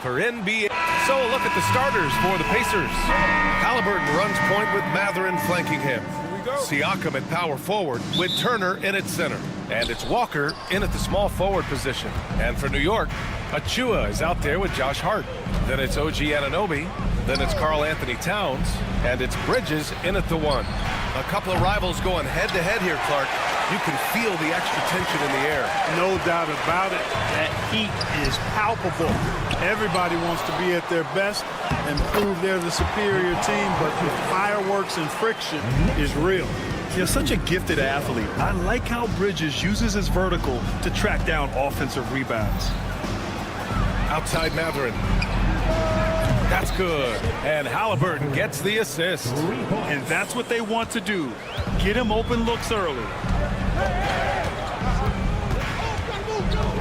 For NBA. So a look at the starters for the Pacers. Halliburton runs point with Mathurin flanking him. Siakam at power forward with Turner in at center. And it's Walker in at the small forward position. And for New York, ua is out there with Josh Hart. Then it's OG Anunoby. Then it's Karl Anthony Towns. And it's Bridges in at the 1. A couple of rivals going head-to-head here, Clark. You can feel the extra tension in the air. No doubt about it. That heat is palpable. Everybody wants to be at their best and prove they're the superior team, but the fireworks and friction is real. You're such a gifted athlete. I like how Bridges uses his vertical to track down offensive rebounds. Outside Mathurin. That's good. And Halliburton gets the assist. And that's what they want to do. Get him open looks early.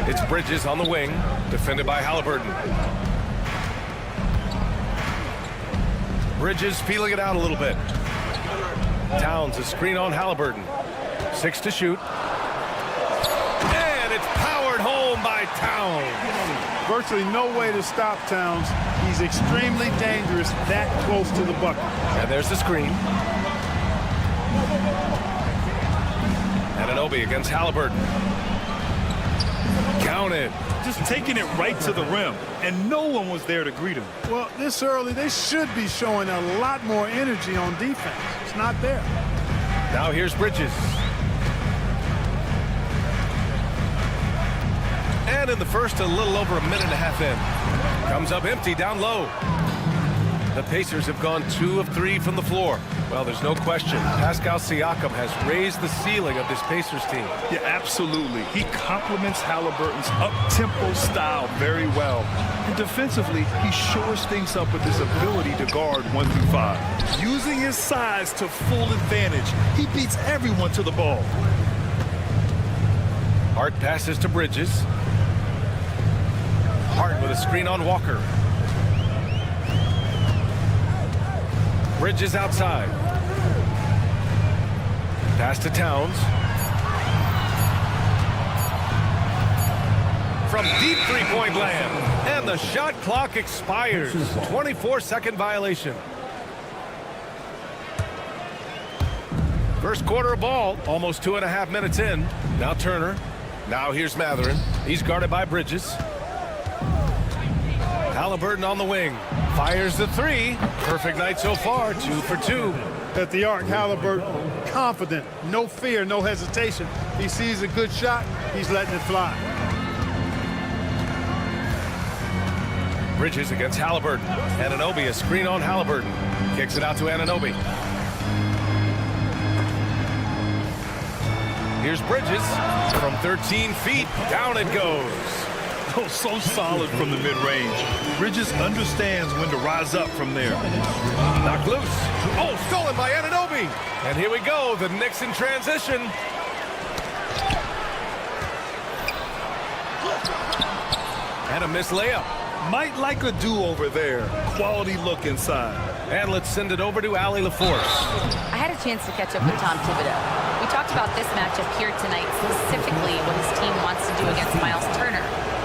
It's Bridges on the wing, defended by Halliburton. Bridges feeling it out a little bit. Towns a screen on Halliburton. 6 to shoot. And it's powered home by Towns. Virtually no way to stop Towns. He's extremely dangerous that close to the bucket. And there's the screen. Anunoby against Halliburton. Counted. Just taking it right to the rim, and no one was there to greet him. Well, this early, they should be showing a lot more energy on defense. It's not there. Now here's Bridges. And in the first, a little over a minute and a half in. Comes up empty down low. The Pacers have gone 2 of 3 from the floor. Well, there's no question. Pascal Siakam has raised the ceiling of this Pacers team. Yeah, absolutely. He complements Halliburton's up-tempo style very well. And defensively, he shores things up with his ability to guard 1 through 5. Using his size to full advantage, he beats everyone to the ball. Hart passes to Bridges. Hart with a screen on Walker. Bridges outside. Pass to Towns. From deep three-point land. And the shot clock expires. 24-second violation. First quarter of ball, almost 2.5 minutes in. Now Turner. Now here's Mathurin. He's guarded by Bridges. Halliburton on the wing. Fires the 3. Perfect night so far, 2 for 2. At the arc, Halliburton, confident, no fear, no hesitation. He sees a good shot, he's letting it fly. Bridges against Halliburton. Anunoby, a screen on Halliburton. Kicks it out to Anunoby. Here's Bridges. From 13 feet, down it goes. Oh, so solid from the mid-range. Bridges understands when to rise up from there. Knocked loose. Oh, stolen by Anunoby. And here we go, the Knicks in transition. And a missed layup. Might like a do-over there. Quality look inside. And let's send it over to Allie LaForce. I had a chance to catch up with Tom Thibodeau. We talked about this matchup here tonight, specifically what his team wants to do against Miles Turner.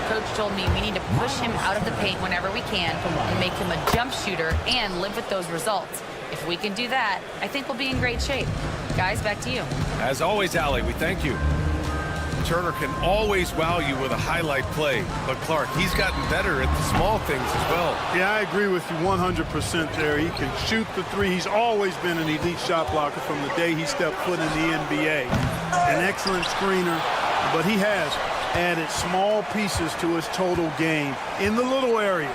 Coach told me we need to push him out of the paint whenever we can and make him a jump shooter and live with those results. If we can do that, I think we'll be in great shape. Guys, back to you. As always, Allie, we thank you. Turner can always wow you with a highlight play, but Clark, he's gotten better at the small things as well. Yeah, I agree with you 100% there. He can shoot the 3. He's always been an elite shot blocker from the day he stepped foot in the NBA. An excellent screener, but he has added small pieces to his total game in the little areas.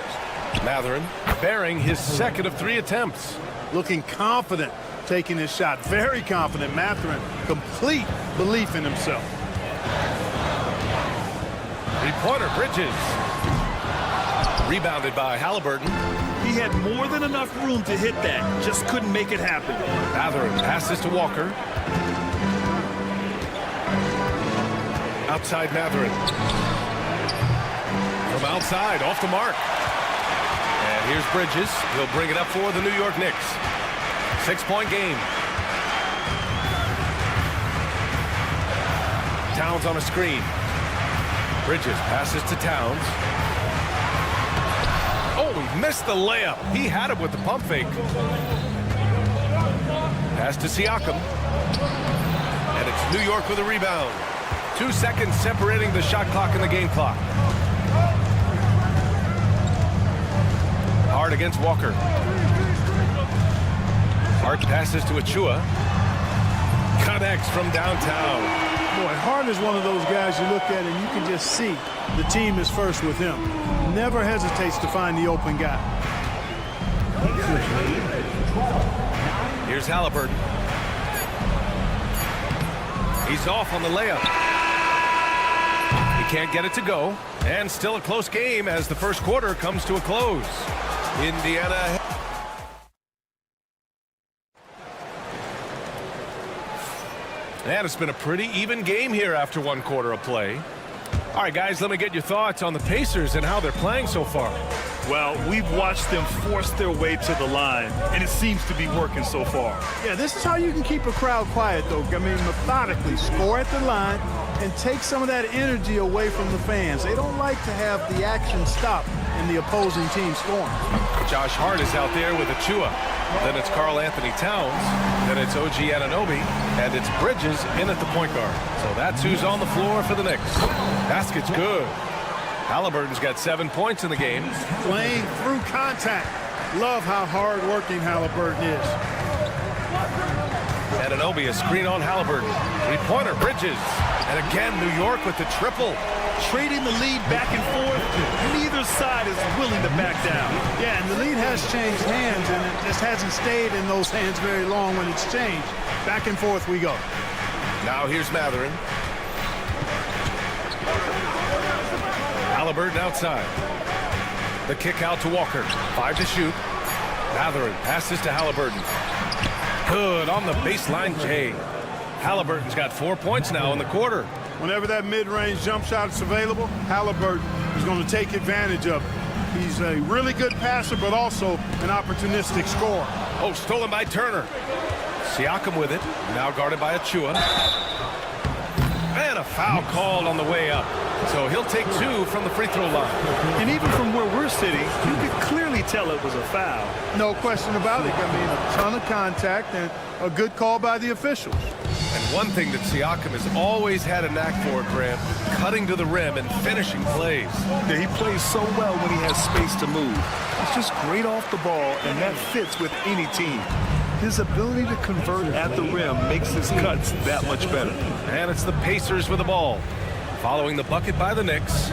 Mathurin bearing his 2nd of 3 attempts. Looking confident taking his shot. Very confident. Mathurin, complete belief in himself. Three-pointer, Bridges. Rebounded by Halliburton. He had more than enough room to hit that. Just couldn't make it happen. Mathurin passes to Walker. Outside Mathurin. From outside, off the mark. And here's Bridges. He'll bring it up for the New York Knicks. 6-point game. Towns on a screen. Bridges passes to Towns. Oh, he missed the layup. He had it with the pump fake. Pass to Siakam. And it's New York with a rebound. 2 seconds separating the shot clock and the game clock. Hart against Walker. Hart passes to Achua. Connects from downtown. Boy, Hart is one of those guys you look at and you can just see the team is first with him. Never hesitates to find the open guy. Here's Halliburton. He's off on the layup. He can't get it to go. And still a close game as the first quarter comes to a close. Indiana. And it's been a pretty even game here after one quarter of play. All right, guys, let me get your thoughts on the Pacers and how they're playing so far. Well, we've watched them force their way to the line, and it seems to be working so far. Yeah, this is how you can keep a crowd quiet, though. I mean, methodically score at the line and take some of that energy away from the fans. They don't like to have the action stop in the opposing team scoring. Josh Hart is out there with Achua. Then it's Karl Anthony Towns. Then it's OG Anunoby. And it's Bridges in at the point guard. So that's who's on the floor for the Knicks. Basket's good. Halliburton's got 7 points in the game. Playing through contact. Love how hard-working Halliburton is. Anunoby, a screen on Halliburton. Three-pointer, Bridges. And again, New York with the triple. Trading the lead back and forth, neither side is willing to back down. Yeah, and the lead has changed hands, and it just hasn't stayed in those hands very long when it's changed. Back and forth we go. Now here's Mathurin. Halliburton outside. The kick out to Walker. 5 to shoot. Mathurin passes to Halliburton. Good on the baseline, Jay. Halliburton's got 4 points now in the quarter. Whenever that mid-range jump shot is available, Halliburton is going to take advantage of it. He's a really good passer, but also an opportunistic scorer. Oh, stolen by Turner. Siakam with it. Now guarded by Achua. And a foul called on the way up. So he'll take 2 from the free throw line. And even from where we're sitting, you could clearly tell it was a foul. No question about it. I mean, a ton of contact and a good call by the officials. And one thing that Siakam has always had a knack for, Grant, cutting to the rim and finishing plays. Yeah, he plays so well when he has space to move. He's just great off the ball, and that fits with any team. His ability to convert at the rim makes his cuts that much better. And it's the Pacers with the ball. Following the bucket by the Knicks.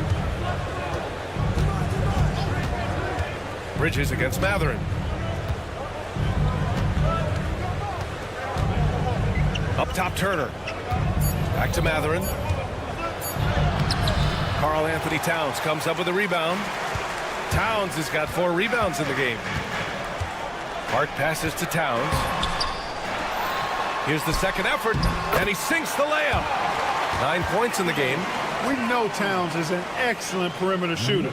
Bridges against Mathurin. Up top, Turner. Back to Mathurin. Karl Anthony Towns comes up with a rebound. Towns has got 4 rebounds in the game. Hart passes to Towns. Here's the second effort, and he sinks the layup. 9 points in the game. We know Towns is an excellent perimeter shooter.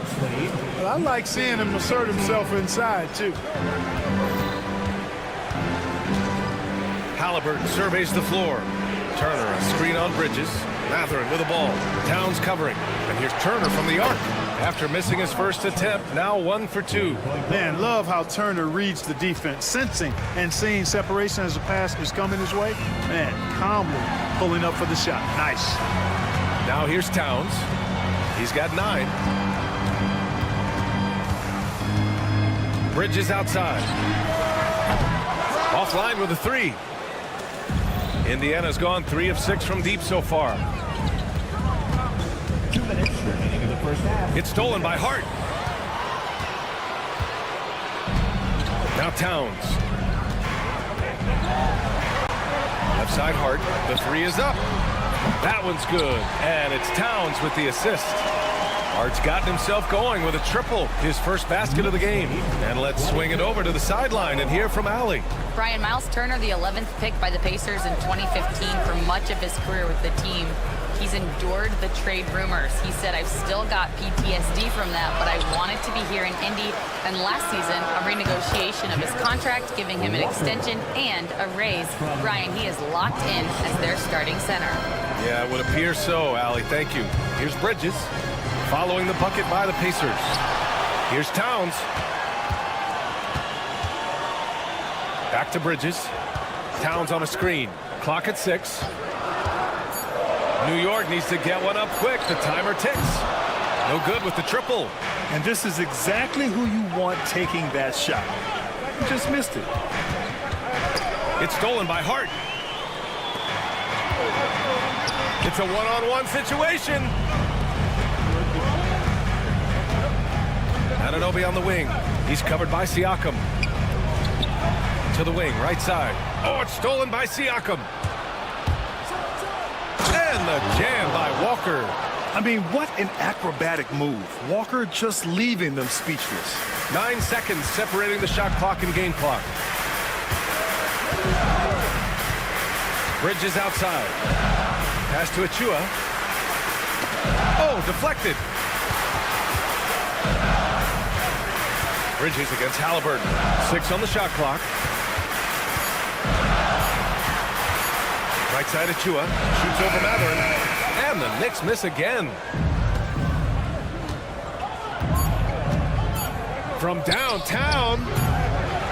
But I like seeing him assert himself inside, too. Halliburton surveys the floor. Turner, a screen on Bridges. Mathurin with the ball. Towns covering. And here's Turner from the arc. After missing his first attempt, now 1 for 2. Man, love how Turner reads the defense, sensing and seeing separation as the pass is coming his way. Man, calmly pulling up for the shot. Nice. Now here's Towns. He's got 9. Bridges outside. Offline with a 3. Indiana's gone 3 of 6 from deep so far. 2 minutes remaining in the first half. It's stolen by Hart. Now Towns. Left side Hart. The 3 is up. That one's good. And it's Towns with the assist. Hart's gotten himself going with a triple, his first basket of the game. And let's swing it over to the sideline and hear from Allie. Brian, Miles Turner, the 11th pick by the Pacers in 2015 for much of his career with the team. He's endured the trade rumors. He said, I've still got PTSD from that, but I wanted to be here in Indy. And last season, a renegotiation of his contract, giving him an extension and a raise. Brian, he is locked in as their starting center. Yeah, it would appear so, Allie. Thank you. Here's Bridges, following the bucket by the Pacers. Here's Towns. Back to Bridges. Towns on a screen. Clock at 6. New York needs to get one up quick. The timer ticks. No good with the triple. And this is exactly who you want taking that shot. You just missed it. It's stolen by Hart. It's a one-on-one situation. Anunoby on the wing. He's covered by Siakam. To the wing, right side. Oh, it's stolen by Siakam. And the jam by Walker. I mean, what an acrobatic move. Walker just leaving them speechless. 9 seconds separating the shot clock and game clock. Bridges outside. Pass to Achua. Oh, deflected. Bridges against Halliburton. 6 on the shot clock. Right side Achua. Shoots over Matherin. And the Knicks miss again. From downtown.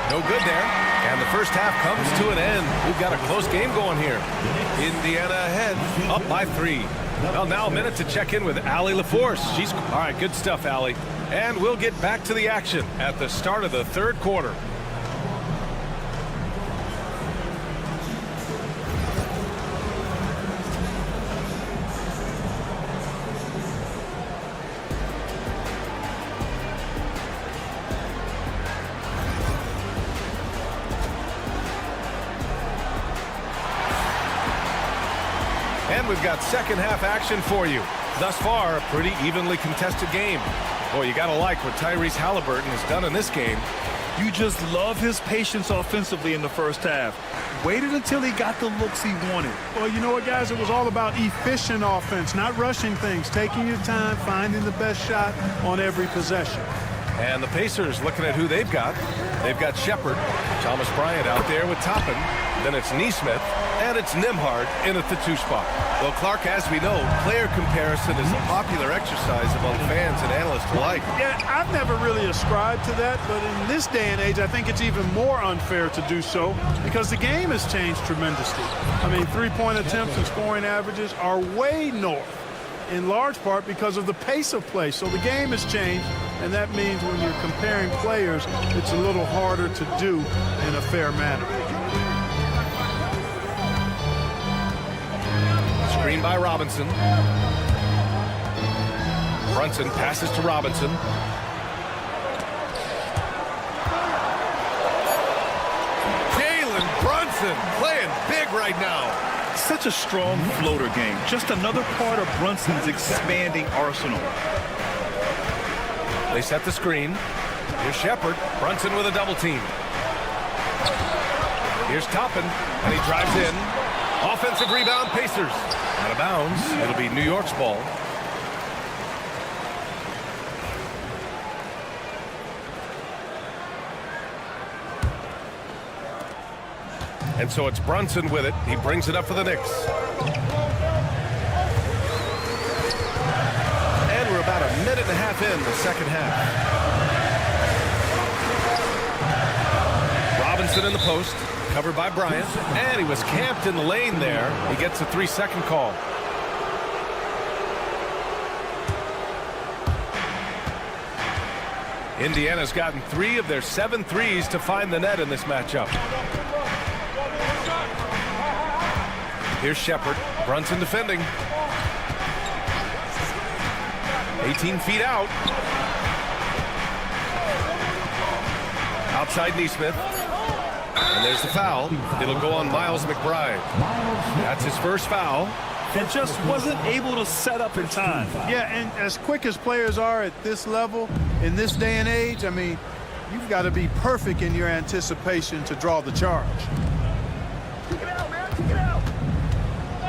No good there. And the first half comes to an end. We've got a close game going here. Indiana ahead, up by 3. Well, now a minute to check in with Allie LaForce. She's all right. Good stuff, Allie. And we'll get back to the action at the start of the third quarter. And we've got second half action for you. Thus far, a pretty evenly contested game. Boy, you got to like what Tyrese Halliburton has done in this game. You just love his patience offensively in the first half. Waited until he got the looks he wanted. Well, you know what, guys? It was all about efficient offense, not rushing things, taking your time, finding the best shot on every possession. And the Pacers looking at who they've got. They've got Shepard, Thomas Bryant out there with Toppin. Then it's Neesmith, and it's Nembhard in at the 2 spot. Well, Clark, as we know, player comparison is a popular exercise among fans and analysts alike. Yeah, I've never really ascribed to that, but in this day and age, I think it's even more unfair to do so because the game has changed tremendously. I mean, three-point attempts and scoring averages are way north, in large part because of the pace of play. So the game has changed, and that means when you're comparing players, it's a little harder to do in a fair manner. Screen by Robinson. Brunson passes to Robinson. Jalen Brunson playing big right now. Such a strong floater game. Just another part of Brunson's expanding arsenal. They set the screen. Here's Shepard. Brunson with a double team. Here's Toppin, and he drives in. Offensive rebound, Pacers. Out of bounds. It'll be New York's ball. And so it's Brunson with it. He brings it up for the Knicks. And we're about a minute and a half in the second half. Robinson in the post. Covered by Bryant, and he was camped in the lane there. He gets a 3-second call. Indiana's gotten 3 of their 7 threes to find the net in this matchup. Here's Shepard. Brunson defending. 18 feet out. Outside Neesmith. And there's the foul. It'll go on Miles McBride. That's his first foul. And just wasn't able to set up in time. Yeah, and as quick as players are at this level, in this day and age, I mean, you've got to be perfect in your anticipation to draw the charge. Kick it out, man. Kick it out.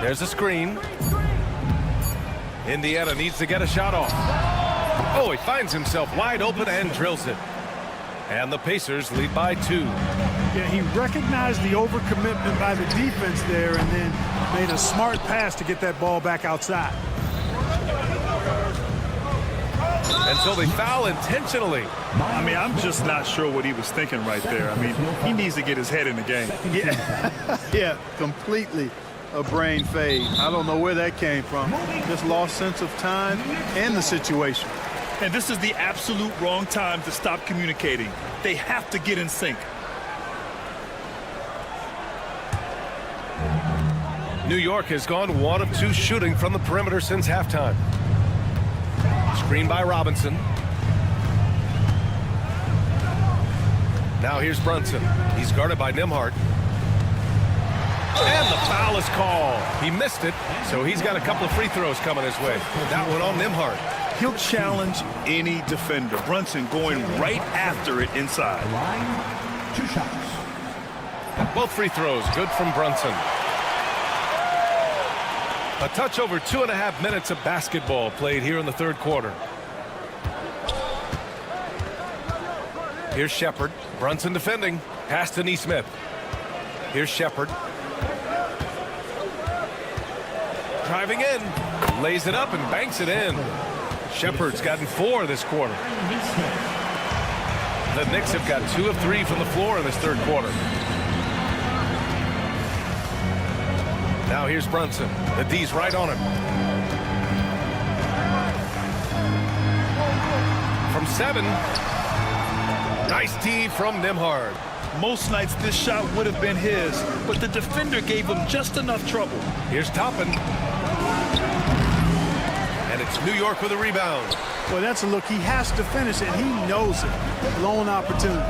There's a screen. Indiana needs to get a shot off. Oh, he finds himself wide open and drills it. And the Pacers lead by 2. Yeah, he recognized the overcommitment by the defense there and then Made a smart pass to get that ball back outside. And so they foul intentionally. I mean, I'm just not sure what he was thinking right there. I mean, he needs to get his head in the game. Yeah, yeah, completely a brain fade. I don't know where that came from. Just lost sense of time and the situation. And this is the absolute wrong time to stop communicating. They have to get in sync. New York has gone 1 of 2 shooting from the perimeter since halftime. Screen by Robinson. Now here's Brunson. He's guarded by Nembhard. And the foul is called. He missed it, so he's got a couple of free throws coming his way. That one on Nembhard. He'll challenge any defender. Brunson going right after it inside. Line, 2 shots. Both free throws good from Brunson. A touch over 2.5 minutes of basketball played here in the third quarter. Here's Shepard. Brunson defending. Pass to Nesmith. Here's Shepard. Driving in. Lays it up and banks it in. Shepard's gotten 4 this quarter. The Knicks have got 2 of 3 from the floor in this third quarter. Now here's Brunson. The D's right on him. From 7. Nice D from Nembhard. Most nights this shot would have been his, but the defender gave him just enough trouble. Here's Toppin. And it's New York with a rebound. Well, that's a look. He has to finish it. He knows it. Lone opportunity.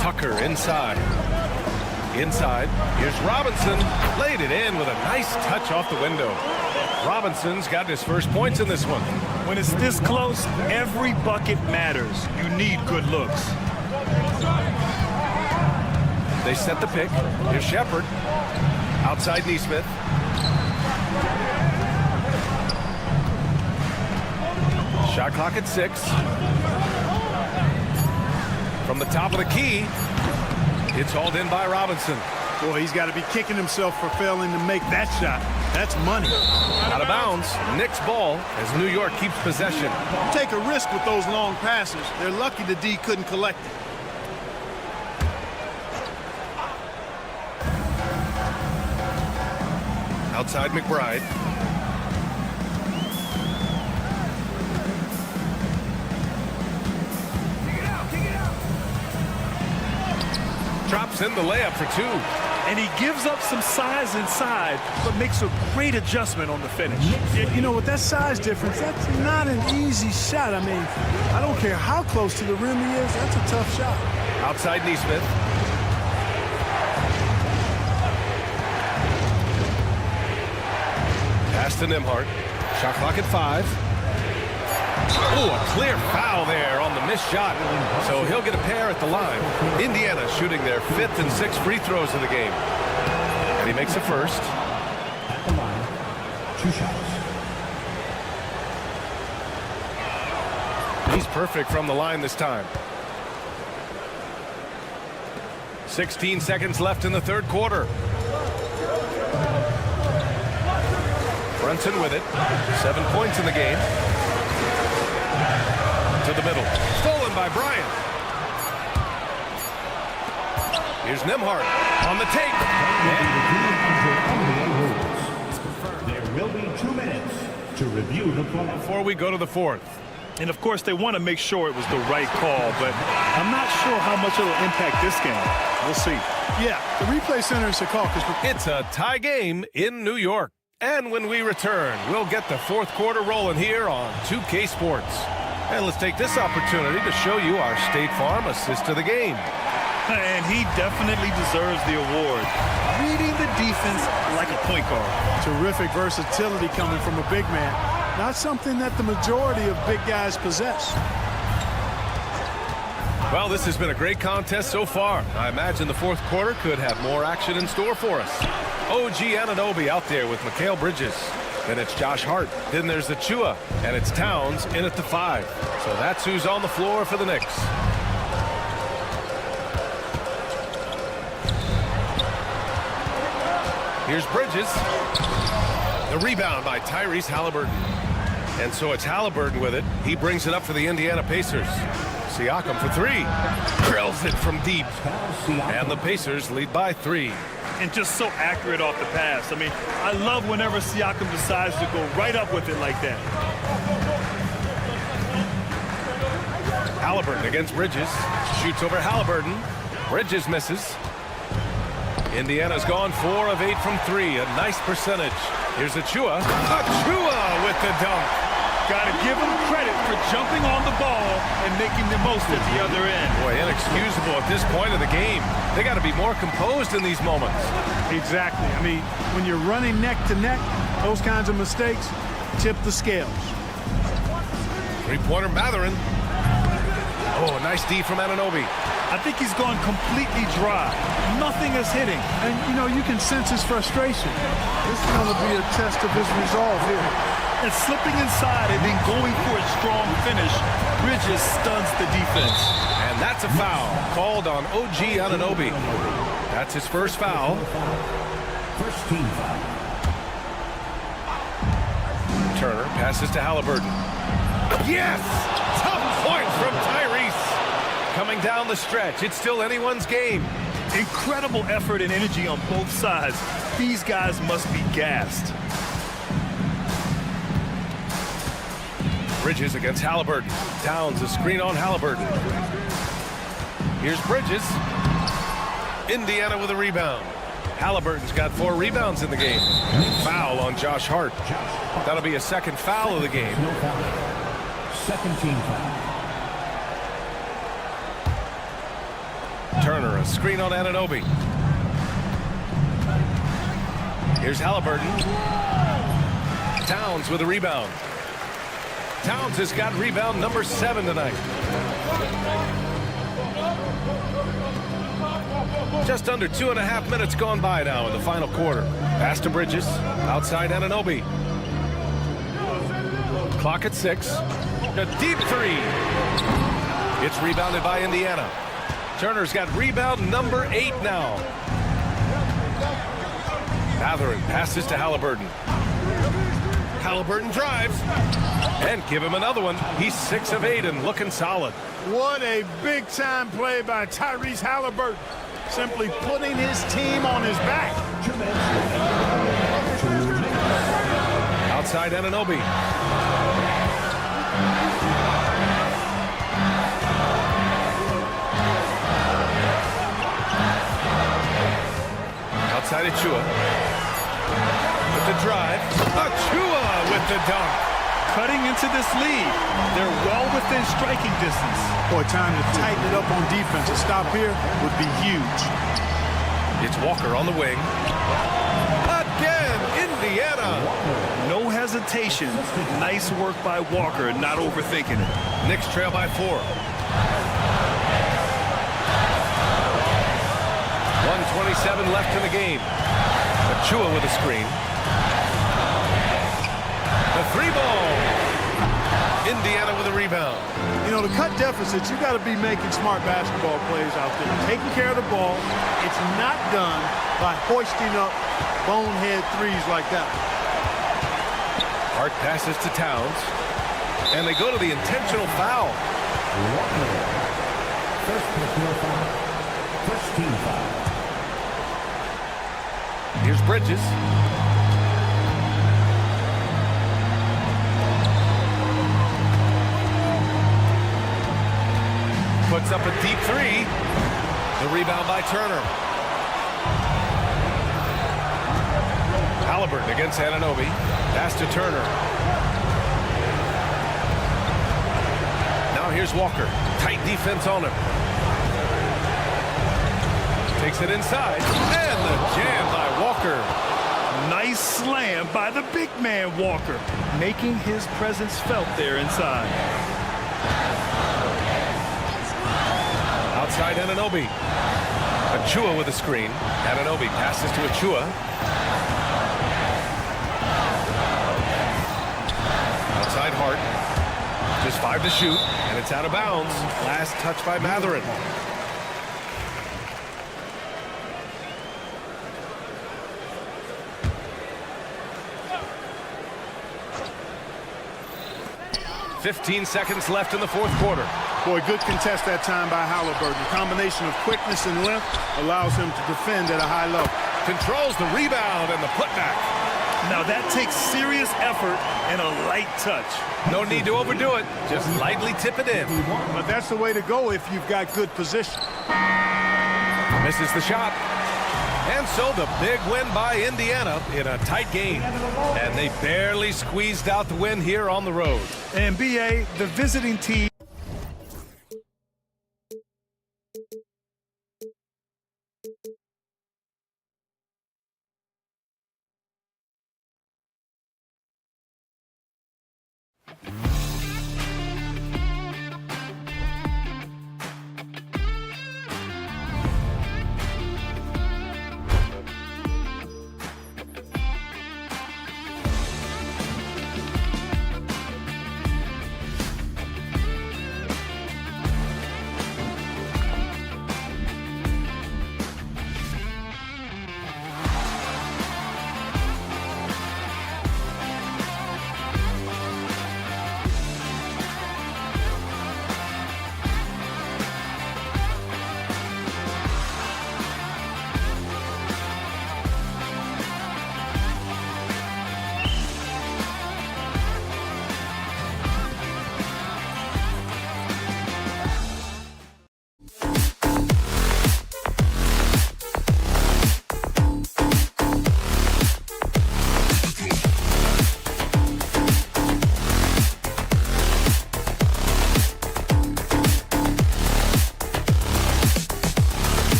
Tucker inside. Inside. Here's Robinson. Laid it in with a nice touch off the window. Robinson's got his first points in this one. When it's this close, every bucket matters. You need good looks. They set the pick. Here's Shepard. Outside Nesmith. Shot clock at 6. From the top of the key, it's hauled in by Robinson. Boy, he's got to be kicking himself for failing to make that shot. That's money. Out of bounds. Knicks ball as New York keeps possession. Take a risk with those long passes. They're lucky the D couldn't collect it. Outside McBride. Drops in the layup for 2. And he gives up some size inside, but makes a great adjustment on the finish. You know, with that size difference, that's not an easy shot. I mean, I don't care how close to the rim he is. That's a tough shot. Outside Nesmith. Pass to Nembhard. Shot clock at 5. Oh, a clear foul there on the missed shot. So he'll get a pair at the line. Indiana shooting their 5th and 6th free throws of the game. And he makes a first. At the line, 2 shots. He's perfect from the line this time. 16 seconds left in the third quarter. Brunson with it. 7 points in the game. To the middle. Stolen by Bryant. Here's Nembhard on the tape. There will be 2 minutes to review the play. Before we go to the 4th. And of course, they want to make sure it was the right call, but I'm not sure how much it'll impact this game. We'll see. Yeah, the replay center is a call. It's a tie game in New York. And when we return, we'll get the 4th quarter rolling here on 2K Sports. And let's take this opportunity to show you our State Farm assist to the game. And he definitely deserves the award. Reading the defense like a point guard. Terrific versatility coming from a big man. Not something that the majority of big guys possess. Well, this has been a great contest so far. I imagine the 4th quarter could have more action in store for us. OG Anunoby out there with Mikal Bridges. Then it's Josh Hart. Then there's the Chua. And it's Towns in at the 5. So that's who's on the floor for the Knicks. Here's Bridges. The rebound by Tyrese Halliburton. And so it's Halliburton with it. He brings it up for the Indiana Pacers. Siakam for three. Drills it from deep. And the Pacers lead by 3. And just so accurate off the pass. I mean, I love whenever Siakam decides to go right up with it like that. Halliburton against Bridges. Shoots over Halliburton. Bridges misses. Indiana's gone 4 of 8 from 3. A nice percentage. Here's Achua. Achua with the dunk. Got to give him credit for jumping on the ball and making the most at the other end. Boy, inexcusable at this point of the game. They got to be more composed in these moments. Exactly. I mean, when you're running neck to neck, those kinds of mistakes tip the scales. Three-pointer Mathurin. Oh, nice D from Anunoby. I think he's gone completely dry. Nothing is hitting. And, you know, you can sense his frustration. This is going to be a test of his resolve here. And slipping inside and then going for a strong finish, Bridges stuns the defense. And that's a foul called on OG Anunoby. That's his first foul. First team foul. Turner passes to Halliburton. Yes! Tough point from Tyrese. Coming down the stretch. It's still anyone's game. Incredible effort and energy on both sides. These guys must be gassed. Bridges against Halliburton. Towns a screen on Halliburton. Here's Bridges. Indiana with a rebound. Halliburton's got 4 rebounds in the game. Foul on Josh Hart. That'll be a second foul of the game. No foul. Second team foul. Turner, a screen on Anunoby. Here's Halliburton. Towns with a rebound. Towns has got rebound number 7 tonight. Just under 2.5 minutes gone by now in the final quarter. Pass to Bridges. Outside Anunoby. Clock at 6. A deep 3. It's rebounded by Indiana. Turner's got rebound number 8 now. Mathurin passes to Halliburton. Halliburton drives. And give him another one. He's 6 of 8 and looking solid. What a big-time play by Tyrese Halliburton. Simply putting his team on his back. Outside Anunoby. Outside Achua. With the drive. Achua with the dunk. Cutting into this lead. They're well within striking distance. Boy, time to tighten it up on defense. A stop here would be huge. It's Walker on the wing. Again, Indiana. No hesitation. Nice work by Walker, not overthinking it. Knicks trail by 4. 1:27 left in the game. Achua with a screen. The 3-ball. Indiana with a rebound. You know, to cut deficits, you got to be making smart basketball plays out there. Taking care of the ball. It's not done by hoisting up bonehead threes like that. Hart passes to Towns. And they go to the intentional foul. First personal foul. First team foul. Here's Bridges. Puts up a deep 3. The rebound by Turner. Halliburton against Anunoby. Pass to Turner. Now here's Walker. Tight defense on him. Takes it inside. And the jam by Walker. Nice slam by the big man Walker, making his presence felt there inside. Outside Anunoby. Achua with a screen. Anunoby passes to Achua. Outside Hart. Just 5 to shoot, and it's out of bounds. Last touch by Mathurin. 15 seconds left in the fourth quarter. Boy, good contest that time by Halliburton. The combination of quickness and length allows him to defend at a high level. Controls the rebound and the putback. Now that takes serious effort and a light touch. No need to overdo it. Just lightly tip it in. But that's the way to go if you've got good position. Misses the shot. And so the big win by Indiana in a tight game. And they barely squeezed out the win here on the road. And BA, the visiting team.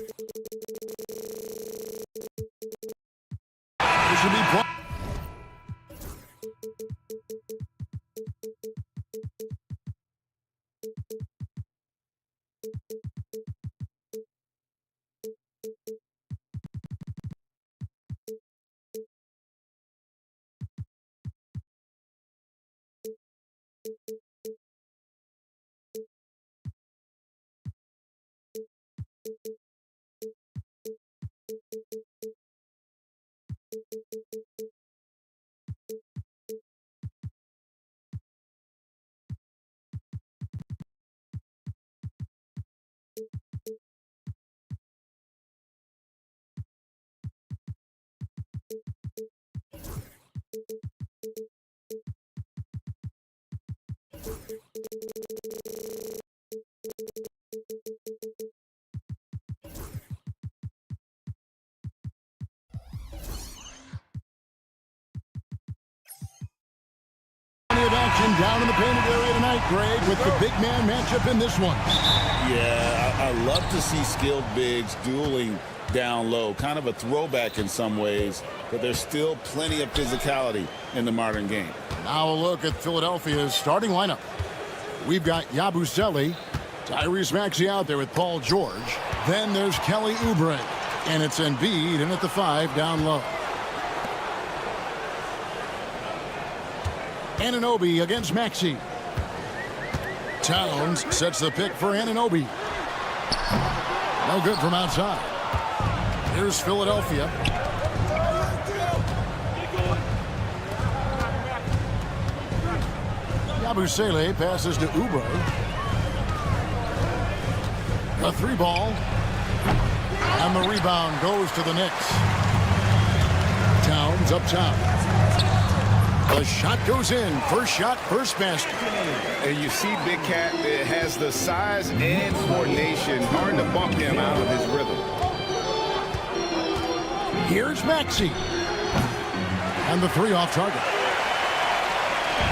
This will be of action down in the painted area tonight, Greg, with the big man matchup in this one. Yeah, I love to see skilled bigs dueling down low. Kind of a throwback in some ways, but there's still plenty of physicality in the modern game. Now a look at Philadelphia's starting lineup. We've got Yabusele, Tyrese Maxey out there with Paul George. Then there's Kelly Oubre, and it's Embiid in at the 5 down low. Anunoby against Maxey. Towns sets the pick for Anunoby. No good from outside. Here's Philadelphia. Yabusele passes to Oubre. A 3-ball. And the rebound goes to the Knicks. Towns up top. The shot goes in. First shot, first basket. And you see Big Cat has the size and coordination. Hard to bump him out of his rhythm. Here's Maxey. And the 3 off target.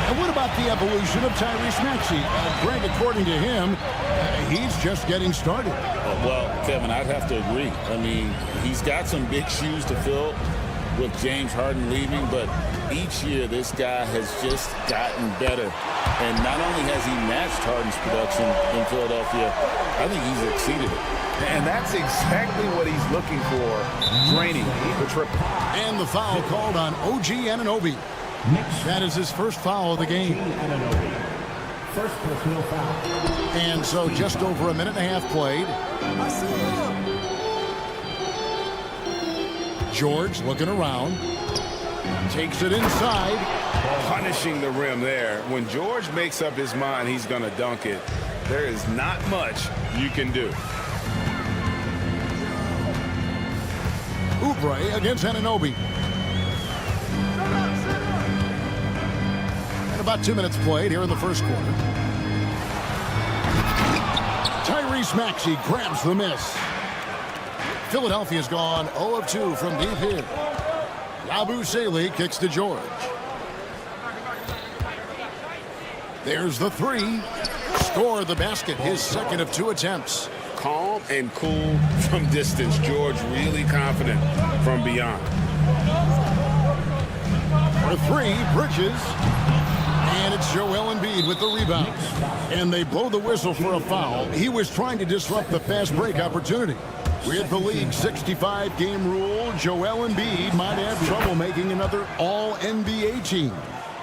And what about the evolution of Tyrese Maxey? Greg, according to him, he's just getting started. Well, Kevin, I'd have to agree. I mean, he's got some big shoes to fill with James Harden leaving, but each year this guy has just gotten better. And not only has he matched Harden's production in Philadelphia, I think he's exceeded it. And that's exactly what he's looking for, draining the triple. And the foul called on OG Anunoby. That is his first foul of the game. First personal foul. And so just over a minute and a half played. George looking around. Takes it inside. Punishing the rim there. When George makes up his mind he's going to dunk it, there is not much you can do. Oubre against Anunoby. And about 2 minutes played here in the first quarter. Tyrese Maxey grabs the miss. Philadelphia's gone 0 of 2 from deep here. Yabusele kicks to George. There's the 3. Score the basket, his second of 2 attempts. Calm and cool from distance. George really confident from beyond. For 3, Bridges. And it's Joel Embiid with the rebound. And they blow the whistle for a foul. He was trying to disrupt the fast break opportunity. With the league 65-game rule, Joel Embiid might have trouble making another All-NBA team.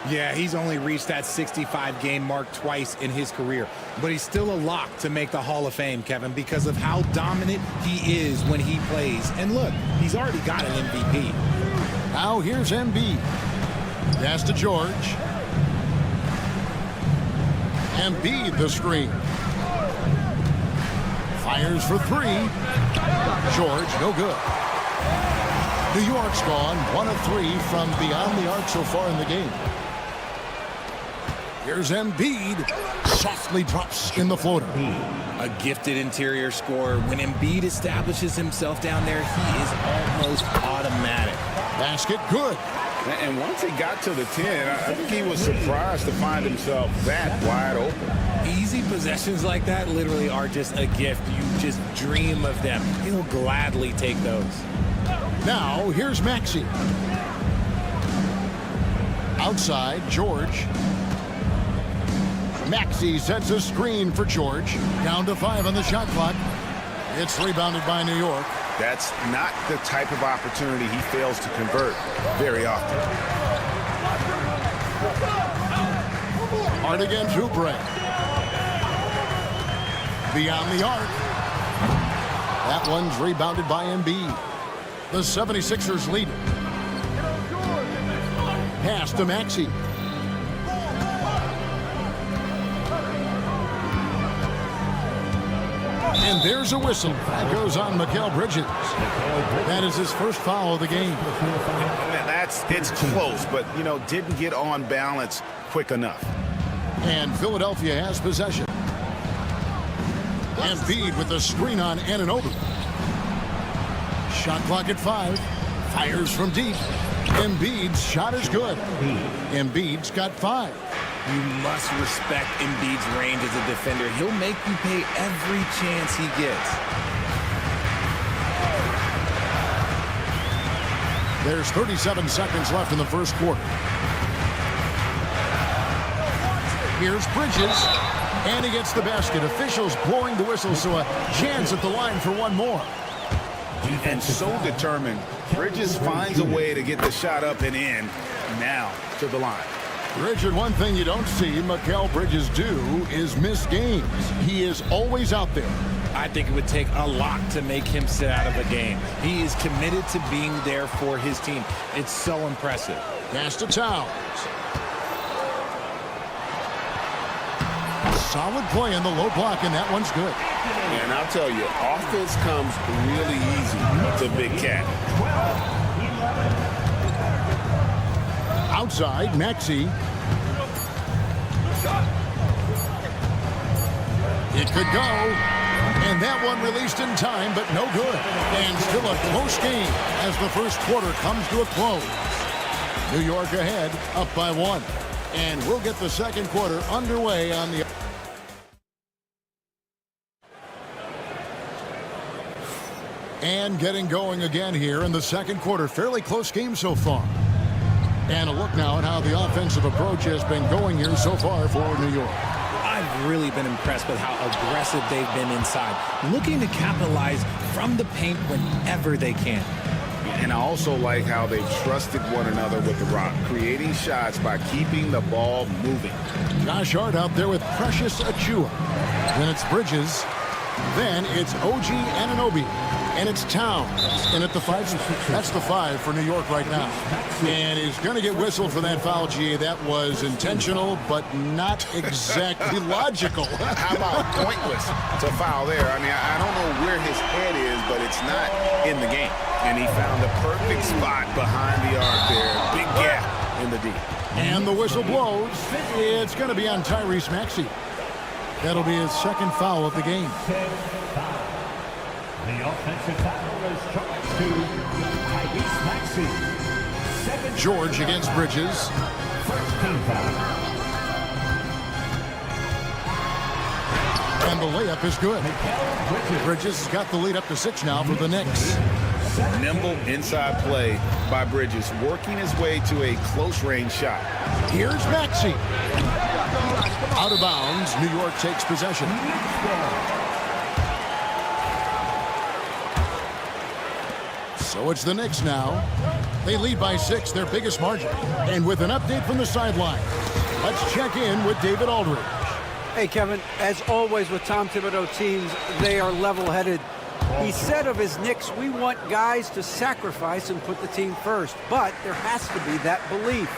Yeah, he's only reached that 65-game mark twice in his career. But he's still a lock to make the Hall of Fame, Kevin, because of how dominant he is when he plays. And look, he's already got an MVP. Now here's Embiid. Pass to George. Embiid the screen. Fires for 3. George, no good. New York's gone 1 of 3 from beyond the arc so far in the game. Here's Embiid. Softly drops in the floater. A gifted interior scorer. When Embiid establishes himself down there, he is almost automatic. Basket good. And once he got to the 10, I think he was surprised to find himself that wide open. Easy Possessions like that literally are just a gift. You just dream of them. He'll gladly take those. Now, here's Maxey. Outside, George. Maxey sets a screen for George. Down to 5 on the shot clock. It's rebounded by New York. That's not the type of opportunity he fails to convert very often. Hard again to Bray. Beyond the arc. That one's rebounded by Embiid. The 76ers lead. Pass to Maxey. And there's a whistle. That goes on Mikal Bridges. That is his first foul of the game. It's close, but, didn't get on balance quick enough. And Philadelphia has possession. Embiid with the screen on Anunoby. Shot clock at 5. Fires from deep. Embiid's shot is good. Embiid's got 5. You must respect Embiid's range as a defender. He'll make you pay every chance he gets. There's 37 seconds left in the first quarter. Here's Bridges. And he gets the basket. Officials blowing the whistle, so a chance at the line for one more. And so determined. Bridges finds a way to get the shot up and in. Now to the line. Richard, one thing you don't see Mikal Bridges do is miss games. He is always out there. I think it would take a lot to make him sit out of a game. He is committed to being there for his team. It's so impressive. Pass to Towns. Solid play in the low block, and that one's good. And I'll tell you, offense comes really easy to Big Cat. Outside, Maxey. It could go. And that one released in time, but no good. And still a close game as the first quarter comes to a close. New York ahead, up by 1. And we'll get the second quarter underway on the... And getting going again here in the second quarter. Fairly close game so far. And a look now at how the offensive approach has been going here so far for New York. I've really been impressed with how aggressive they've been inside, looking to capitalize from the paint whenever they can. And I also like how they've trusted one another with the rock, creating shots by keeping the ball moving. Josh Hart out there with Precious Achua. Then it's Bridges. Then it's OG Anunoby. And it's Towns. And at the 5, that's the 5 for New York right now. And he's going to get whistled for that foul, G. That was intentional, but not exactly logical. How about pointless to foul there? I mean, I don't know where his head is, but it's not in the game. And he found the perfect spot behind the arc there. Big gap in the D. And the whistle blows. It's going to be on Tyrese Maxey. That'll be his second foul of the game. The offensive foul is charged to Tyrese Maxey. George against Bridges. First team foul. And the layup is good. Bridges has got the lead up to 6 now for the Knicks. Nimble inside play by Bridges, working his way to a close-range shot. Here's Maxey. Out of bounds, New York takes possession. So it's the Knicks now. They lead by 6, their biggest margin. And with an update from the sideline, let's check in with David Aldridge. Hey, Kevin, as always with Tom Thibodeau teams, they are level-headed. He said of his Knicks, we want guys to sacrifice and put the team first. But there has to be that belief.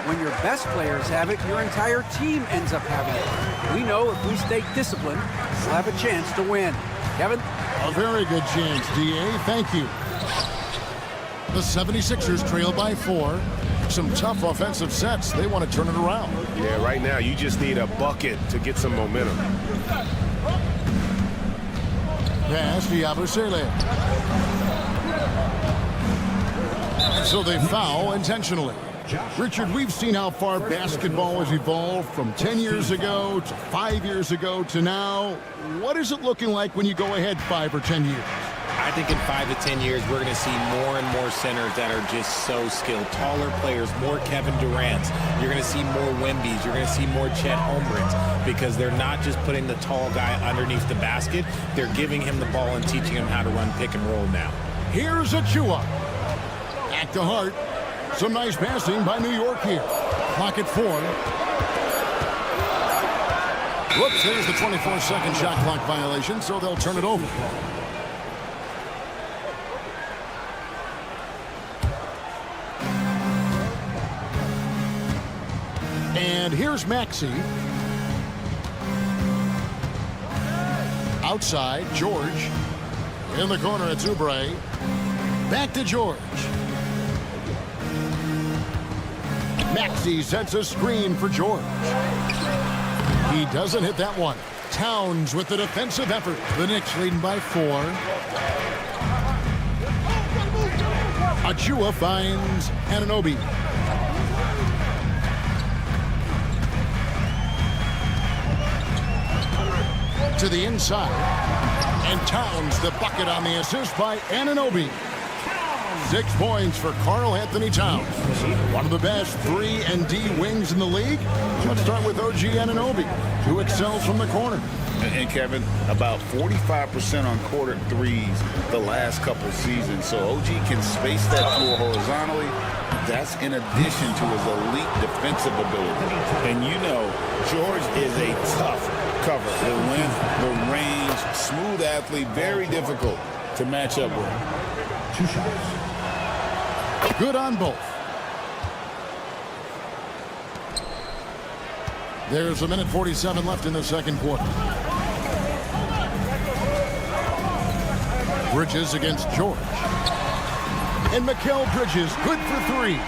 When your best players have it, your entire team ends up having it. We know if we stay disciplined, we'll have a chance to win. Kevin? A very good chance, D.A. Thank you. The 76ers trail by 4. Some tough offensive sets. They want to turn it around. Yeah, right now you just need a bucket to get some momentum. Pass to Yabusele. So they foul intentionally. Richard, we've seen how far basketball has evolved from 10 years ago to 5 years ago to now. What is it looking like when you go ahead 5 or 10 years? I think in 5 to 10 years, we're going to see more and more centers that are just so skilled. Taller players, more Kevin Durant's. You're going to see more Wemby's. You're going to see more Chet Holmgrens because they're not just putting the tall guy underneath the basket. They're giving him the ball and teaching him how to run pick and roll now. Here's Achua. Back to Hart. Some nice passing by New York here. Clock at 4. Whoops, there's the 24-second shot clock violation, so they'll turn it over. And here's Maxey. Outside, George. In the corner, it's Oubre. Back to George. Maxey sets a screen for George. He doesn't hit that one. Towns with the defensive effort. The Knicks leading by 4. Achua finds Anunoby. To the inside. And Towns the bucket on the assist by Anunoby. 6 points for Karl Anthony Towns. One of the best 3 and D wings in the league. Let's start with OG Anunoby, who excels from the corner. And Kevin, about 45% on quarter threes the last couple seasons. So OG can space that floor horizontally. That's in addition to his elite defensive ability. And you know, George is a tough cover. The length, the range, smooth athlete, very difficult to match up with. 2 shots. Good on both. There's a minute 47 left in the second quarter. Bridges against George. And Mikal Bridges, good for 3.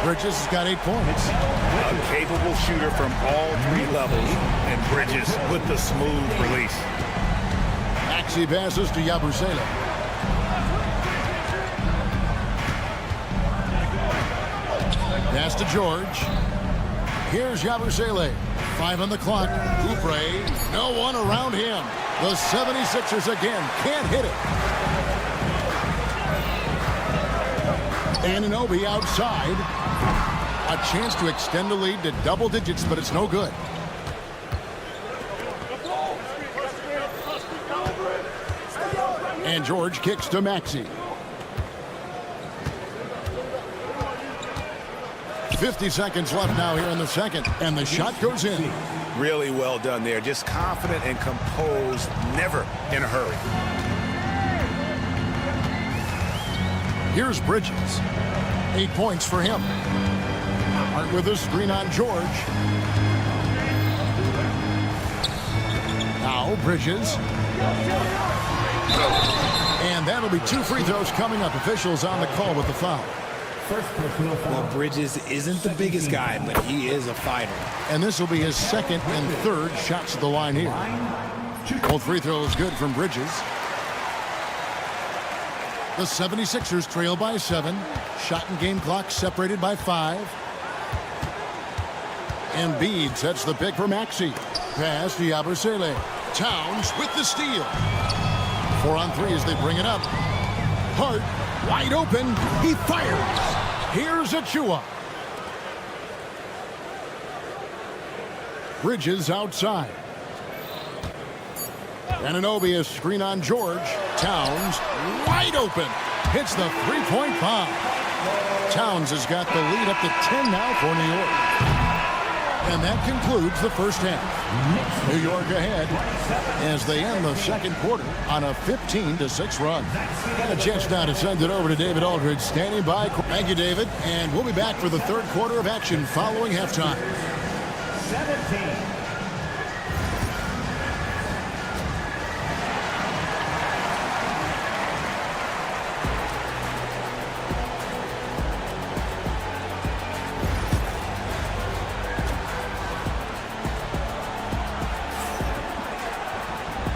Bridges has got 8 points. A capable shooter from all 3 levels, and Bridges with the smooth release. Maxey passes to Yabusele. Pass to George. Here's Yabusele. 5 on the clock. Oubre, no one around him. The 76ers again can't hit it. Anunoby outside. A chance to extend the lead to double digits, but it's no good. And George kicks to Maxey. 50 seconds left now here in the second, and the shot goes in. Really well done there. Just confident and composed, never in a hurry. Here's Bridges. 8 points for him. Hart with a screen on George. Now Bridges. And that'll be 2 free throws coming up. Officials on the call with the foul. Well, Bridges isn't the biggest guy, but he is a fighter. And this will be his 2nd and 3rd shots at the line here. Both free throws good from Bridges. The 76ers trail by 7. Shot and game clock separated by 5. Embiid sets the pick for Maxey. Pass to Yabusele. Towns with the steal. 4 on 3 as they bring it up. Hart wide open. He fires. Here's Achua. Bridges outside. Anunoby a screen on George. Towns wide open. Hits the 3-point bomb. Towns has got the lead up to 10 now for New York. And that concludes the first half. New York ahead as they end the second quarter on a 15-6 run. A chance now to send it over to David Aldridge standing by. Thank you, David. And we'll be back for the third quarter of action following halftime. 17.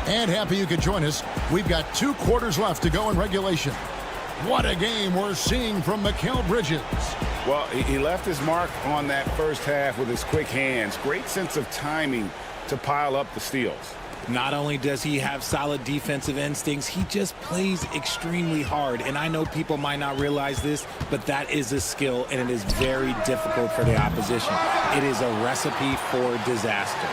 And happy you could join us. We've got 2 quarters left to go in regulation. What a game we're seeing from Mikal Bridges. Well, he left his mark on that first half with his quick hands. Great sense of timing to pile up the steals. Not only does he have solid defensive instincts, he just plays extremely hard. And I know people might not realize this, but that is a skill, and it is very difficult for the opposition. It is a recipe for disaster.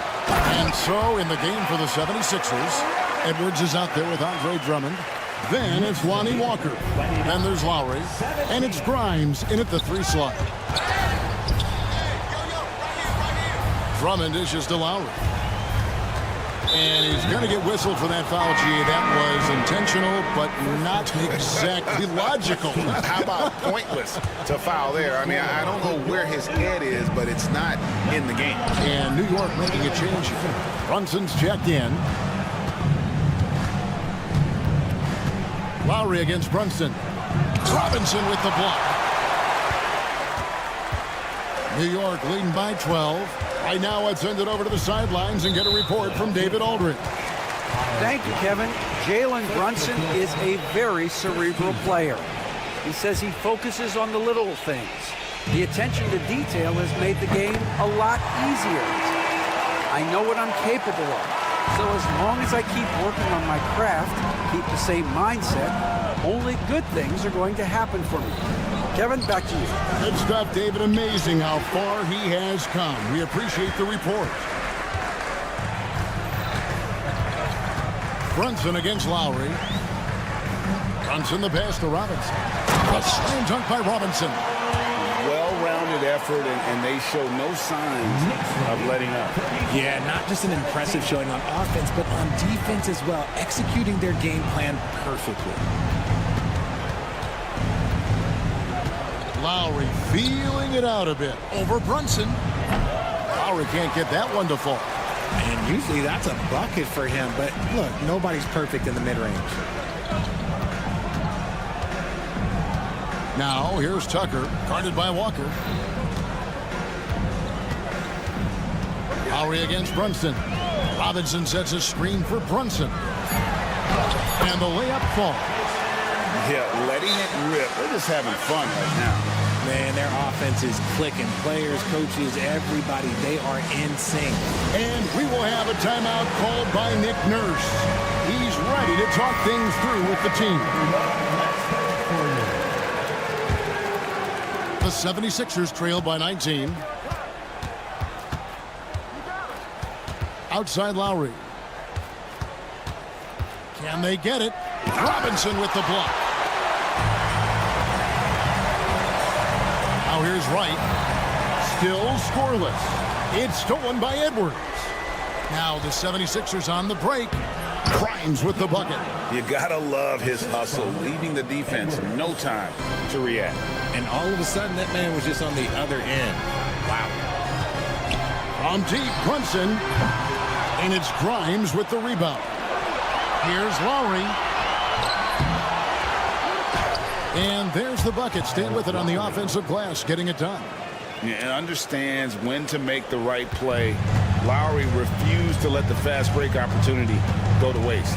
And so in the game for the 76ers, Edwards is out there with Andre Drummond. Then it's Lonnie Walker. Then there's Lowry. And it's Grimes in at the 3 slot. Drummond dishes to Lowry. And he's going to get whistled for that foul, G. That was intentional, but not exactly logical. How about pointless to foul there? I mean, I don't know where his head is, but it's not in the game. And New York making a change here. Brunson's checked in. Lowry against Brunson. Robinson with the block. New York leading by 12. Right now, let's send it over to the sidelines and get a report from David Aldridge. Thank you, Kevin. Jalen Brunson is a very cerebral player. He says he focuses on the little things. The attention to detail has made the game a lot easier. I know what I'm capable of. So as long as I keep working on my craft, keep the same mindset, only good things are going to happen for me. Kevin, back to you. Good stuff, David. Amazing how far he has come. We appreciate the report. Brunson against Lowry. Brunson the pass to Robinson. A slam dunk by Robinson. Well-rounded effort, and they show no signs of letting up. Yeah, not just an impressive showing on offense, but on defense as well, executing their game plan perfectly. Lowry feeling it out a bit over Brunson. Lowry can't get that one to fall. And usually that's a bucket for him, but look, nobody's perfect in the mid-range. Now here's Tucker, guarded by Walker. Lowry against Brunson. Robinson sets a screen for Brunson. And the layup falls. Yeah, letting it rip. They're just having fun right now. Man, their offense is clicking. Players, coaches, everybody, they are in sync. And we will have a timeout called by Nick Nurse. He's ready to talk things through with the team. The 76ers trail by 19. Outside Lowry. Can they get it? Robinson with the block. Now here's Wright. Still scoreless. It's stolen by Edwards. Now the 76ers on the break. Grimes with the bucket. You gotta love his hustle, leaving the defense no time to react. And all of a sudden, that man was just on the other end. Wow. From deep, Brunson. And it's Grimes with the rebound. Here's Lowry. And there's the bucket. Staying with it on the offensive glass, getting it done. And understands when to make the right play. Lowry refused to let the fast break opportunity go to waste.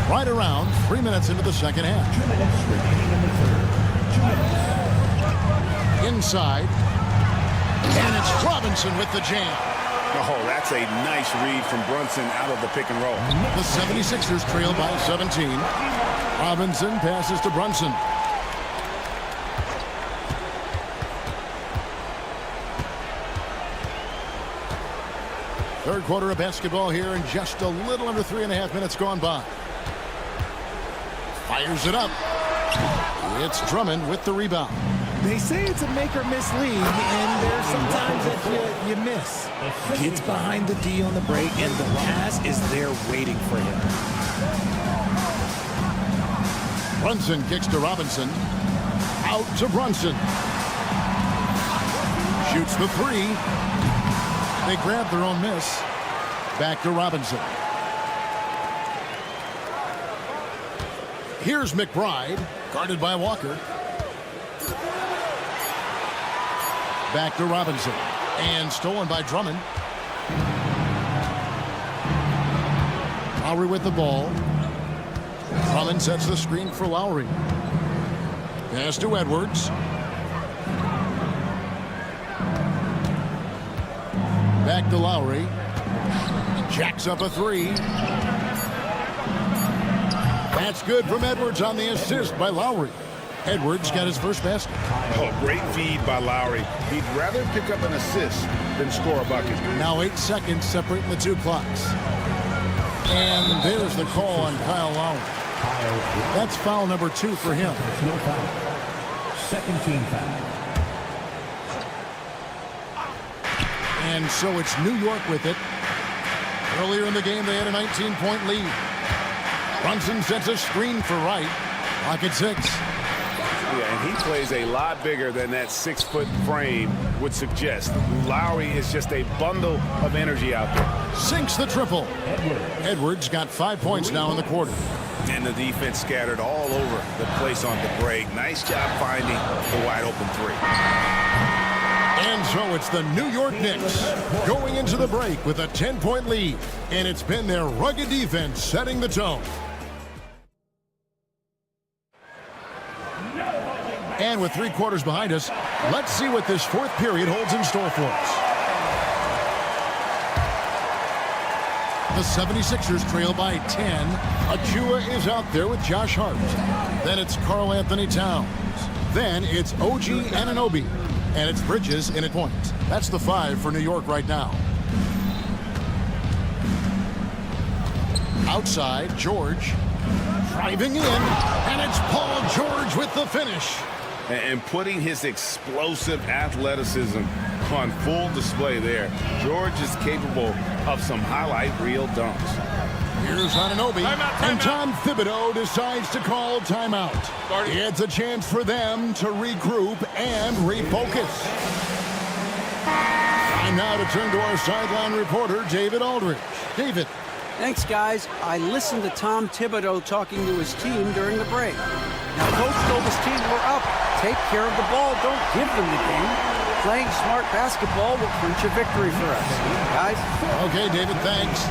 Right around 3 minutes into the second half. 2 minutes remaining in the third. 2 minutes. Inside. And it's Robinson with the jam. Oh, that's a nice read from Brunson out of the pick and roll. The 76ers trail by 17. Robinson passes to Brunson. Third quarter of basketball here, and just a little under 3.5 minutes gone by. Fires it up. It's Drummond with the rebound. They say it's a make or miss league, and there's sometimes that you miss. Gets behind the D on the break, and the pass is there waiting for him. Brunson kicks to Robinson. Out to Brunson. Shoots the three. They grab their own miss. Back to Robinson. Here's McBride, guarded by Walker. Back to Robinson. And stolen by Drummond. Lowry with the ball. Drummond sets the screen for Lowry. Pass to Edwards. Back to Lowry. Jacks up a three. That's good from Edwards on the assist by Lowry. Edwards got his first basket. Oh, great feed by Lowry. He'd rather pick up an assist than score a bucket. Now 8 seconds separating the two clocks. And there's the call on Kyle Lowry. That's foul number 2 for him. No foul. Second team foul. And so it's New York with it. Earlier in the game, they had a 19-point lead. Brunson sets a screen for Wright. Clock at 6. Yeah, and he plays a lot bigger than that 6-foot frame would suggest. Lowry is just a bundle of energy out there. Sinks the triple. Edwards got 5 points now in the quarter. And the defense scattered all over the place on the break. Nice job finding the wide open three. And so it's the New York Knicks going into the break with a 10-point lead. And it's been their rugged defense setting the tone. And with 3 quarters behind us, let's see what this fourth period holds in store for us. The 76ers trail by 10. Achua is out there with Josh Hart. Then it's Karl Anthony Towns. Then it's OG Anunoby. And it's Bridges in at point. That's the 5 for New York right now. Outside, George driving in. And it's Paul George with the finish. And putting his explosive athleticism on full display there. George is capable of some highlight reel dunks. Here's Anunoby, and Tom Thibodeau decides to call timeout. It's a chance for them to regroup and refocus. Time now to turn to our sideline reporter, David Aldridge. David. Thanks, guys. I listened to Tom Thibodeau talking to his team during the break. Now, Coach told his team, we're up. Take care of the ball. Don't give them the game. Playing smart basketball will clinch a victory for us. Guys? Okay, David, thanks.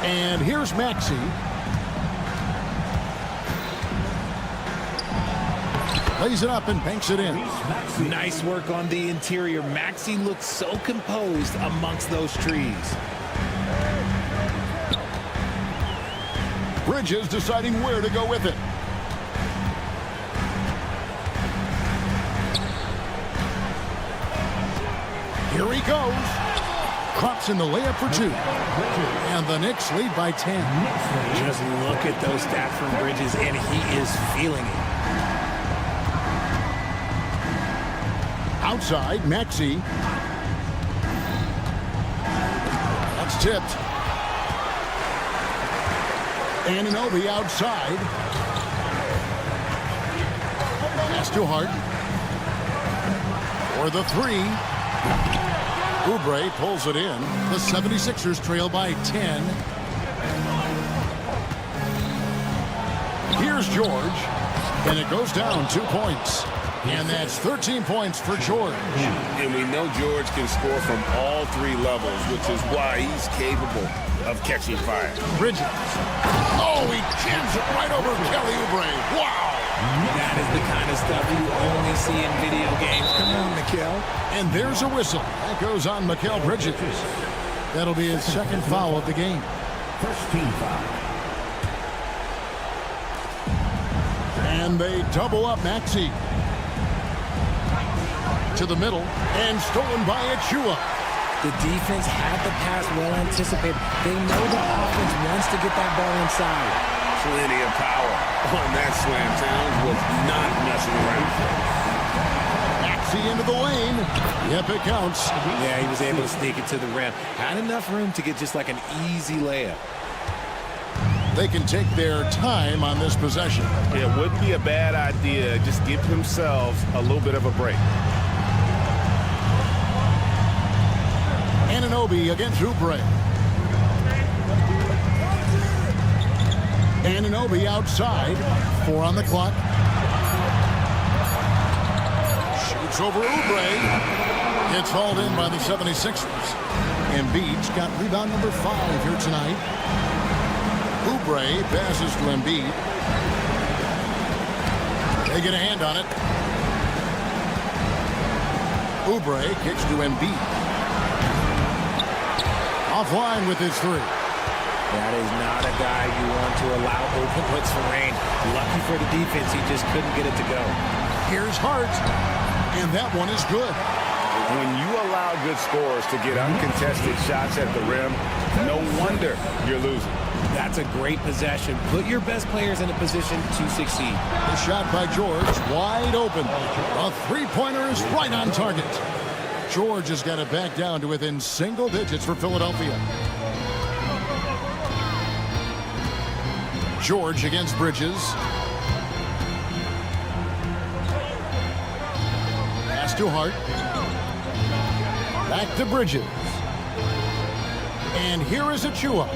And here's Maxey. Lays it up and banks it in. Nice work on the interior. Maxey looks so composed amongst those trees. Bridges deciding where to go with it. Here he goes. Crops in the layup for 2. And the Knicks lead by 10. Just look at those stats from Bridges, and he is feeling it. Outside, Maxey. That's tipped. Anunoby outside. Pass to Hart. For the 3. Oubre pulls it in. The 76ers trail by 10. Here's George. And it goes down 2 points. And that's 13 points for George. And we know George can score from all 3 levels, which is why he's capable of catching fire. Bridges. Oh, he jams it right over Kelly Oubre. Wow. That is the kind of stuff you only see in video games. Come on, Mikal. And there's a whistle. That goes on Mikal Bridges. That'll be his second foul of the game. First team foul. And they double up Maxey. To the middle. And stolen by Achua. The defense had the pass well anticipated. They know the offense wants to get that ball inside. Plenty of power on that slam. Towns was not messing around. Maxey into the lane. Yep, it counts. Yeah, he was able to sneak it to the rim. Had enough room to get just like an easy layup. They can take their time on this possession. It wouldn't be a bad idea. Just give themselves a little bit of a break. Anunoby against Oubre. Anunoby outside. 4 on the clock. Shoots over Oubre. It's hauled in by the 76ers. Embiid's got rebound number 5 here tonight. Oubre passes to Embiid. They get a hand on it. Oubre kicks to Embiid. Offline with his three. That is not a guy you want to allow open looks for rain. Lucky for the defense, he just couldn't get it to go. Here's Hart, and that one is good. When you allow good scorers to get uncontested shots at the rim, no wonder you're losing. That's a great possession. Put your best players in a position to succeed. The shot by George, wide open. A three-pointer is right on target. George has got it back down to within single digits for Philadelphia. George against Bridges. Pass to Hart. Back to Bridges. And here is Achua.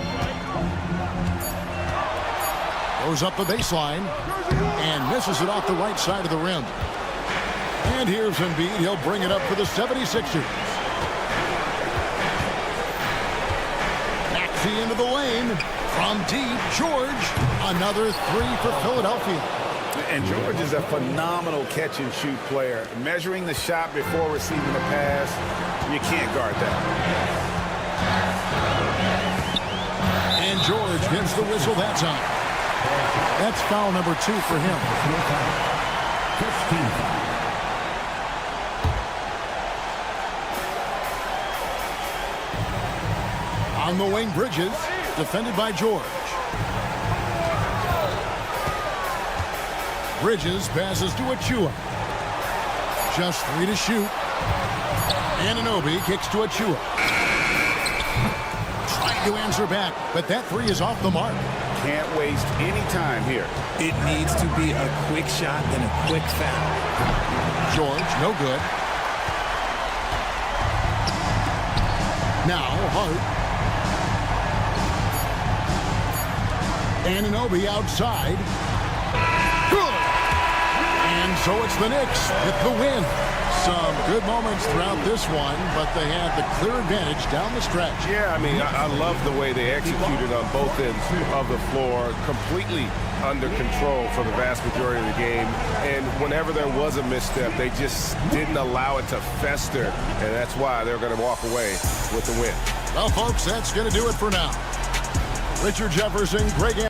Goes up the baseline and misses it off the right side of the rim. And here's Embiid. He'll bring it up for the 76ers. Maxey into the lane. From deep, George. Another three for Philadelphia. And George is a phenomenal catch-and-shoot player. Measuring the shot before receiving the pass, you can't guard that. And George gets the whistle that time. That's foul number 2 for him. On the wing, Bridges, defended by George. Bridges passes to Achua. Just 3 to shoot. Anunoby kicks to Achua. Trying to answer back, but that 3 is off the mark. Can't waste any time here. It needs to be a quick shot and a quick foul. George, no good. Now, Hart. Anunoby outside. Good! And so it's the Knicks with the win. Some good moments throughout this one, but they had the clear advantage down the stretch. Yeah, I mean, I love the way they executed on both ends of the floor, completely under control for the vast majority of the game. And whenever there was a misstep, they just didn't allow it to fester, and that's why they're going to walk away with the win. Well, folks, that's going to do it for now. Richard Jefferson, Greg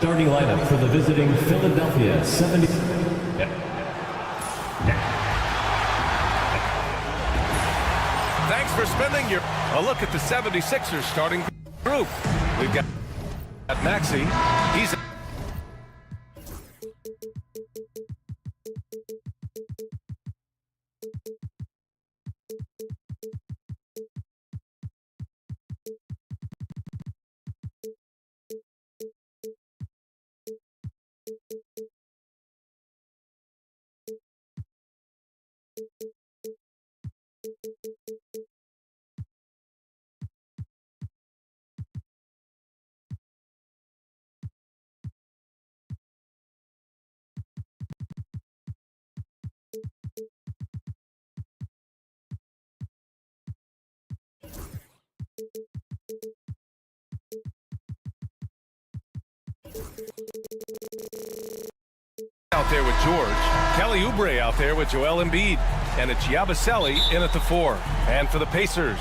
Starting lineup for the visiting Philadelphia 70. Thanks for spending a look at the 76ers starting group. We've got Maxey. He's out there with George. Kelly Oubre out there with Joel Embiid. And it's Yabusele in at the 4. And for the Pacers,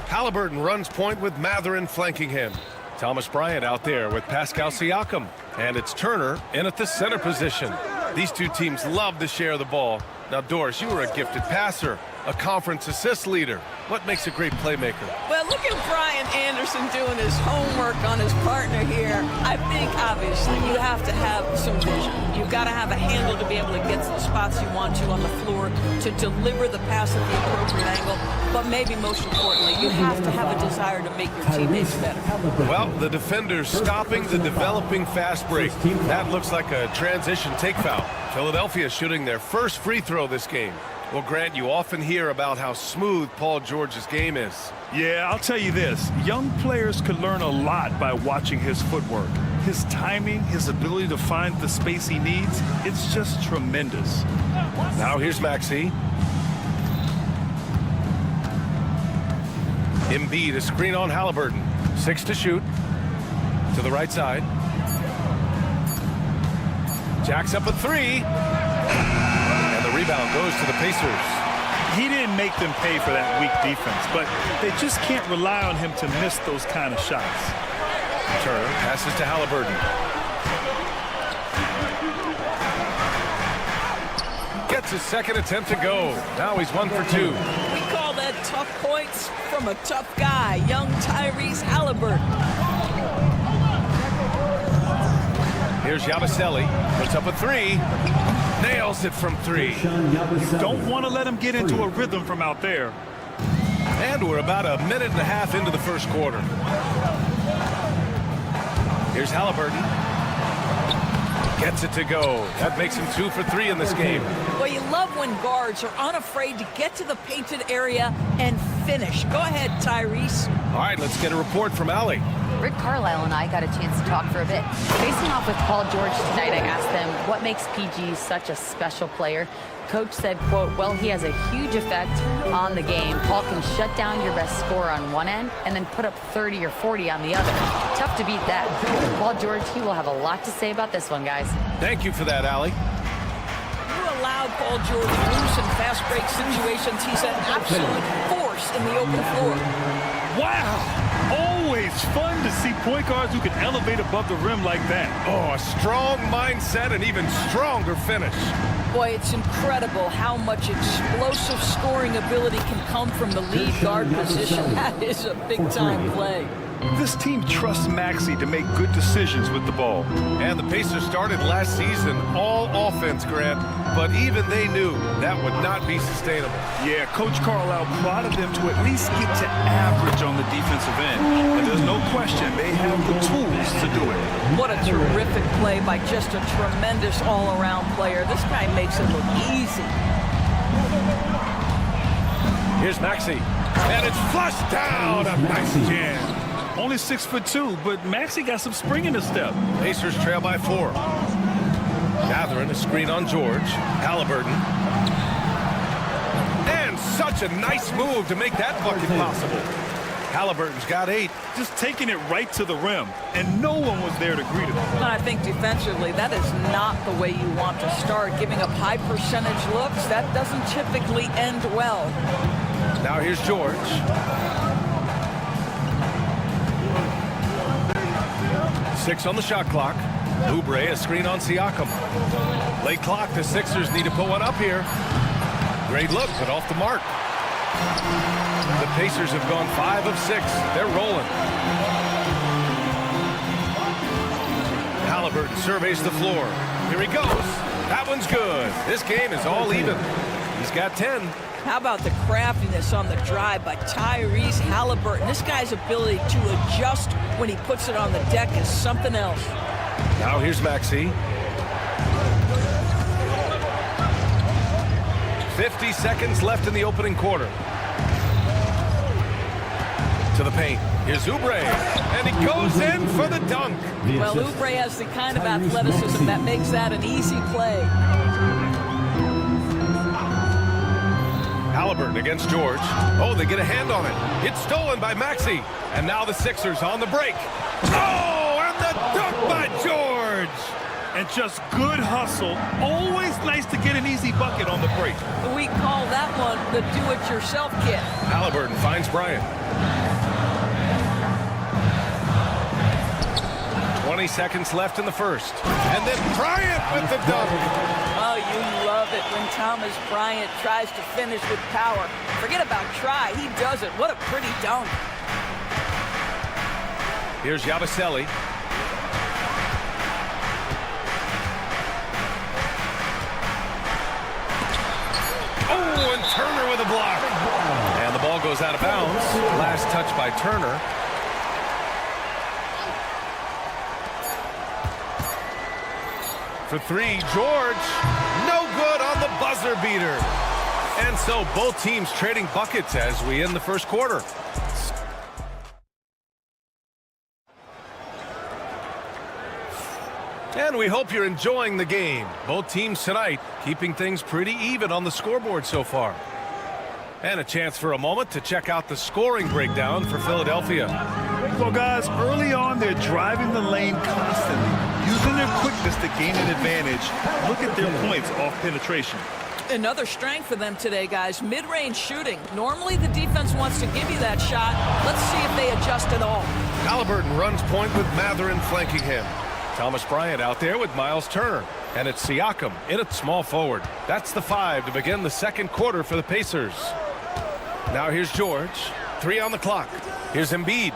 Halliburton runs point with Mathurin flanking him. Thomas Bryant out there with Pascal Siakam. And it's Turner in at the center position. These two teams love to share the ball. Now, Doris, you were a gifted passer, a conference assist leader. What makes a great playmaker? Well, look at Brian Anderson doing his homework on his partner here. I think, obviously, you have to have some vision. You've got to have a handle to be able to get to the spots you want to on the floor, to deliver the pass at the appropriate angle. But maybe most importantly, you have to have a desire to make your teammates better. Well, the defender's stopping the developing fast break. That looks like a transition take foul. Philadelphia shooting their first free throw this game. Well, Grant, you often hear about how smooth Paul George's game is. Yeah, I'll tell you this. Young players could learn a lot by watching his footwork. His timing, his ability to find the space he needs, it's just tremendous. Now here's Maxey. Embiid, a screen on Halliburton. 6 to shoot. To the right side. Jacks up a 3. And the rebound goes to the Pacers. He didn't make them pay for that weak defense, but they just can't rely on him to miss those kind of shots. Turner passes to Halliburton. Gets his second attempt to go. Now he's 1 for 2. We call that tough points from a tough guy, young Tyrese Halliburton. Here's Yabusele. Puts up a 3. Nails it from 3. You don't want to let him get into a rhythm from out there. And we're about a minute and a half into the first quarter. Here's Halliburton. Gets it to go. That makes him 2 for 3 in this game. Well, you love when guards are unafraid to get to the painted area and finish. Go ahead, Tyrese. All right, let's get a report from Allie. Rick Carlisle and I got a chance to talk for a bit. Facing off with Paul George tonight, I asked them what makes PG such a special player. Coach said, quote, well, he has a huge effect on the game. Paul can shut down your best scorer on one end and then put up 30 or 40 on the other. Tough to beat that. Paul George, he will have a lot to say about this one, guys. Thank you for that, Allie. You allowed Paul George loose in fast break situations. He's an absolute force in the open floor. Wow! Always fun to see point guards who can elevate above the rim like that. Oh, a strong mindset and even stronger finish. Boy, it's incredible how much explosive scoring ability can come from the lead guard position. That is a big-time play. This team trusts Maxey to make good decisions with the ball. And the Pacers started last season all offense, Grant, but even they knew that would not be sustainable. Yeah, Coach Carlisle prodded them to at least get to average on the defensive end. And there's no question they have the tools to do it. What a terrific play by just a tremendous all-around player. This guy makes it look easy. Here's Maxey. And it's flushed down. A nice jam. Only 6'2", but Maxey got some spring in his step. Pacers trail by 4. Mathurin, a screen on George. Halliburton. And such a nice move to make that bucket possible. Halliburton's got 8. Just taking it right to the rim, and no one was there to greet him. And I think defensively, that is not the way you want to start. Giving up high percentage looks, that doesn't typically end well. Now here's George. Six on the shot clock. Oubre, a screen on Siakam. Late clock, the Sixers need to put one up here. Great look, but off the mark. The Pacers have gone 5 of 6. They're rolling. Halliburton surveys the floor. Here he goes. That one's good. This game is all even. He's got 10. How about the craftiness on the drive by Tyrese Halliburton? This guy's ability to adjust when he puts it on the deck is something else. Now here's Maxey. 50 seconds left in the opening quarter. To the paint. Here's Oubre. And he goes in for the dunk. Well, Oubre has the kind of athleticism that makes that an easy play. Halliburton against George. Oh, they get a hand on it. It's stolen by Maxey. And now the Sixers on the break. Oh, and the dunk by George. And just good hustle. Always nice to get an easy bucket on the break. We call that one the do-it-yourself kit. Halliburton finds Bryant. 20 seconds left in the first. And then Bryant with the dunk. Oh, you love it when Thomas Bryant tries to finish with power. Forget about try. He does it. What a pretty dunk. Here's Yabusele. Oh, and Turner with a block. And the ball goes out of bounds. Last touch by Turner. For three, George. No good on the buzzer beater. And so both teams trading buckets as we end the first quarter. And we hope you're enjoying the game. Both teams tonight keeping things pretty even on the scoreboard so far. And a chance for a moment to check out the scoring breakdown for Philadelphia. Well, guys, early on, they're driving the lane constantly, using their quickness to gain an advantage. Look at their points off penetration. Another strength for them today, guys, mid-range shooting. Normally the defense wants to give you that shot. Let's see if they adjust at all. Halliburton runs point with Mathurin flanking him. Thomas Bryant out there with Miles Turner. And it's Siakam in at small forward. That's the 5 to begin the second quarter for the Pacers. Now here's George. 3 on the clock. Here's Embiid.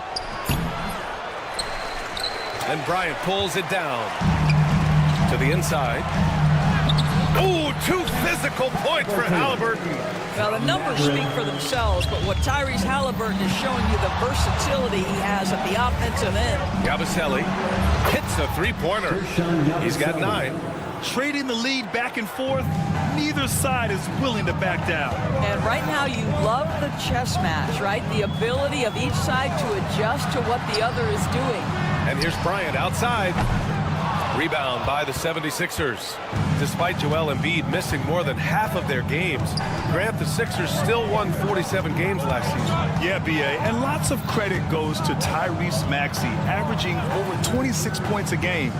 And Bryant pulls it down. To the inside. Ooh, 2 physical points for Halliburton. Now, the numbers speak for themselves, but what Tyrese Halliburton is showing you the versatility he has at the offensive end. Yabusele hits a 3-pointer. He's got 9. Trading the lead back and forth, neither side is willing to back down. And right now you love the chess match, right? The ability of each side to adjust to what the other is doing. And here's Bryant outside. Rebound by the 76ers. Despite Joel Embiid missing more than half of their games, Grant, the Sixers still won 47 games last season. Yeah, B.A., and lots of credit goes to Tyrese Maxey, averaging over 26 points a game.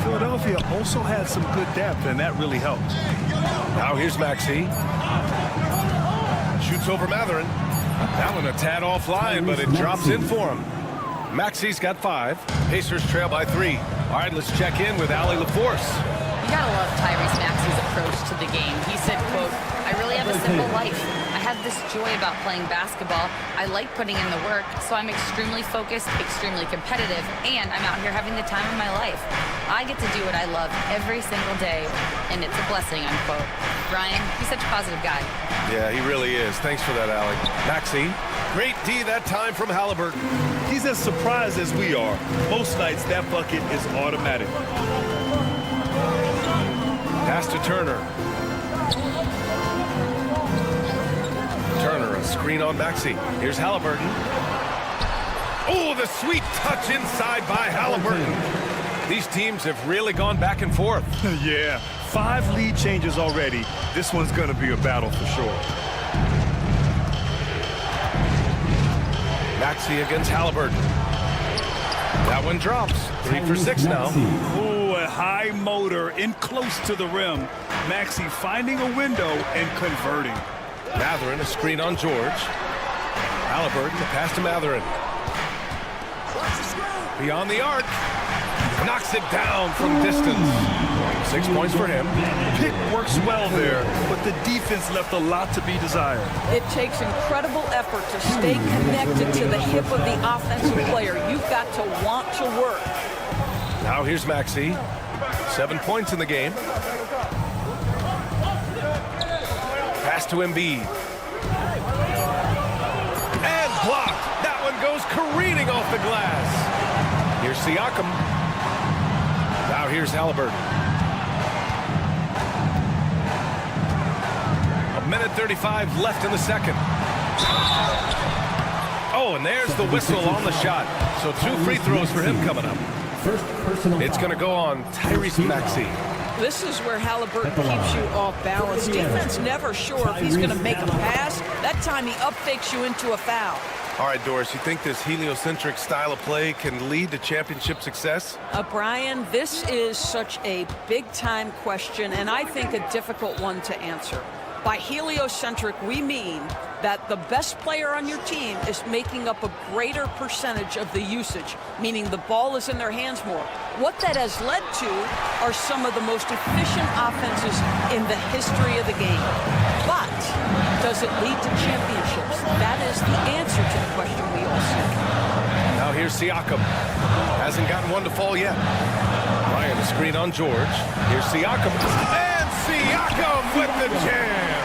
Philadelphia also had some good depth, and that really helped. Now here's Maxey. Shoots over Mathurin. That one a tad offline, but it drops in for him. Maxey's got 5. Pacers trail by 3. All right, let's check in with Allie LaForce. You gotta love Tyrese Maxey's approach to the game. He said, quote, "I really have a simple life. I have this joy about playing basketball. I like putting in the work, so I'm extremely focused, extremely competitive, and I'm out here having the time of my life. I get to do what I love every single day, and it's a blessing," unquote. Brian, he's such a positive guy. Yeah, he really is. Thanks for that, Allie. Maxey, great D that time from Halliburton. He's as surprised as we are. Most nights, that bucket is automatic. Pass to Turner. Turner, a screen on Maxey. Here's Halliburton. Oh, the sweet touch inside by Halliburton. These teams have really gone back and forth. Yeah, 5 lead changes already. This one's going to be a battle for sure. Maxey against Halliburton. That one drops. 3 for 6 now. Ooh, a high motor in close to the rim. Maxey finding a window and converting. Mathurin, a screen on George. Halliburton, the pass to Mathurin. Beyond the arc. knocks it down from distance. 6 points for him. Pick works well there, but the defense left a lot to be desired. It takes incredible effort to stay connected to the hip of the offensive player. You've got to want to work. Now here's Maxey. 7 points in the game. Pass to Embiid. And blocked. That one goes careening off the glass. Here's Siakam. Now here's Halliburton. 1:35 left in the second. Oh, and there's the whistle on the shot. So 2 free throws for him coming up. It's going to go on Tyrese Maxey. This is where Halliburton keeps you off balance. Defense never sure if he's going to make a pass. That time he up-fakes you into a foul. All right, Doris, you think this heliocentric style of play can lead to championship success? Brian, this is such a big-time question, and I think a difficult one to answer. By heliocentric, we mean that the best player on your team is making up a greater percentage of the usage, meaning the ball is in their hands more. What that has led to are some of the most efficient offenses in the history of the game. But does it lead to championships? That is the answer to the question we all seek. Now here's Siakam. Hasn't gotten one to fall yet. Ryan, the screen on George. Here's Siakam. And Siakam with the jam.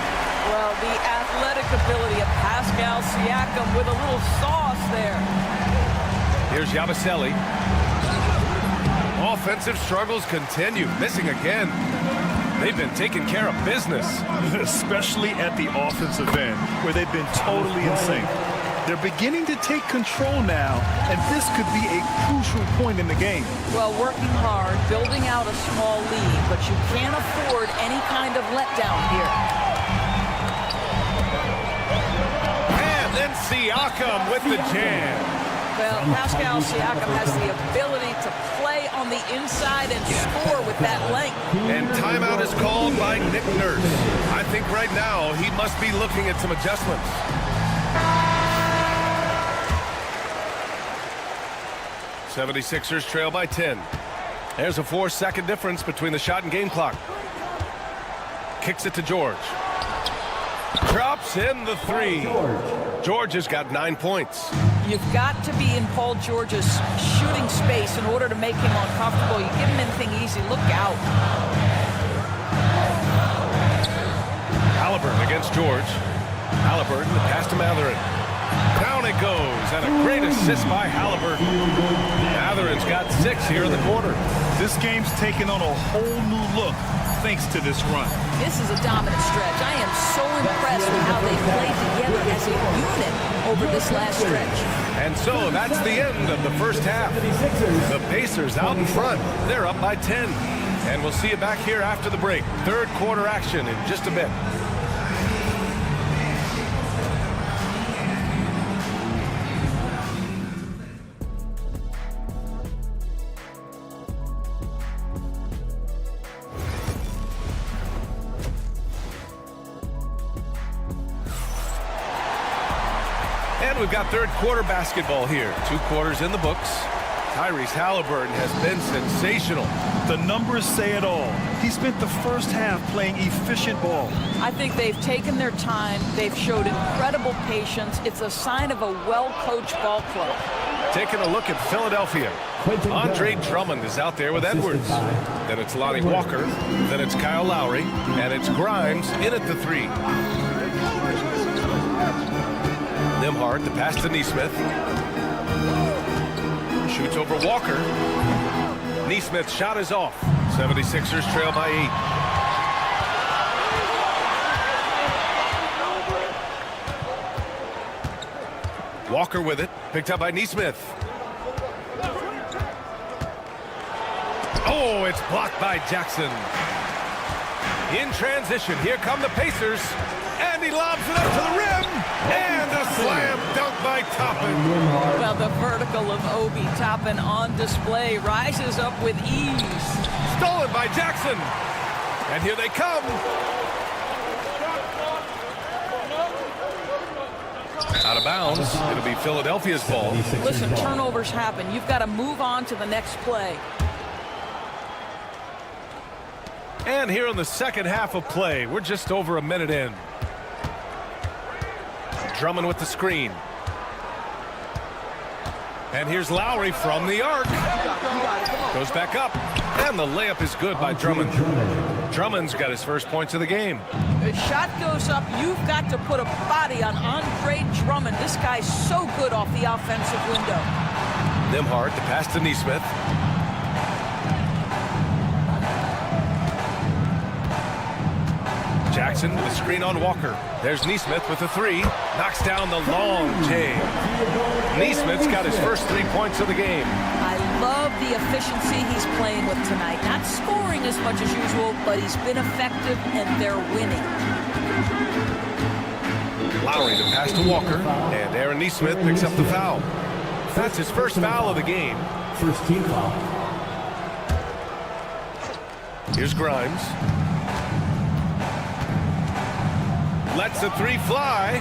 Well, the athletic ability of Pascal Siakam with a little sauce there. Here's Yabusele. Offensive struggles continue. Missing again. They've been taking care of business. Especially at the offensive end, where they've been totally in sync. They're beginning to take control now, and this could be a crucial point in the game. Well, working hard, building out a small lead, but you can't afford any kind of letdown here. And then Siakam with the jam. Well, Pascal Siakam has the ability to play on the inside and score with that length. And timeout is called by Nick Nurse. I think right now he must be looking at some adjustments. '76ers trail by 10. There's a 4-second difference between the shot and game clock. Kicks it to George. Drops in the 3. George has got 9 points. You've got to be in Paul George's shooting space in order to make him uncomfortable. You give him anything easy, look out. Halliburton against George. Halliburton, the pass to Mathurin. Down it goes, and a great assist by Halliburton. Mathurin's got 6 here in the quarter. This game's taken on a whole new look thanks to this run. This is a dominant stretch. I am so impressed with how they played together as a unit over this last stretch. And so that's the end of the first half. The Pacers out in front. They're up by 10. And we'll see you back here after the break. Third quarter action in just a bit. And we've got third quarter basketball here. 2 quarters in the books. Tyrese Halliburton has been sensational. The numbers say it all. He spent the first half playing efficient ball. I think they've taken their time. They've showed incredible patience. It's a sign of a well-coached ball club. Taking a look at Philadelphia. Andre Drummond is out there with Edwards. Then it's Lonnie Walker. Then it's Kyle Lowry. And it's Grimes in at the 3. Nembhard, the pass to Nesmith. Shoots over Walker. Nesmith's shot is off. 76ers trail by 8. Walker with it. Picked up by Nesmith. Oh, it's blocked by Jackson. In transition, here come the Pacers. And he lobs it up to the rim. And a slam dunk by Toppin. Well, the vertical of Obi Toppin on display rises up with ease. Stolen by Jackson. And here they come. Out of bounds. It'll be Philadelphia's ball. Listen, turnovers happen. You've got to move on to the next play. And here in the second half of play, we're just over a minute in. Drummond with the screen. And here's Lowry from the arc. Goes back up. And the layup is good by Drummond. Drummond's got his first points of the game. The shot goes up. You've got to put a body on Andre Drummond. This guy's so good off the offensive window. Nembhard to pass to Nesmith. Jackson with a screen on Walker. There's Nesmith with a three. Knocks down the long J. Nesmith's got his first 3 points of the game. I love the efficiency he's playing with tonight. Not scoring as much as usual, but he's been effective, and they're winning. Lowry to pass to Walker. And Aaron Nesmith picks up the foul. That's his first foul of the game. First team foul. Here's Grimes. Lets the three fly.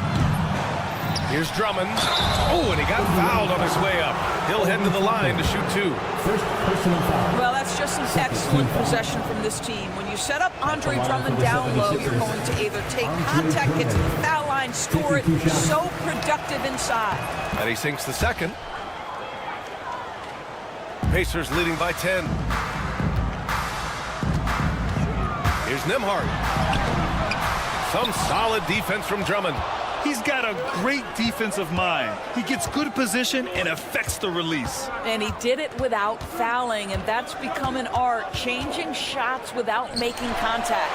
Here's Drummond. Oh, and he got fouled on his way up. He'll head to the line to shoot 2. First personal foul. Well, that's just an excellent possession from this team. When you set up Andre Drummond down low, you're going to either take contact, get to the foul line, score it. So productive inside. And he sinks the second. Pacers leading by 10. Here's Nembhard. Some solid defense from Drummond. He's got a great defensive mind. He gets good position and affects the release. And he did it without fouling, and that's become an art, changing shots without making contact.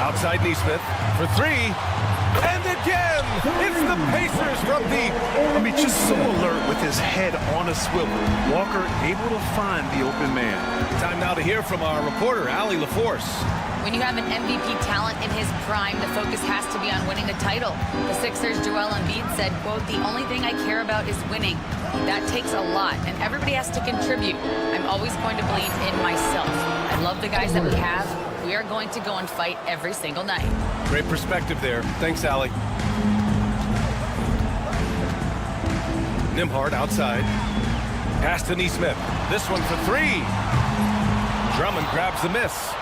Outside Nesmith for 3. And again, it's the Pacers from deep. I mean, just so alert with his head on a swivel. Walker able to find the open man. Time now to hear from our reporter, Allie LaForce. When you have an MVP talent in his prime, the focus has to be on winning the title. The Sixers' Joel Embiid said, quote, "The only thing I care about is winning. That takes a lot, and everybody has to contribute. I'm always going to believe in myself. I love the guys that we have. We are going to go and fight every single night." Great perspective there. Thanks, Allie. Nembhard outside. Pass to Nesmith. This one for 3. Drummond grabs the miss.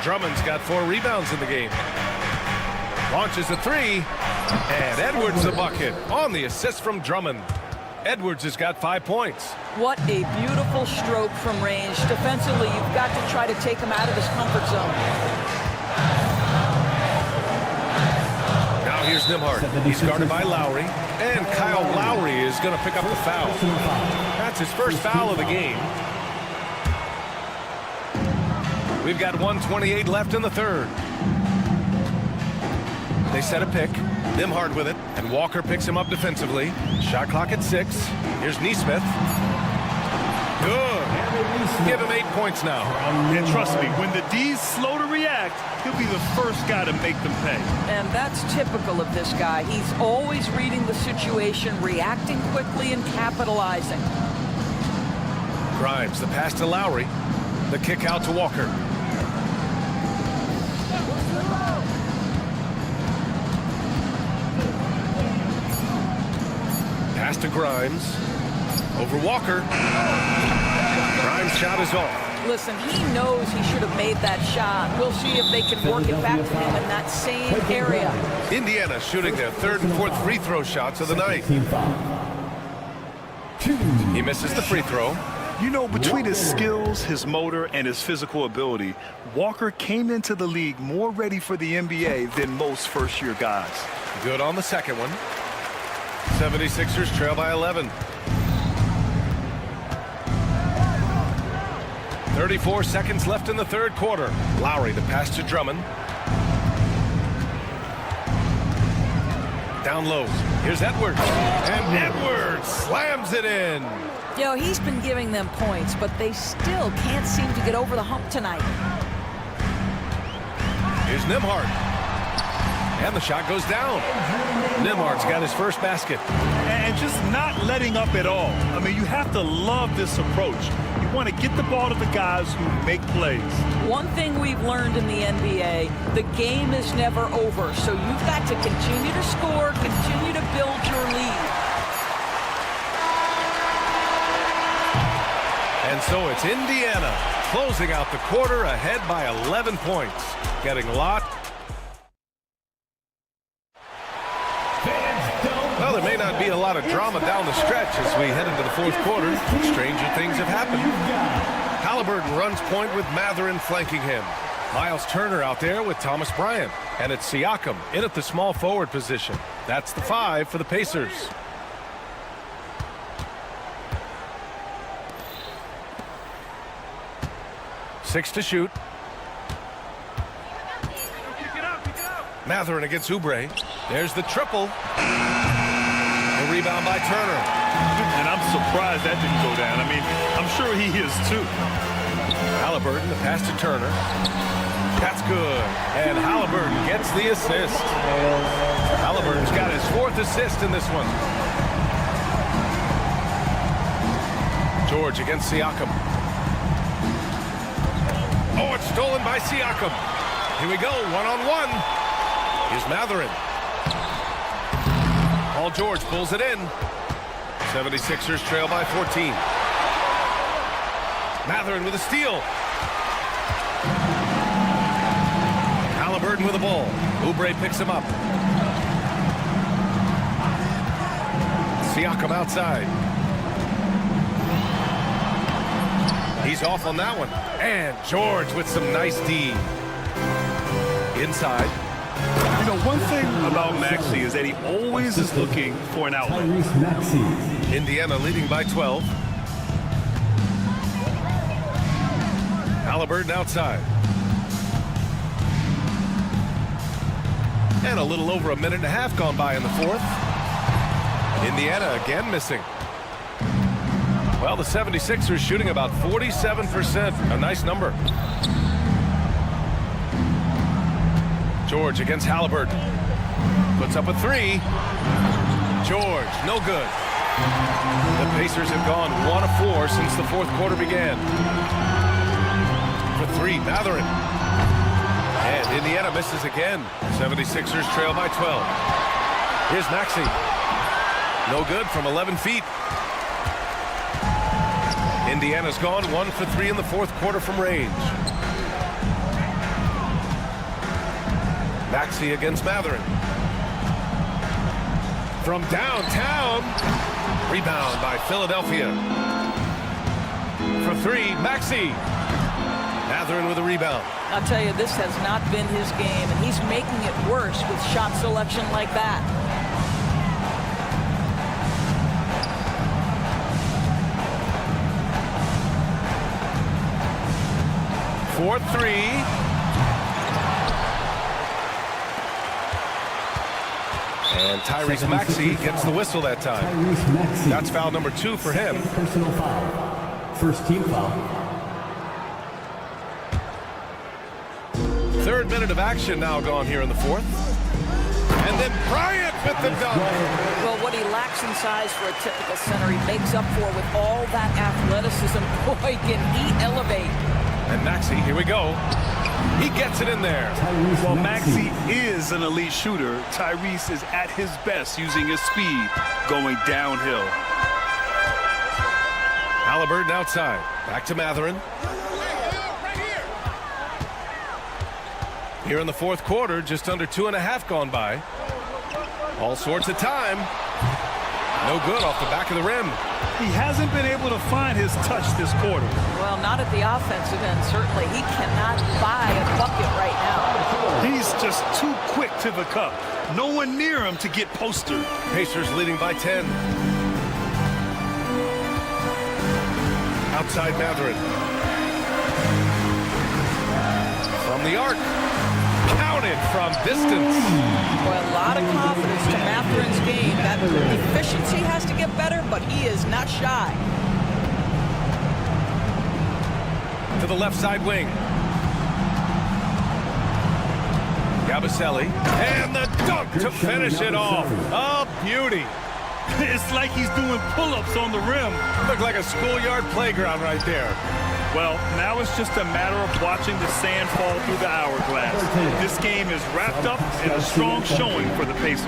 Drummond's got 4 rebounds in the game. Launches a 3. And Edwards the bucket on the assist from Drummond. Edwards has got 5 points. What a beautiful stroke from range. Defensively, you've got to try to take him out of his comfort zone. Now here's Nembhard. He's guarded by Lowry. And Kyle Lowry is going to pick up the foul. That's his first foul of the game. We've got 1:28 left in the third. They set a pick. Nembhard with it. And Walker picks him up defensively. Shot clock at 6. Here's Nesmith. Good. Give him 8 points now. And trust me, when the D's slow to react, he'll be the first guy to make them pay. And that's typical of this guy. He's always reading the situation, reacting quickly, and capitalizing. Grimes, the pass to Lowry. The kick out to Walker. Pass to Grimes. Over Walker. Grimes' shot is off. Listen, he knows he should have made that shot. We'll see if they can work it back to him in that same area. Indiana shooting their 3rd and 4th free throw shots of the night. He misses the free throw. You know, between his skills, his motor, and his physical ability, Walker came into the league more ready for the NBA than most first-year guys. Good on the second one. 76ers trail by 11. 34 seconds left in the third quarter. Lowry the pass to Drummond. Down low. Here's Edwards. And Edwards slams it in. You know, he's been giving them points, but they still can't seem to get over the hump tonight. Here's Nembhard. And the shot goes down. Nembhard's got his first basket. And just not letting up at all. I mean, you have to love this approach. You want to get the ball to the guys who make plays. One thing we've learned in the NBA, the game is never over. So you've got to continue to score, continue to build your lead. And so it's Indiana closing out the quarter ahead by 11 points. Getting a lot. Well, there may not be a lot of drama down the stretch as we head into the fourth quarter. Stranger things have happened. Halliburton runs point with Mathurin flanking him. Miles Turner out there with Thomas Bryant. And it's Siakam in at the small forward position. That's the 5 for the Pacers. Six to shoot. Mathurin against Oubre. There's the triple. The rebound by Turner. And I'm surprised that didn't go down. I mean, I'm sure he is too. Halliburton, the pass to Turner. That's good. And Halliburton gets the assist. Halliburton's got his 4th assist in this one. George against Siakam. Oh, it's stolen by Siakam. Here we go, one-on-one. Here's Mathurin. Paul George pulls it in. 76ers trail by 14. Mathurin with a steal. Halliburton with the ball. Oubre picks him up. Siakam outside. He's off on that one. And George with some nice D. Inside. You know, one thing about Maxey is that he always is looking for an outlet. Indiana leading by 12. Halliburton outside. And a little over a minute and a half gone by in the fourth. Indiana again missing. Well, the 76ers shooting about 47%. A nice number. George against Halliburton. Puts up a 3. George, no good. The Pacers have gone 1 of 4 since the fourth quarter began. For 3, Mathurin. And Indiana misses again. 76ers trail by 12. Here's Maxey. No good from 11 feet. Indiana's gone 1 for 3 in the fourth quarter from range. Maxey against Mathurin. From downtown. Rebound by Philadelphia. For 3, Maxey. Mathurin with a rebound. I'll tell you, this has not been his game, and he's making it worse with shot selection like that. For 3. And Tyrese Maxey gets the whistle that time. That's foul number 2 for him. Personal foul. First team foul. Third minute of action now gone here in the fourth. And then Bryant with the dunk. Well, what he lacks in size for a typical center, he makes up for with all that athleticism. Boy, can he elevate. And Maxey, here we go. He gets it in there. Well, Maxey is an elite shooter. Tyrese is at his best using his speed going downhill. Halliburton outside. Back to Mathurin. Here in the fourth quarter, just under 2.5 gone by. All sorts of time. No good off the back of the rim. He hasn't been able to find his touch this quarter. Well, not at the offensive end, certainly. He cannot buy a bucket right now. He's just too quick to the cup. No one near him to get postered. Pacers leading by 10. Outside Mathurin. From the arc. Counted from distance. Boy, a lot of confidence to Mathurin's game. That efficiency has to get better, but he is not shy. To the left side wing. Gabaselli. And the dunk to finish it off. A beauty. It's like he's doing pull-ups on the rim. Looked like a schoolyard playground right there. Well, now it's just a matter of watching the sand fall through the hourglass. This game is wrapped up in a strong showing for the Pacers.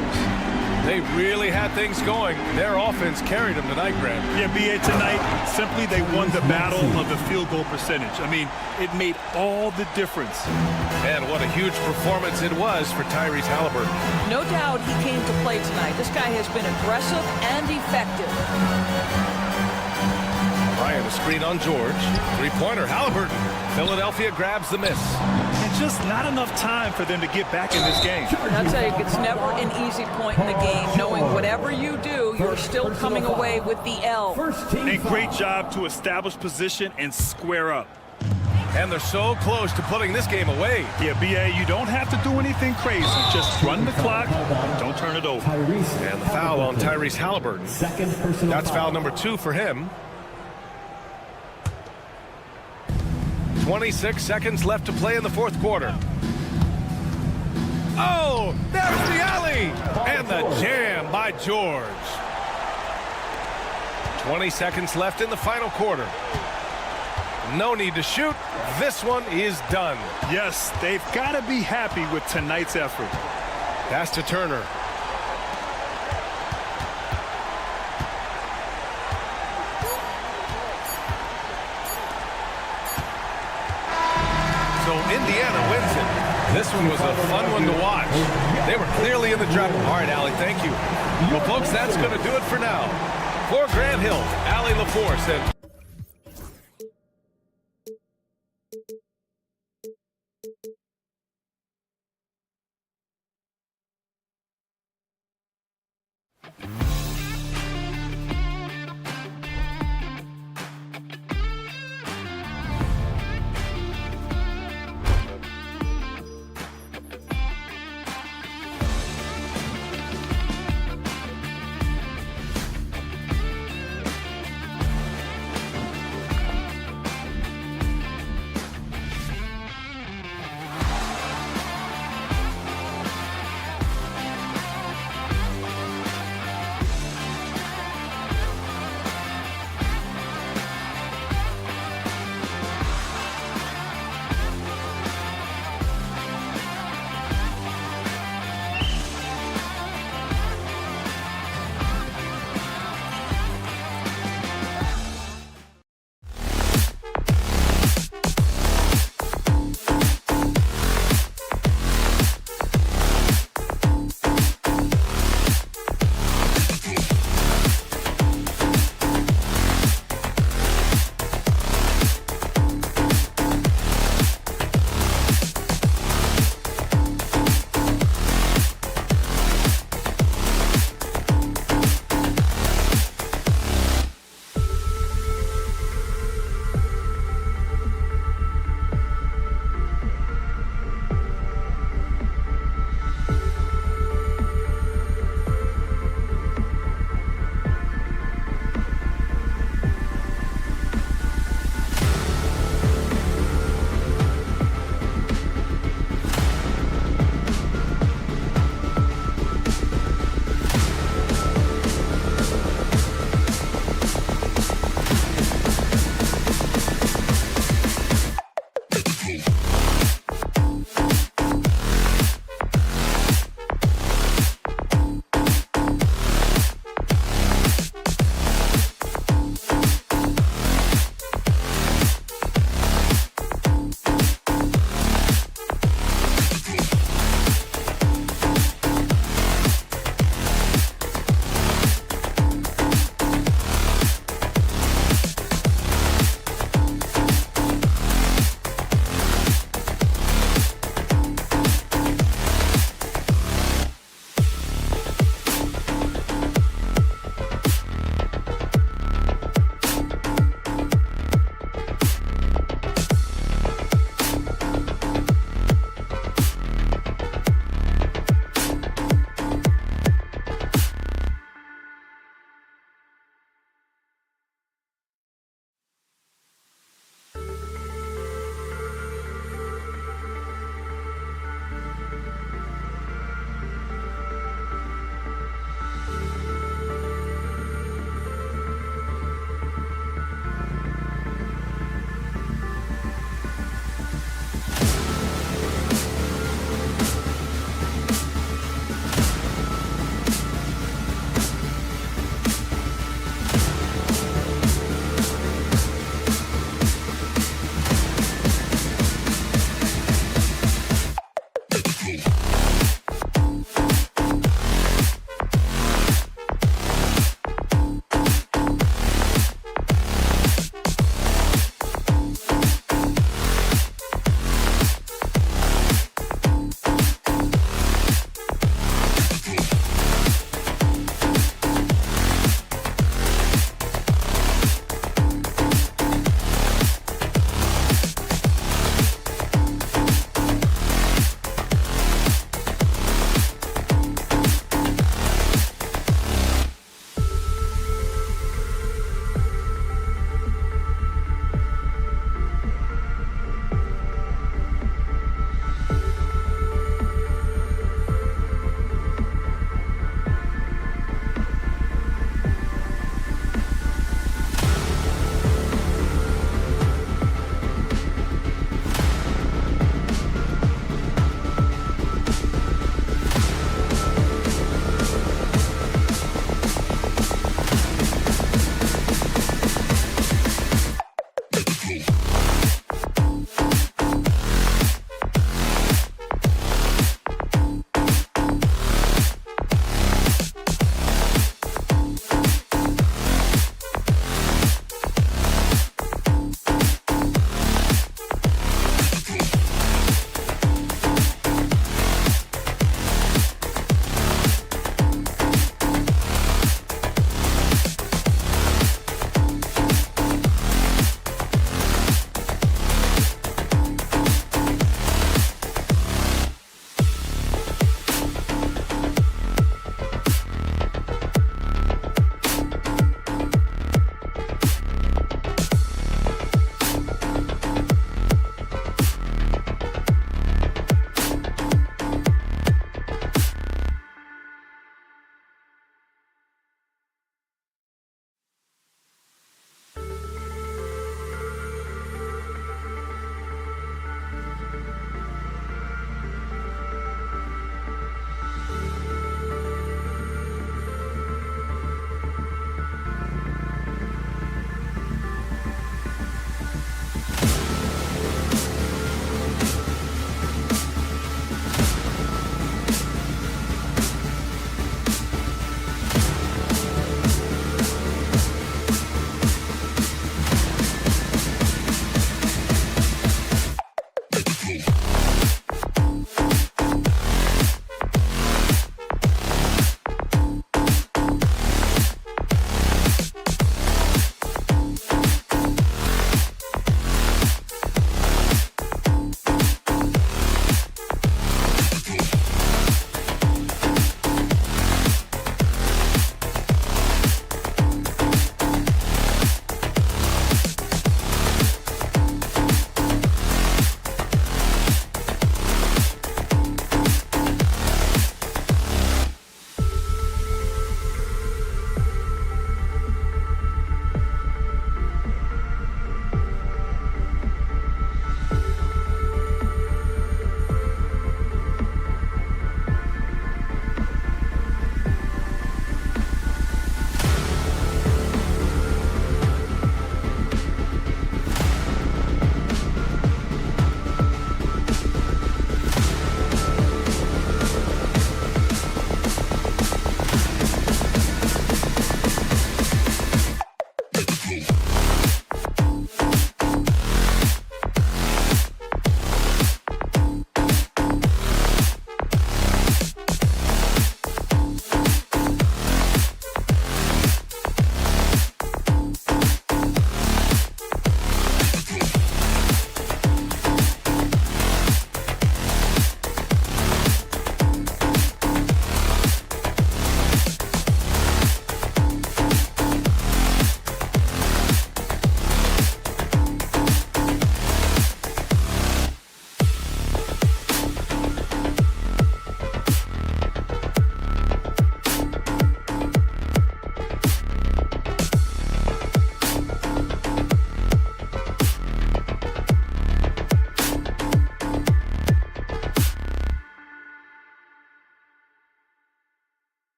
They really had things going. Their offense carried them tonight, Grant. Yeah, BA, tonight, simply they won the battle of the field goal percentage. I mean, it made all the difference. And what a huge performance it was for Tyrese Halliburton. No doubt he came to play tonight. This guy has been aggressive and effective. Ryan, a screen on George. Three-pointer, Halliburton. Philadelphia grabs the miss. And just not enough time for them to get back in this game. I'll tell you, it's never an easy point in the game, knowing whatever you do, you're still coming away with the L. And great job to establish position and square up. And they're so close to putting this game away. Yeah, BA, you don't have to do anything crazy. Just run the clock, don't turn it over. And the foul on Tyrese Halliburton. That's foul number 2 for him. 26 seconds left to play in the fourth quarter. Oh, there's the alley! And the jam by George. 20 seconds left in the final quarter. No need to shoot. This one is done. Yes, they've got to be happy with tonight's effort. Pass to Turner. So Indiana wins it. This one was a fun one to watch. They were clearly in the drive. All right, Allie, thank you. Well, folks, that's going to do it for now. For Grant Hill, Allie LaForce, and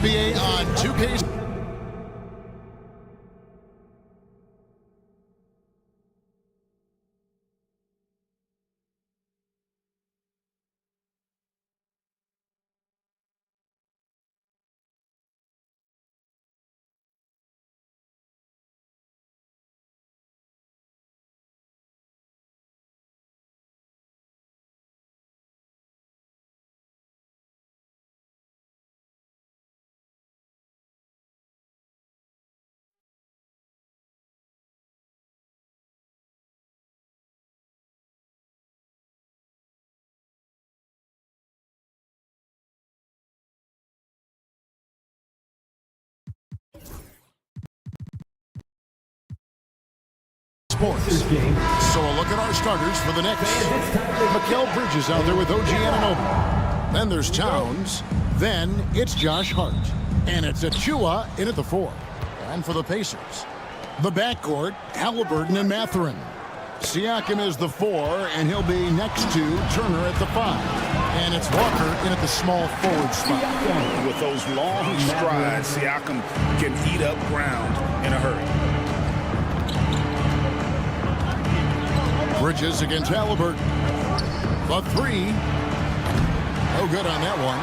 NBA on 2K. Sports. So a look at our starters for the Knicks. Mikal Bridges out there with OG Anunoby. Then there's Towns. Then it's Josh Hart. And it's ua in at the 4. And for the Pacers, the backcourt, Halliburton and Mathurin. Siakam is the 4, and he'll be next to Turner at the 5. And it's Walker in at the small forward spot. With those long strides, Siakam can eat up ground in a hurry. Bridges against Halliburton. The 3. No good on that one.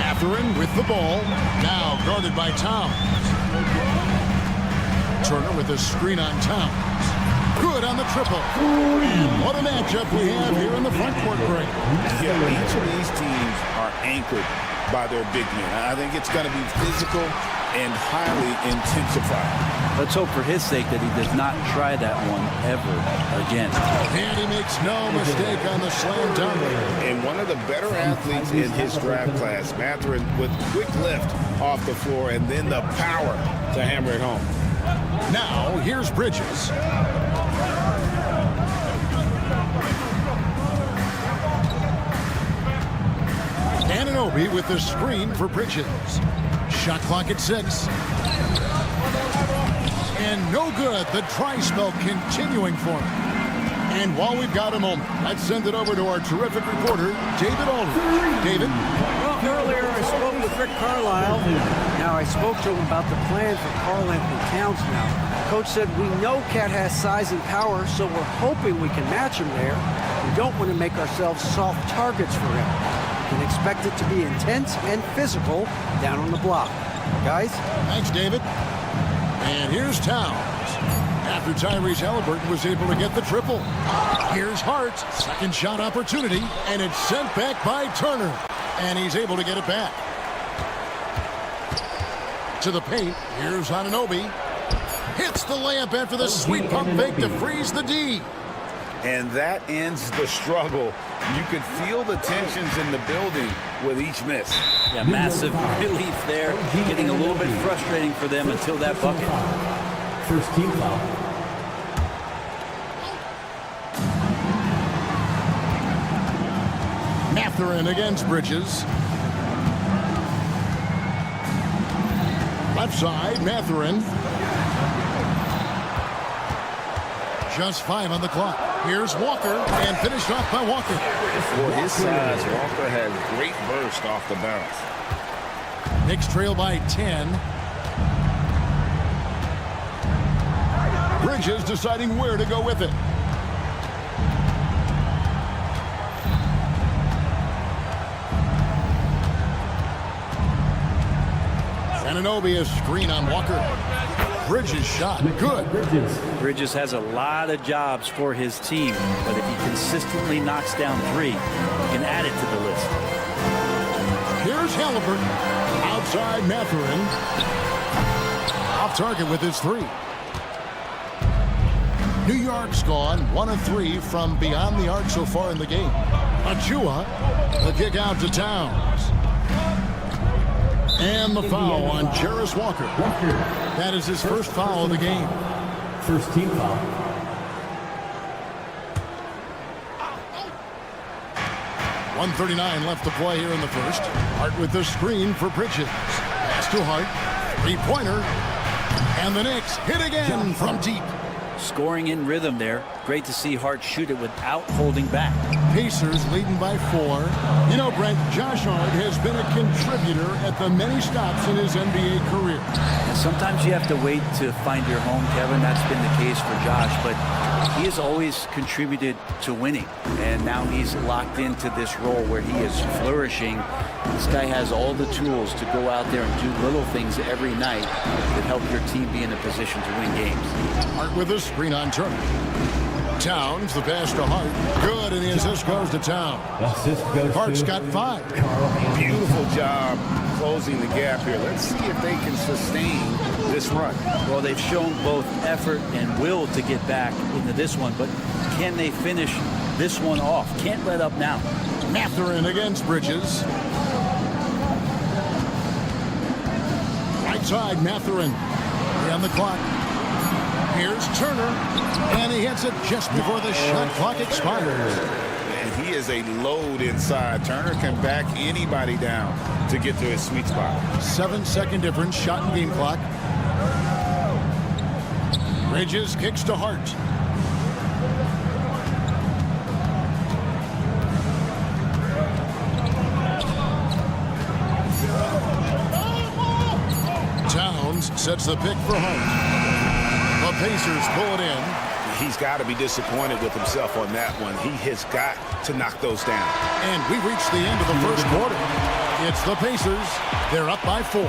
Mathurin with the ball. Now guarded by Towns. Turner with a screen on Towns. Good on the triple. And what a matchup we have here in the front court break. Yeah, each of these teams are anchored by their big men. I think it's going to be physical and highly intensified. Let's hope for his sake that he does not try that one ever again. And he makes no mistake on the slam dunk. And one of the better athletes in his draft class, Mathurin, with quick lift off the floor and then the power to hammer it home. Now, here's Bridges. Anunoby with the screen for Bridges. Shot clock at 6. And no good. The dry spell continuing for him. And while we've got a moment, let's send it over to our terrific reporter, David Aldridge. David? Well, earlier I spoke with Rick Carlisle. Now I spoke to him about the plan for Karl Anthony Towns now. Coach said, we know Cat has size and power, so we're hoping we can match him there. We don't want to make ourselves soft targets for him. We can expect it to be intense and physical down on the block. Guys? Thanks, David. And here's Towns. After Tyrese Halliburton was able to get the triple. Here's Hart. Second shot opportunity. And it's sent back by Turner. And he's able to get it back. To the paint. Here's Anunoby. Hits the layup after the sweet pump fake to freeze the D. And that ends the struggle. You could feel the tensions in the building with each miss. Yeah, massive relief there. Getting a little bit frustrating for them until that bucket. First team foul. Mathurin against Bridges. Left side, Mathurin. Just 5 on the clock. Here's Walker, and finished off by Walker. For his size, Walker has great burst off the bounce. Knicks trail by 10. Bridges deciding where to go with it. Anunoby, a screen on Walker. Bridges shot. Good. Bridges has a lot of jobs for his team, but if he consistently knocks down 3, he can add it to the list. Here's Halliburton. Outside Mathurin. Off target with his 3. New York's gone 1 of 3 from beyond the arc so far in the game. Ua, the kick out to Towns. And the foul on Jarris Walker. That is his first foul of the game. First team foul. .139 left to play here in the first. Hart with the screen for Bridges. Pass to Hart. 3-pointer. And the Knicks hit again from deep. Scoring in rhythm there. Great to see Hart shoot it without holding back. Pacers leading by 4. You know, Brent, Josh Hart has been a contributor at the many stops in his NBA career. And sometimes you have to wait to find your home, Kevin. That's been the case for Josh, but he has always contributed to winning. And now he's locked into this role where he is flourishing. This guy has all the tools to go out there and do little things every night that help your team be in a position to win games. Hart with a screen on Turner. Towns, the pass to Hart. Good, and the assist goes to Towns. Hart's got 5. Beautiful job closing the gap here. Let's see if they can sustain this run. Well, they've shown both effort and will to get back into this one, but can they finish this one off? Can't let up now. Mathurin against Bridges. Right side, Mathurin. On the clock. Here's Turner, and he hits it just before the shot clock expires. And he is a load inside. Turner can back anybody down to get to his sweet spot. 7-second difference, shot and game clock. Bridges kicks to Hart. Towns sets the pick for Hart. The Pacers pull it in. He's got to be disappointed with himself on that one. He has got to knock those down. And we reach the end of the first quarter. It's the Pacers. They're up by 4.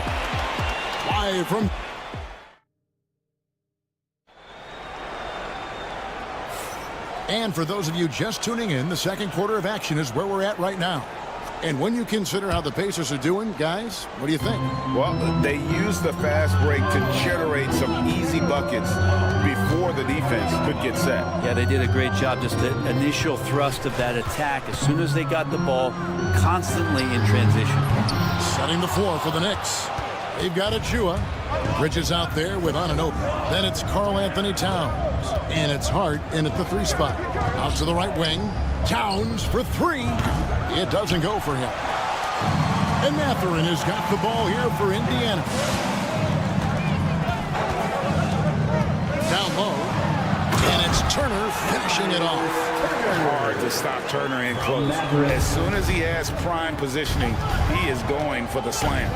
Live from... And for those of you just tuning in, the second quarter of action is where we're at right now. And when you consider how the Pacers are doing, guys, what do you think? Well, they used the fast break to generate some easy buckets before the defense could get set. Yeah, they did a great job. Just the initial thrust of that attack, as soon as they got the ball, constantly in transition. Setting the floor for the Knicks. They've got Achua. Bridges out there with Anunoby. Then it's Karl Anthony Towns. And it's Hart in at the 3 spot. Out to the right wing. Towns for 3. It doesn't go for him. And Mathurin has got the ball here for Indiana. Down low. And it's Turner finishing it off. Hard to stop Turner in close. As soon as he has prime positioning, he is going for the slam.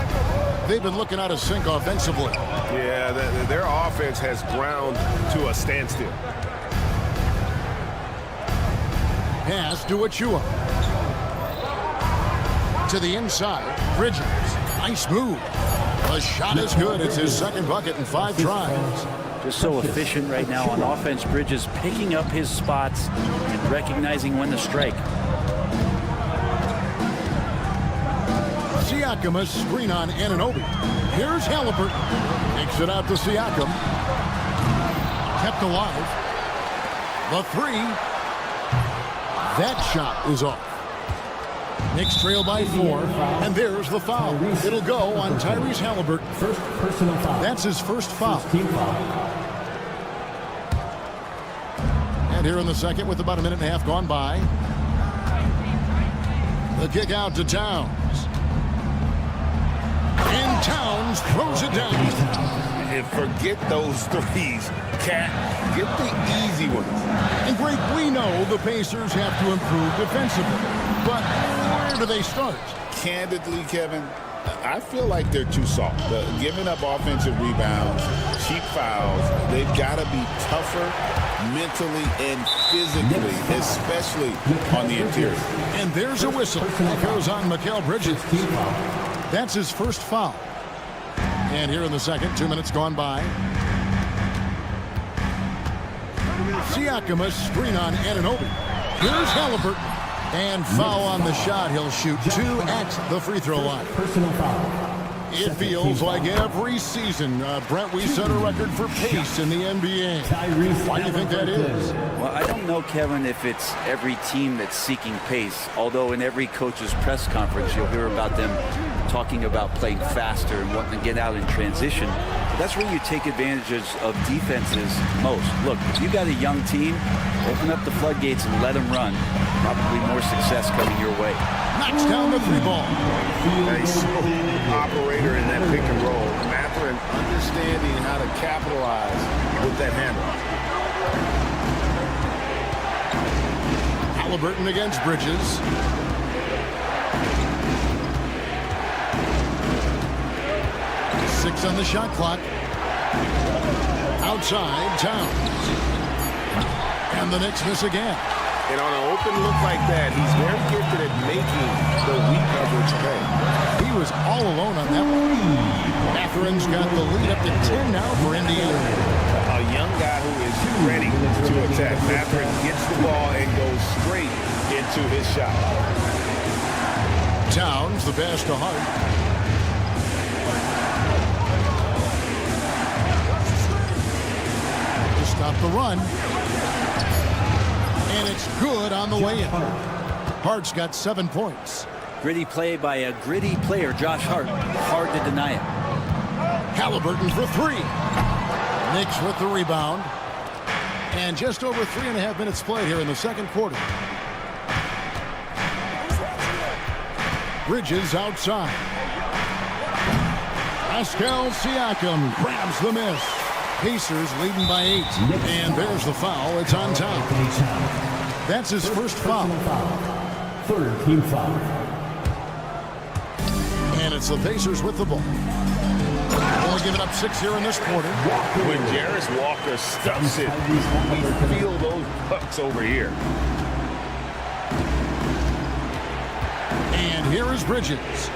They've been looking out of sync offensively. Yeah, their offense has ground to a standstill. Pass to Achua. To the inside, Bridges. Nice move. The shot is good. It's his second bucket in 5 tries. Just so efficient right now on offense. Bridges picking up his spots and recognizing when to strike. Siakam, a screen on Anunoby. Here's Halliburton. Takes it out to Siakam. Kept alive. The 3. That shot is off. Knicks trail by 4, and there's the foul. It'll go on Tyrese Halliburton. First personal foul. That's his first foul. Team foul. And here in the second, with about a minute and a half gone by, the kick out to Towns. And Towns throws it down. And forget those threes. Cat, get the easy ones. And Greg, we know the Pacers have to improve defensively. But where do they start? Candidly, Kevin, I feel like they're too soft. Giving up offensive rebounds, cheap fouls, they've got to be tougher mentally and physically, especially on the interior. And there's a whistle that goes on Mikal Bridges. That's his first foul. And here in the second, 2 minutes gone by. Siakam, a screen on Anunoby. Here's Halliburton. And foul on the shot. He'll shoot 2 at the free throw line. Personal foul. It feels like every season, Brent, we set a record for pace in the NBA. Why do you think that is? Well, I don't know, Kevin, if it's every team that's seeking pace, although in every coach's press conference you'll hear about them talking about playing faster and wanting to get out in transition. That's where you take advantages of defenses most. Look, if you got a young team, open up the floodgates and let them run. Probably more success coming your way. Knocks down the 3 ball. A smooth operator in that pick and roll. Mathurin understanding how to capitalize with that handle. Halliburton against Bridges. Six on the shot clock. Outside, Towns. And the Knicks miss again. And on an open look like that, he's very gifted at making the weak coverage pay. He was all alone on that one. Matherin's got the lead up to 10 now for Indiana. A young guy who is ready to attack. Matherin gets the ball and goes straight into his shot. Towns, the pass to Hart. To stop the run. And it's good on the way in. Hart's got 7 points. Gritty play by a gritty player, Josh Hart. Hard to deny it. Halliburton for 3. Knicks with the rebound. And just over 3.5 minutes played here in the second quarter. Bridges outside. Pascal Siakam grabs the miss. Pacers leading by 8. And there's the foul. It's on Towns. That's his first foul. Third team foul. And it's the Pacers with the ball. Only giving up 6 here in this quarter. When Jarris Walker stuffs it, we feel those pucks over here. And here is Bridges.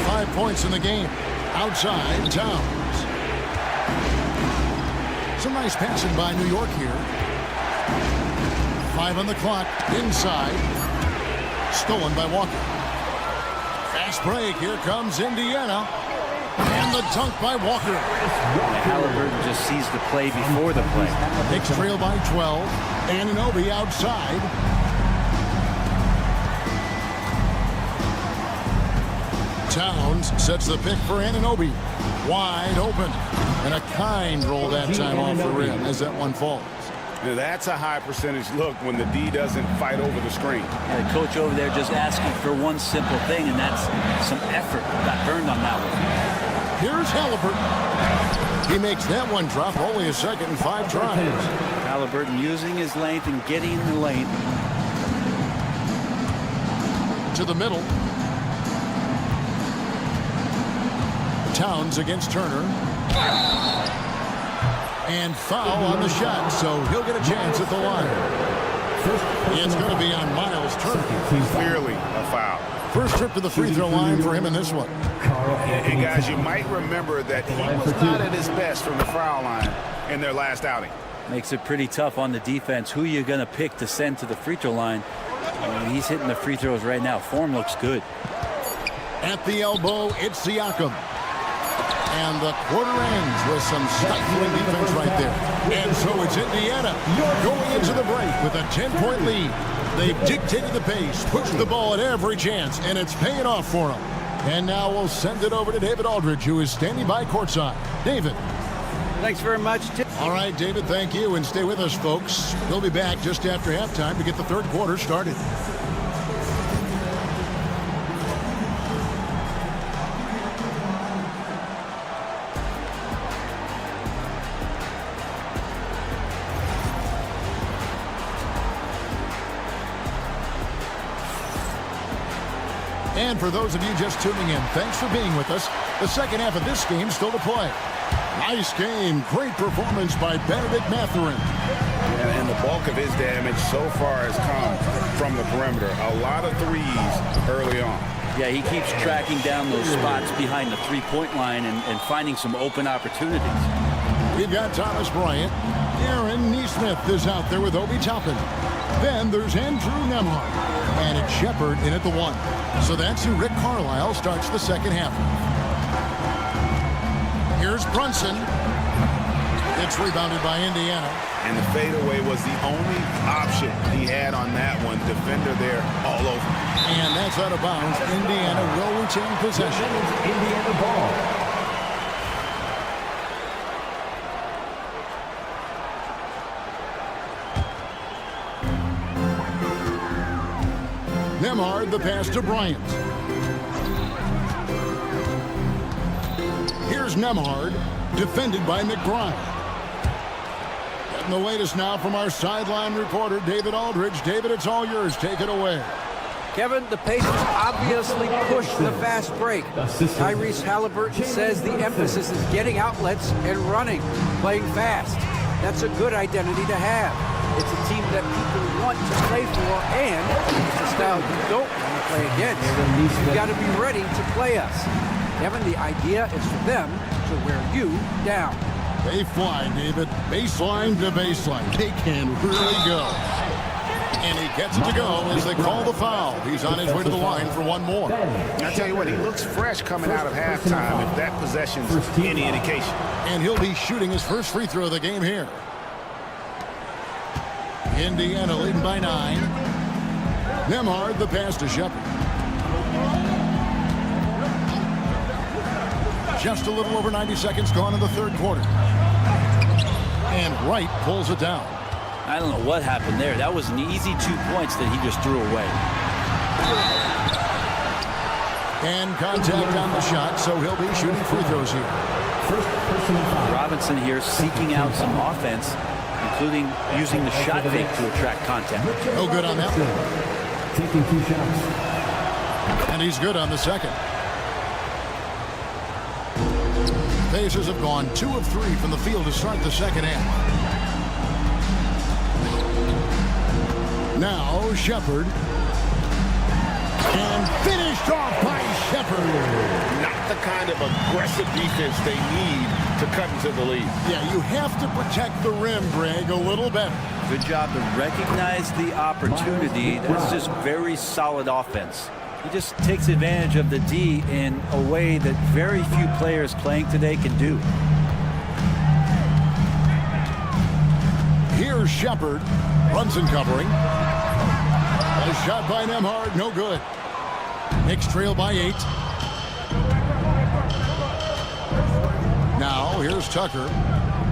5 points in the game. Outside, Towns. Some nice passing by New York here. 5 on the clock. Inside. Stolen by Walker. Fast break. Here comes Indiana. And the dunk by Walker. Halliburton just sees the play before the play. Knicks trail by 12. Anunoby outside. Towns sets the pick for Anunoby. Wide open. And a kind roll that time off the rim as that one falls. Now that's a high percentage look when the D doesn't fight over the screen. The coach over there just asking for one simple thing, and that's some effort. Got burned on that one. Here's Halliburton. He makes that one drop. Only a second and 5 tries. Halliburton using his length and getting in the lane. To the middle. Towns against Turner. And foul on the shot, so he'll get a chance at the line. It's going to be on Miles Turner. Clearly a foul. First trip to the free throw line for him in this one. And guys, you might remember that he was not at his best from the foul line in their last outing. Makes it pretty tough on the defense. Who you're going to pick to send to the free throw line. I mean, he's hitting the free throws right now. Form looks good. At the elbow, it's Siakam. And the quarter ends with some stifling defense right there. And so it's Indiana going into the break with a 10-point lead. They've dictated the pace, pushed the ball at every chance, and it's paying off for them. And now we'll send it over to David Aldridge, who is standing by courtside. David. Thanks very much. All right, David, thank you. And stay with us, folks. We'll be back just after halftime to get the third quarter started. And for those of you just tuning in, thanks for being with us. The second half of this game still to play. Nice game. Great performance by Benedict Matherin. And the bulk of his damage so far has come from the perimeter. A lot of threes early on. Yeah, he keeps tracking down those spots behind the three-point line and finding some open opportunities. We've got Thomas Bryant. Aaron Neesmith is out there with Obi Toppin. Then there's Andrew Nembhard. And it's Shepard in at the 1. So that's who Rick Carlisle starts the second half. Here's Brunson. It's rebounded by Indiana. And the fadeaway was the only option he had on that one. Defender there all over. And that's out of bounds. Indiana will retain possession. Indiana ball. Nembhard, the pass to Bryant. Here's Nembhard, defended by McBride. Getting the latest now from our sideline reporter, David Aldridge. David, it's all yours. Take it away. Kevin, the Pacers obviously push the fast break. Tyrese Halliburton says the emphasis is getting outlets and running, playing fast. That's a good identity to have. It's a team that people want to play for, and it's a style you don't want to play against. You've got to be ready to play us. Kevin, the idea is for them to wear you down. They fly, David. Baseline to baseline. They can really go. And he gets it to go as they call the foul. He's on his way to the line for one more. I tell you what, he looks fresh coming out of halftime, if that possession's any indication. And he'll be shooting his first free throw of the game here. Indiana leading by 9. Nembhard, the pass to Shepard. Just a little over 90 seconds gone in the third quarter. And Wright pulls it down. I don't know what happened there. That was an easy 2 points that he just threw away. And contact on the shot, so he'll be shooting free throws here. Robinson here seeking out some offense, including using the shot fake to attract contact. No good on that one. Taking 2 shots. And he's good on the second. Pacers have gone 2 of 3 from the field to start the second half. Now Shepard. And finished off by Shepard. Not the kind of aggressive defense they need to cut into the lead. Yeah, you have to protect the rim, Greg, a little better. Good job to recognize the opportunity. That's just very solid offense. He just takes advantage of the D in a way that very few players playing today can do. Here's Shepard. Brunson covering. A shot by Nembhard, no good. Knicks trail by 8. Now here's Tucker.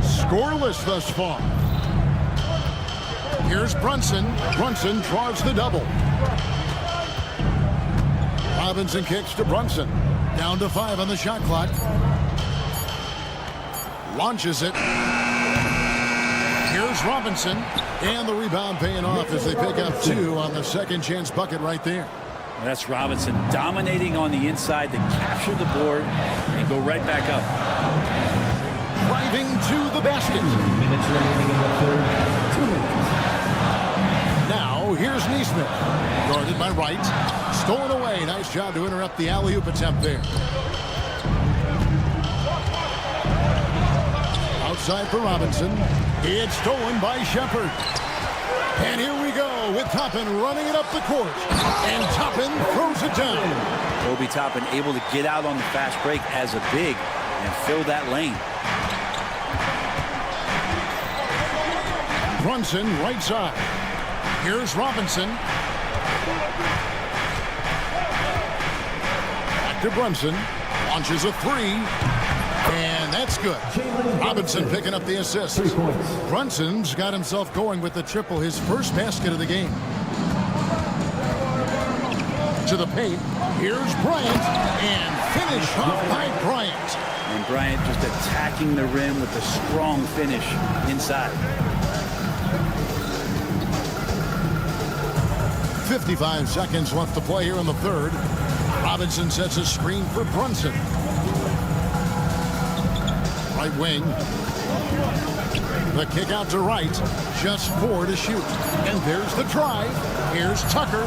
Scoreless thus far. Here's Brunson. Brunson draws the double. Robinson kicks to Brunson. Down to 5 on the shot clock. Launches it. Here's Robinson. And the rebound paying off as they pick up 2 on the second chance bucket right there. That's Robinson dominating on the inside to capture the board and go right back up. Driving to the basket. 2 minutes remaining in the third. 2 minutes. Now here's Neesmith. Guarded by Wright. Stolen away. Nice job to interrupt the alley-oop attempt there. Outside for Robinson. It's stolen by Shepard. And here we go with Toppin running it up the court. And Toppin throws it down. Obi Toppin able to get out on the fast break as a big and fill that lane. Brunson right side. Here's Robinson. Back to Brunson. Launches a 3. And that's good. Robinson picking up the assist. Brunson's got himself going with the triple, his first basket of the game. To the paint. Here's Bryant. And finish off by Bryant. And Bryant just attacking the rim with a strong finish inside. 55 seconds left to play here in the third. Robinson sets a screen for Brunson. Right wing. The kick out to Wright. Just 4 to shoot. And there's the drive. Here's Tucker.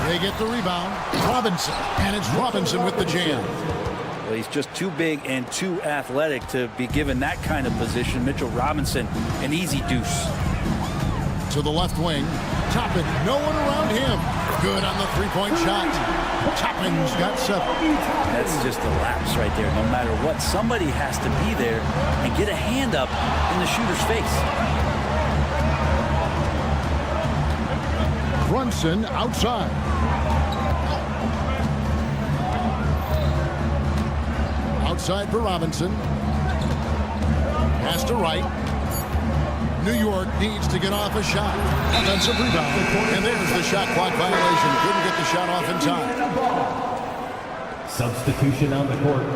They get the rebound. Robinson. And it's Robinson with the jam. Well, he's just too big and too athletic to be given that kind of position. Mitchell Robinson, an easy deuce. To the left wing. Toppin, no one around him. Good on the three-point shot. Toppin's got 7. That's just a lapse right there. No matter what, somebody has to be there and get a hand up in the shooter's face. Brunson outside. Outside for Robinson. Pass to Wright. New York needs to get off a shot. Offensive rebound. And there's the shot clock violation. Couldn't get the shot off in time. Substitution on the court.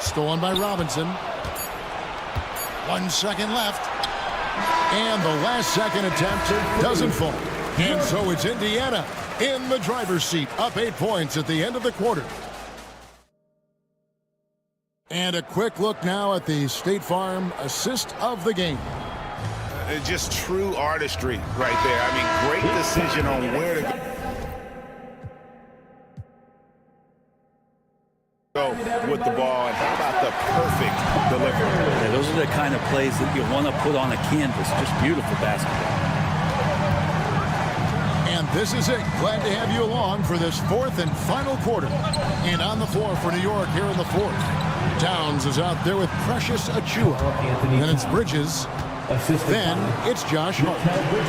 Stolen by Robinson. 1 second left. And the last second attempt doesn't fall. And so it's Indiana in the driver's seat, up 8 points at the end of the quarter. And a quick look now at the State Farm assist of the game. Just true artistry right there. I mean, great decision on where to go with the ball, and how about the perfect delivery? Yeah, those are the kind of plays that you want to put on a canvas. Just beautiful basketball. And this is it. Glad to have you along for this fourth and final quarter. And on the floor for New York here in the fourth, Towns is out there with Precious Achua. Then it's Bridges. Then it's Josh Hart.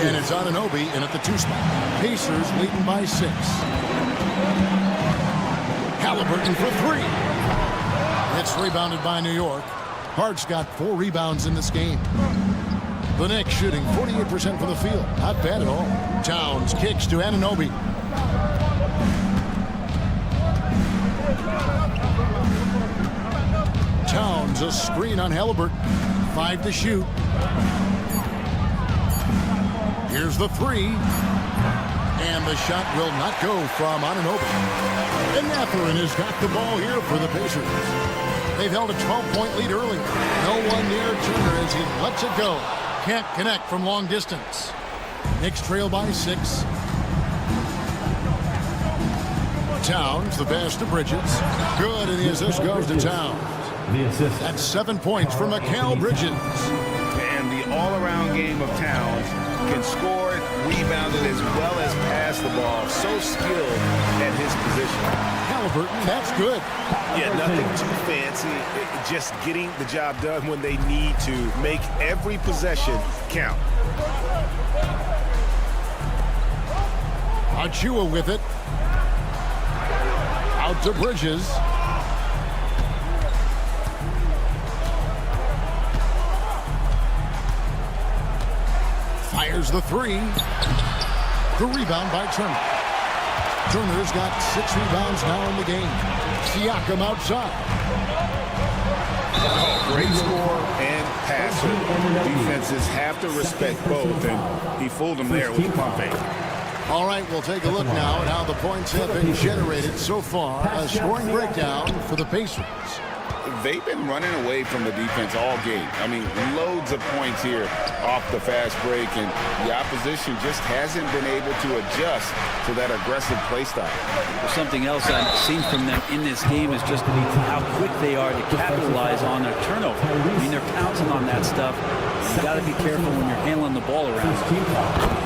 And it's Anunoby in at the 2 spot. Pacers leading by 6. Halliburton for 3. It's rebounded by New York. Hart's got 4 rebounds in this game. The Knicks shooting 48% from the field. Not bad at all. Towns kicks to Anunoby. Towns a screen on Halliburton. 5 to shoot. Here's the 3. And the shot will not go from Anunoby. And Mathurin has got the ball here for the Pacers. They've held a 12-point lead earlier. No one near Turner as he lets it go. Can't connect from long distance. Knicks trail by 6. Towns, the pass to Bridges. Good, and the assist goes to Towns. That's 7 points for Mikal Bridges. And the all-around game of Towns can score it, rebound it, as well as pass the ball. So skilled at his position. Halliburton, that's good. Yeah, nothing too fancy. Just getting the job done when they need to. Make every possession count. Achua with it. Out to Bridges. Fires the 3. The rebound by Turner. Turner's got 6 rebounds now in the game. Siakam outside. Oh, great score and passer. Defenses have to respect both, and he fooled them there with the pump fake. All right, we'll take a look now at how the points have been generated so far. A scoring breakdown for the Pacers. They've been running away from the defense all game. I mean, loads of points here off the fast break, and the opposition just hasn't been able to adjust to that aggressive play style. Something else I've seen from them in this game is just how quick they are to capitalize on their turnover. I mean, they're pouncing on that stuff. You got to be careful when you're handling the ball around.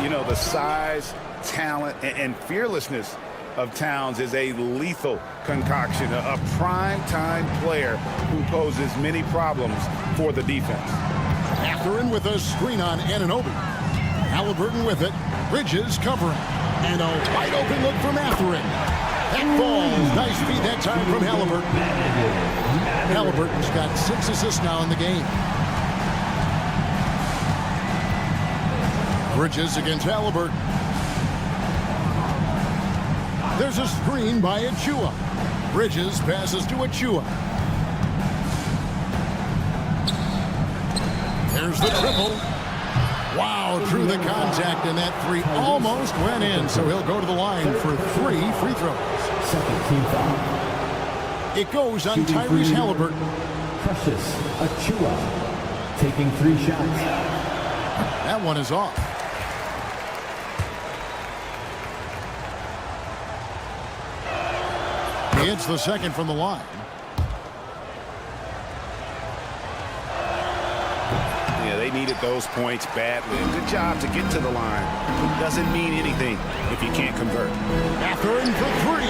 You know, the size, talent, and fearlessness of Towns is a lethal concoction, a prime-time player who poses many problems for the defense. Mathurin with a screen on Anunoby. Halliburton with it. Bridges covering. And a wide open look for Mathurin. That falls. Nice feed that time from Halliburton. Halliburton's got 6 assists now in the game. Bridges against Halliburton. There's a screen by Achua. Bridges passes to Achua. There's the triple. Wow, through the contact, and that 3 almost went in, so he'll go to the line for 3 free throws. Second team foul. It goes on Tyrese Halliburton. Precious Achua taking 3 shots. That one is off. He hits the second from the line. Yeah, they needed those points badly. Good job to get to the line. It doesn't mean anything if you can't convert. Mathurin for 3.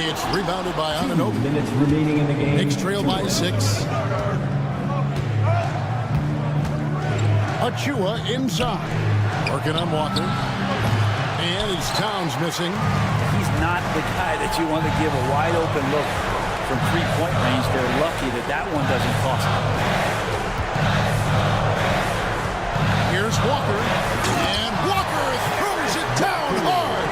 It's rebounded by Anunoby. 2 minutes remaining in the game. Knicks trail by 6. Achua inside. Working on Walker. And it's Towns missing. He's not the guy that you want to give a wide open look from 3-point range. They're lucky that that one doesn't cost them. Here's Walker. And Walker throws it down hard.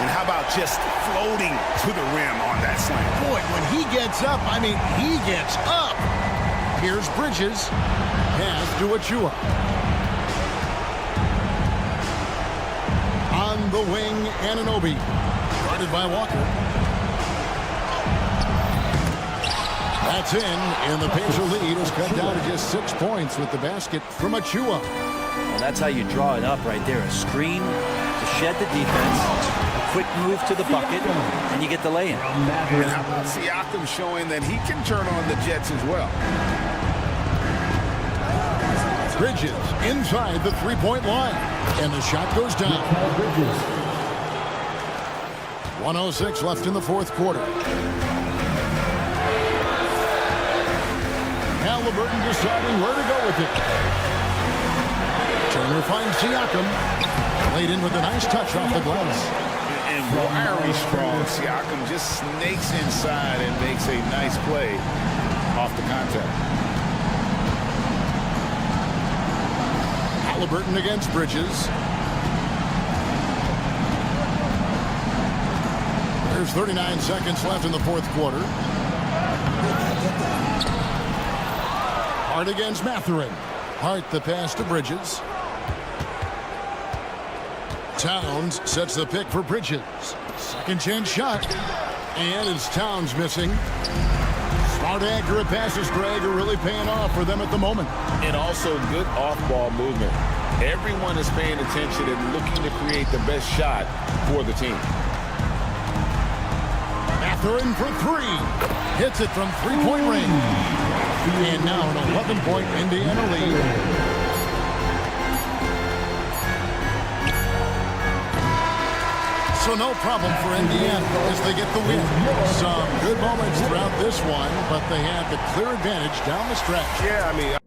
And how about just floating to the rim on that slam. Boy, when he gets up, I mean, he gets up. Here's Bridges. Pass to Achua. On the wing, Anunoby. Guarded by Walker. That's in, and the Pacer lead is cut down to just 6 points with the basket from Achua. Well, that's how you draw it up right there. A screen to shed the defense, a quick move to the bucket, and you get the lay-in. And how about Siakam showing that he can turn on the Jets as well? Bridges inside the three-point line, and the shot goes down. 1:06 left in the fourth quarter. Halliburton deciding where to go with it. Turner finds Siakam. Laid in with a nice touch off the glass. And wiry strong. Siakam just snakes inside and makes a nice play off the contact. Halliburton against Bridges. There's 39 seconds left in the fourth quarter. Hart against Mathurin. Hart the pass to Bridges. Towns sets the pick for Bridges. Second chance shot. And it's Towns missing. Smart, accurate passes, Greg, are really paying off for them at the moment. And also good off-ball movement. Everyone is paying attention and looking to create the best shot for the team. Mathurin for three. Hits it from three-point range. And now an 11-point Indiana lead. So no problem for Indiana as they get the win. Some good moments throughout this one, but they had the clear advantage down the stretch. Yeah, I mean...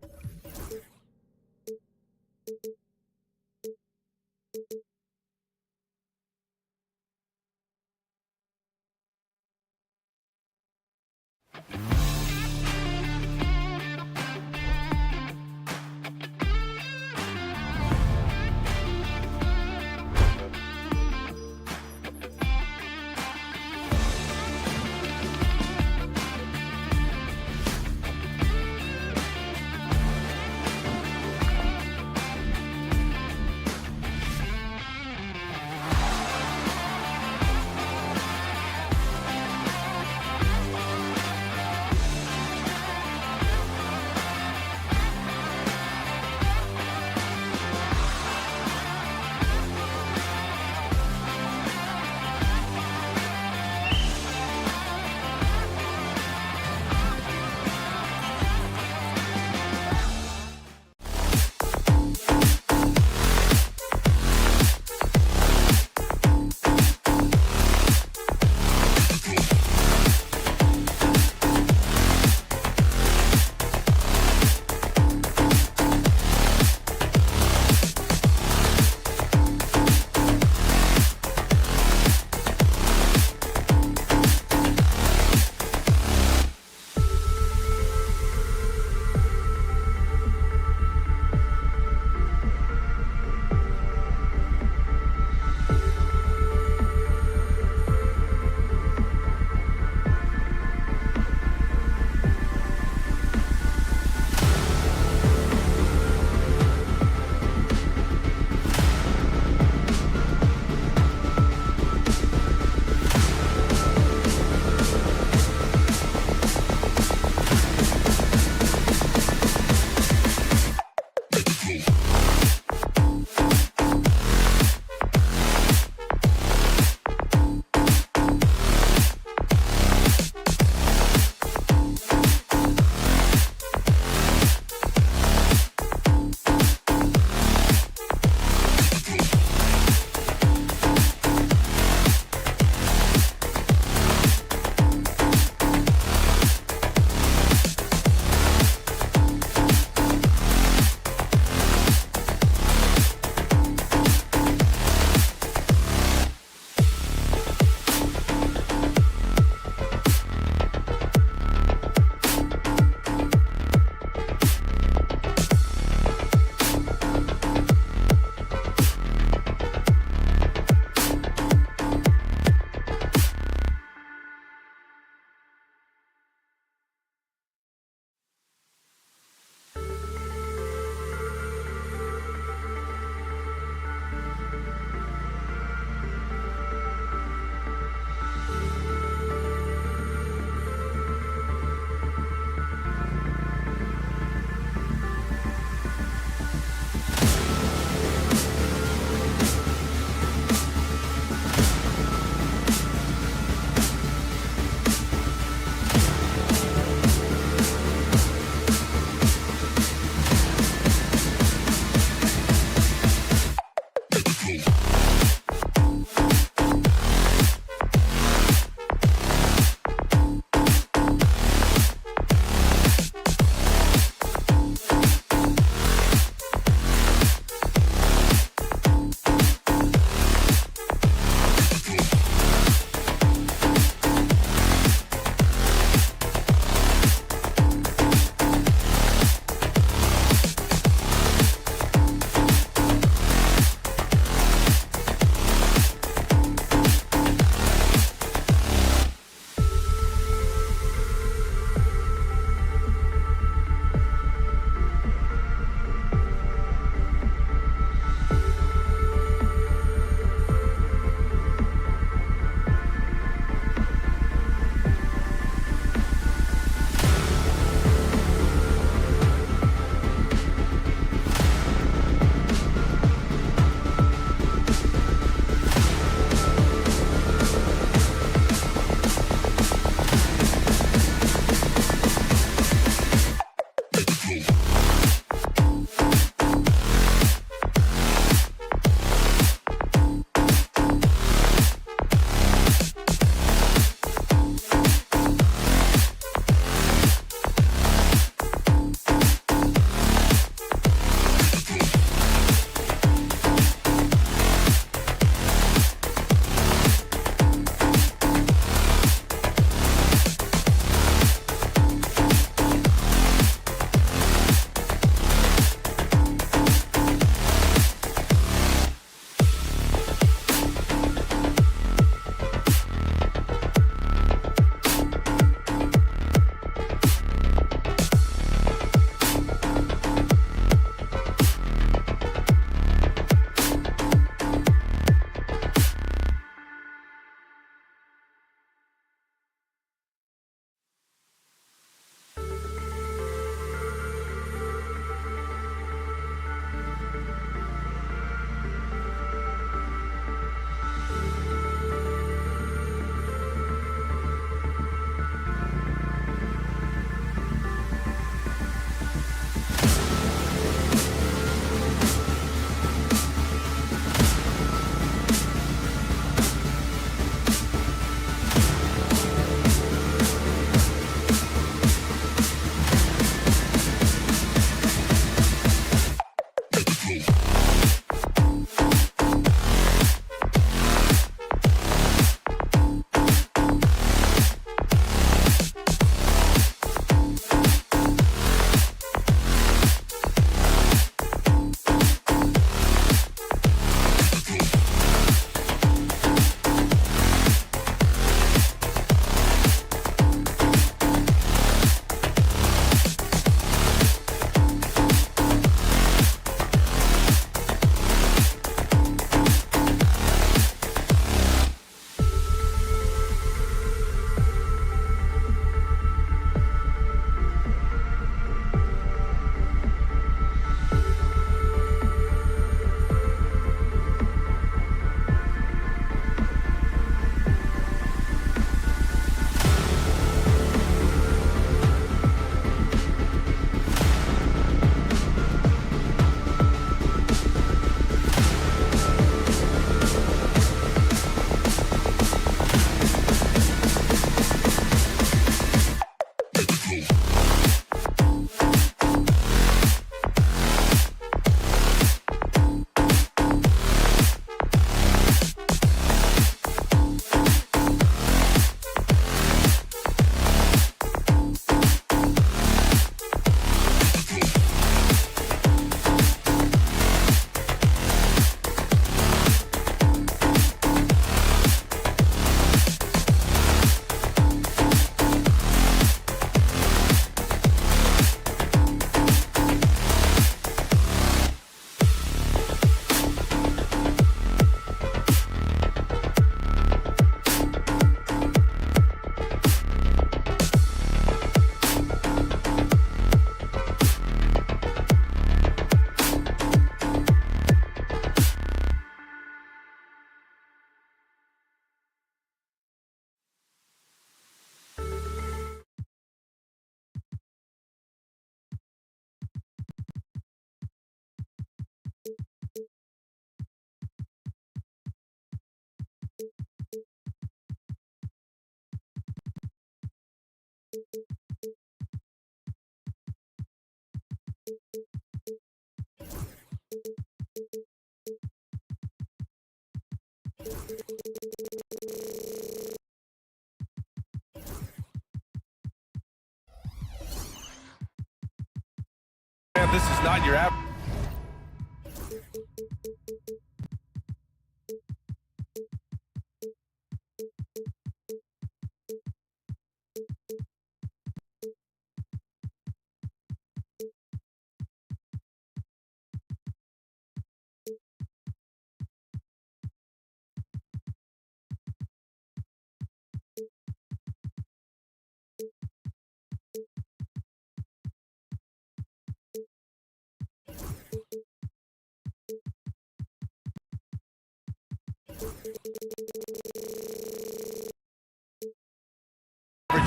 And this is not your average.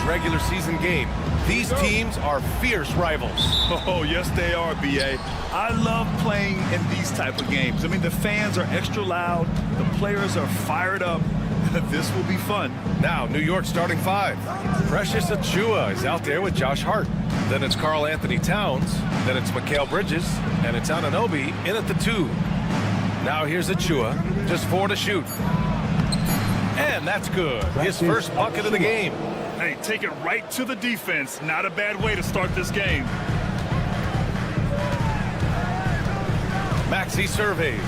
Regular season game. These teams are fierce rivals. Oh, yes, they are, B.A. I love playing in these type of games. I mean, the fans are extra loud. The players are fired up. This will be fun. Now, New York starting five. Precious Achiuwa is out there with Josh Hart. Then it's Karl Anthony Towns. Then it's Mikal Bridges. And it's Anunoby in at the 2. Now here's Achiuwa. Just 4 to shoot. And that's good. His first bucket of the game. Hey, take it right to the defense. Not a bad way to start this game. Maxey surveys.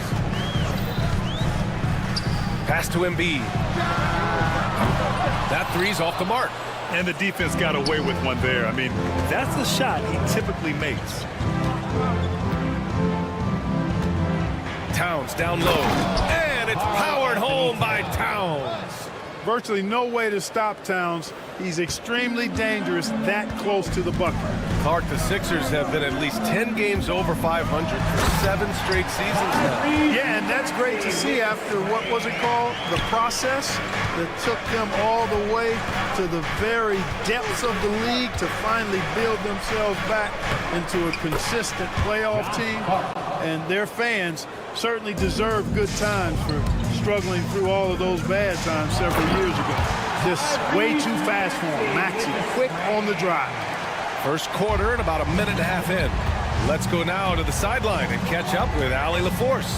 Pass to Embiid. That three's off the mark. And the defense got away with one there. I mean, that's the shot he typically makes. Towns down low. And it's powered home by Towns. Virtually no way to stop Towns. He's extremely dangerous that close to the bucket. Clark, the Sixers have been at least 10 games over 500 for 7 straight seasons now. Yeah, and that's great to see after, what was it called? The process that took them all the way to the very depths of the league to finally build themselves back into a consistent playoff team. And their fans certainly deserve good times for struggling through all of those bad times several years ago. Just way too fast for him. Maxey, quick on the drive. First quarter and about a minute and a half in. Let's go now to the sideline and catch up with Allie LaForce.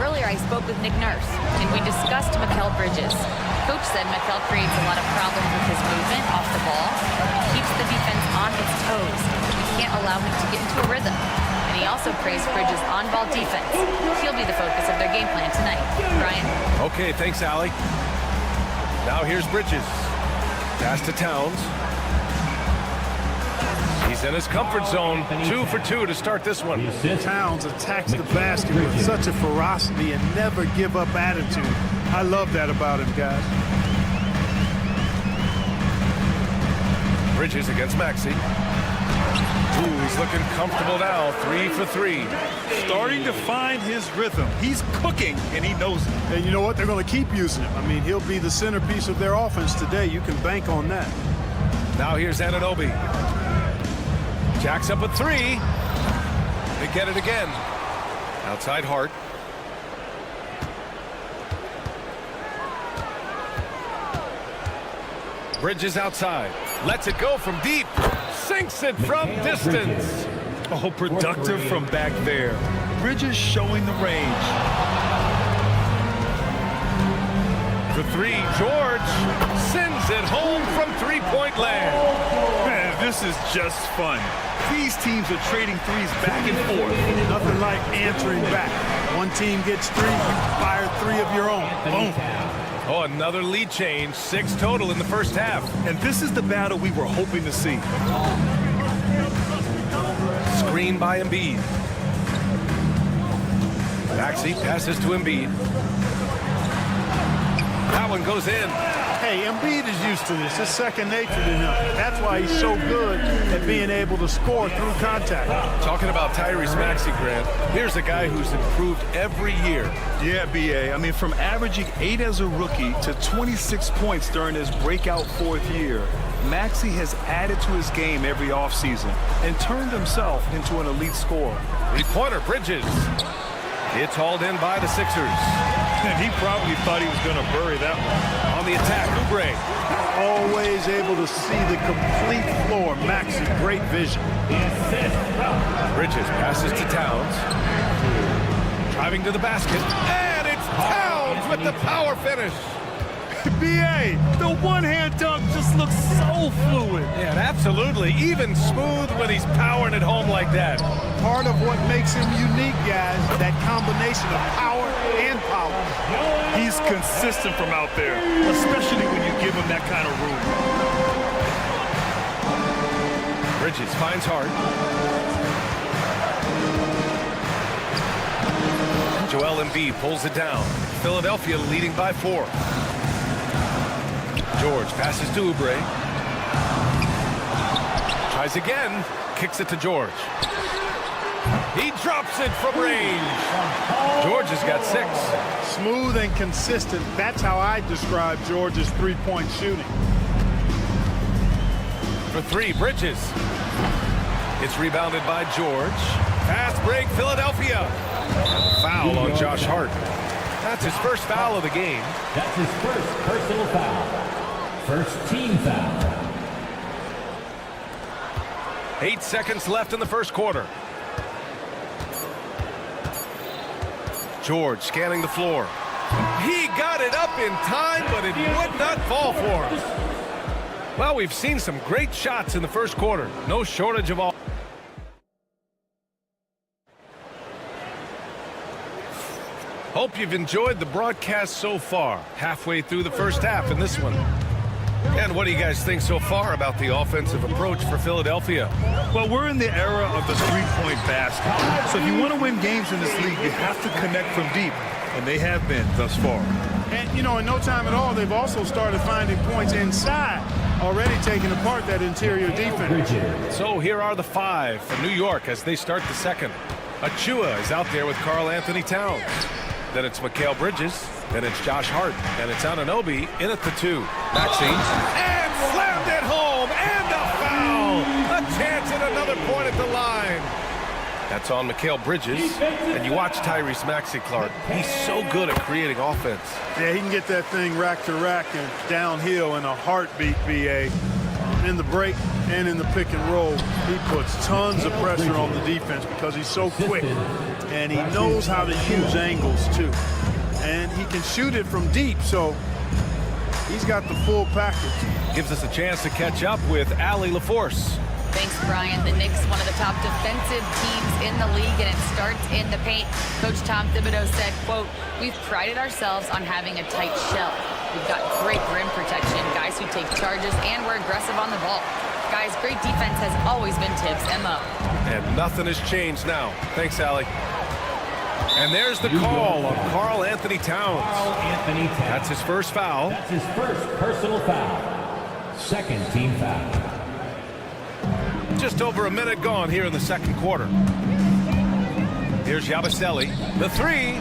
Earlier, I spoke with Nick Nurse, and we discussed Mikal Bridges. Coach said Mikal creates a lot of problems with his movement off the ball. He keeps the defense on its toes. We can't allow him to get into a rhythm. And he also praised Bridges' on-ball defense. He'll be the focus of their game plan tonight. Brian? Okay, thanks, Allie. Now here's Bridges. Pass to Towns. He's in his comfort zone. 2 for 2 to start this one. Towns attacks the basket with such a ferocity and never give up attitude. I love that about him, guys. Bridges against Maxey. Ooh, he's looking comfortable now. 3 for 3. Starting to find his rhythm. He's cooking, and he knows it. And you know what? They're going to keep using him. I mean, he'll be the centerpiece of their offense today. You can bank on that. Now here's Anunoby. Jacks up a 3. They get it again. Outside Hart. Bridges outside. Lets it go from deep. Sinks it from distance. Oh, productive from back there. Bridges showing the range. For 3, George sends it home from three-point land. Man, this is just fun. These teams are trading threes back and forth. Nothing like answering back. One team gets 3, you fire 3 of your own. Boom. Oh, another lead change. 6 total in the first half. And this is the battle we were hoping to see. Screen by Embiid. Maxey passes to Embiid. That one goes in. Hey, Embiid is used to this. It's second nature to him. That's why he's so good at being able to score through contact. Talking about Tyrese Maxey, Grant, here's a guy who's improved every year. Yeah, B.A. I mean, from averaging 8 as a rookie to 26 points during his breakout 4th year, Maxey has added to his game every offseason and turned himself into an elite scorer. 3-pointer, Bridges. It's hauled in by the Sixers. And he probably thought he was going to bury that one. On the attack, Oubre. Always able to see the complete floor. Maxey, great vision. Bridges passes to Towns. Driving to the basket. And it's Towns with the power finish. B.A., the one-hand dunk just looks so fluid. Yeah, absolutely. Even smooth when he's powering it home like that. Part of what makes him unique, guys, that combination of power and power. He's consistent from out there, especially when you give him that kind of room. Bridges finds Hart. Joel Embiid pulls it down. Philadelphia leading by 4. George passes to Oubre. Tries again. Kicks it to George. He drops it from range. George has got 6. Smooth and consistent. That's how I describe George's three-point shooting. For 3, Bridges. It's rebounded by George. Fast break, Philadelphia. Foul on Josh Hart. That's his first foul of the game. That's his first personal foul. First team foul. 8 seconds left in the first quarter. George scanning the floor. He got it up in time, but it would not fall for him. Well, we've seen some great shots in the first quarter. No shortage of all. Hope you've enjoyed the broadcast so far. Halfway through the first half in this one. And what do you guys think so far about the offensive approach for Philadelphia? Well, we're in the era of the three-point basket. So if you want to win games in this league, you have to connect from deep. And they have been thus far. And, you know, in no time at all, they've also started finding points inside, already taking apart that interior defense. So here are the 5 for New York as they start the second. Achua is out there with Karl Anthony Towns. Then it's Mikal Bridges. Then it's Josh Hart. And it's Anunoby in at the 2. Maxey. And slammed it home. And a foul. A chance at another point at the line. That's on Mikal Bridges. And you watch Tyrese Maxey, Clark. He's so good at creating offense. Yeah, he can get that thing rack to rack and downhill in a heartbeat, B.A. In the break and in the pick and roll, he puts tons of pressure on the defense because he's so quick. And he knows how to use angles, too. And he can shoot it from deep, so he's got the full package. Gives us a chance to catch up with Allie LaForce. Thanks, Brian. The Knicks, one of the top defensive teams in the league, and it starts in the paint. Coach Tom Thibodeau said, quote, "We've prided ourselves on having a tight shell. We've got great rim protection, guys who take charges, and we're aggressive on the ball. Guys, great defense has always been Tibbs' MO." And nothing has changed now. Thanks, Allie. And there's the call on Karl Anthony Towns. That's his first foul. That's his first personal foul. Second team foul. Just over a minute gone here in the second quarter. Here's Yabusele. The 3.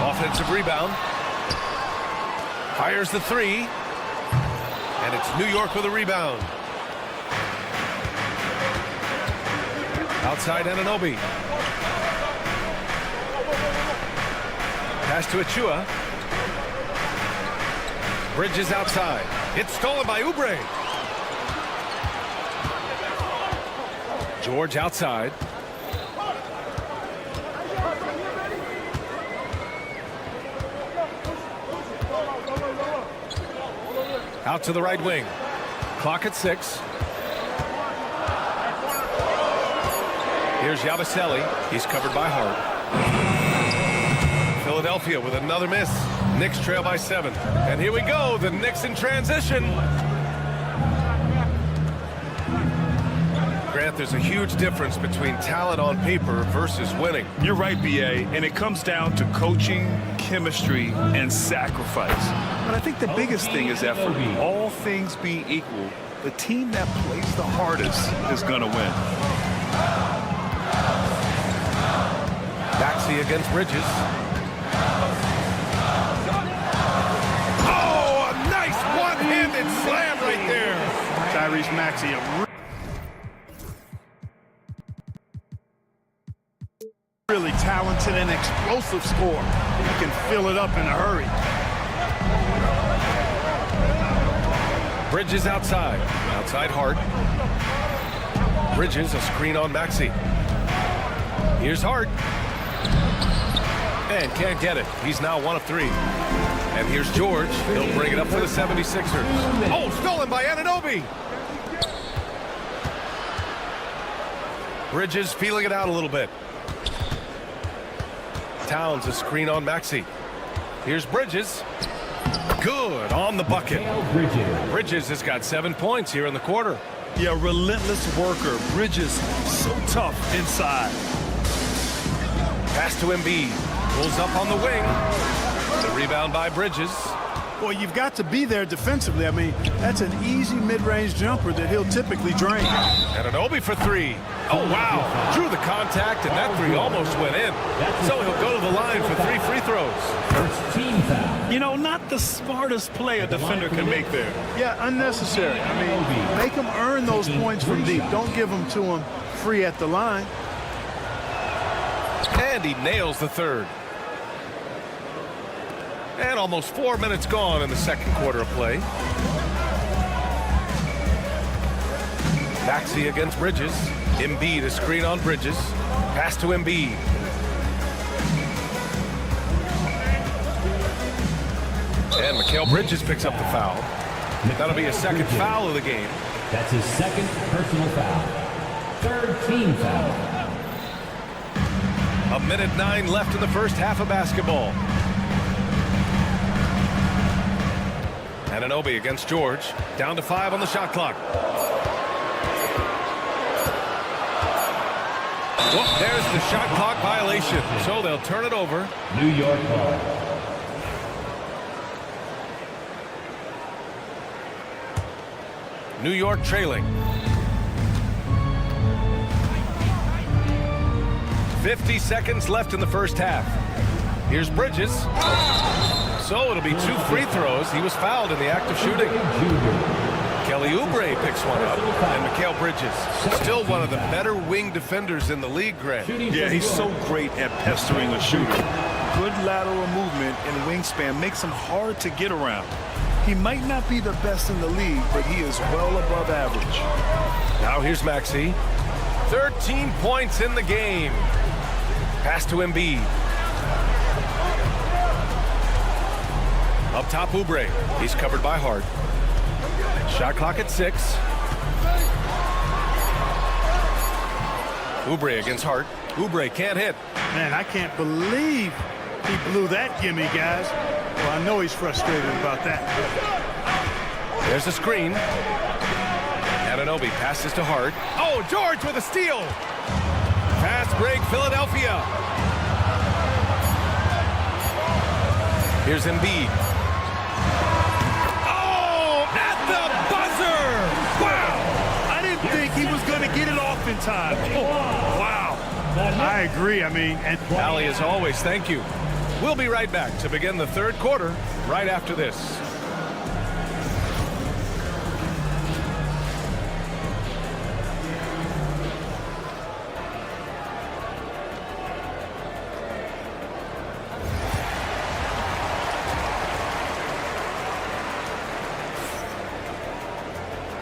Offensive rebound. Fires the 3. And it's New York with a rebound. Outside Anunoby. Pass to Achua. Bridges outside. It's stolen by Oubre. George outside. Out to the right wing. Clock at 6. Here's Yabusele. He's covered by Hart. Philadelphia with another miss. Knicks trail by 7. And here we go. The Knicks in transition. Grant, there's a huge difference between talent on paper versus winning. You're right, B.A., and it comes down to coaching, chemistry, and sacrifice. But I think the biggest thing is effort. All things being equal, the team that plays the hardest is going to win. Maxey against Bridges. Oh, a nice one-handed slam right there. Tyrese Maxey, a really talented and explosive scorer. He can fill it up in a hurry. Bridges outside. Outside Hart. Bridges, a screen on Maxey. Here's Hart. And can't get it. He's now 1 of 3. And here's George. He'll bring it up for the 76ers. Oh, stolen by Anunoby. Bridges feeling it out a little bit. Towns a screen on Maxey. Here's Bridges. Good on the bucket. Bridges has got 7 points here in the quarter. Yeah, relentless worker. Bridges, so tough inside. Pass to Embiid. Pulls up on the wing. The rebound by Bridges. Well, you've got to be there defensively. I mean, that's an easy mid-range jumper that he'll typically drain. Anunoby for 3. Oh, wow. Drew the contact, and that 3 almost went in. So he'll go to the line for 3 free throws. First team foul. You know, not the smartest play a defender can make there. Yeah, unnecessary. I mean, make him earn those points from deep. Don't give them to him free at the line. And he nails the 3rd. And almost 4 minutes gone in the second quarter of play. Maxey against Bridges. Embiid a screen on Bridges. Pass to Embiid. And Mikal Bridges picks up the foul. That'll be a second foul of the game. That's his second personal foul. Third team foul. 1:09 left in the first half of basketball. Anunoby against George. Down to 5 on the shot clock. Well, there's the shot clock violation. So they'll turn it over. New York ball. New York trailing. 50 seconds left in the first half. Here's Bridges. So it'll be 2 free throws. He was fouled in the act of shooting. Kelly Oubre picks one up. And Mikal Bridges, still one of the better wing defenders in the league, Grant. Yeah, he's so great at pestering a shooter. Good lateral movement and wingspan makes him hard to get around. He might not be the best in the league, but he is well above average. Now here's Maxey. 13 points in the game. Pass to Embiid. Up top, Oubre. He's covered by Hart. Shot clock at 6. Oubre against Hart. Oubre can't hit. Man, I can't believe he blew that gimme, guys. Well, I know he's frustrated about that. There's a screen. Anunoby passes to Hart. Oh, George with a steal. Fast break, Philadelphia. Here's Embiid. Oh, at the buzzer. Wow. I didn't think he was going to get it off in time. Oh, wow. I agree. I mean, and Allie, as always, thank you. We'll be right back to begin the third quarter right after this.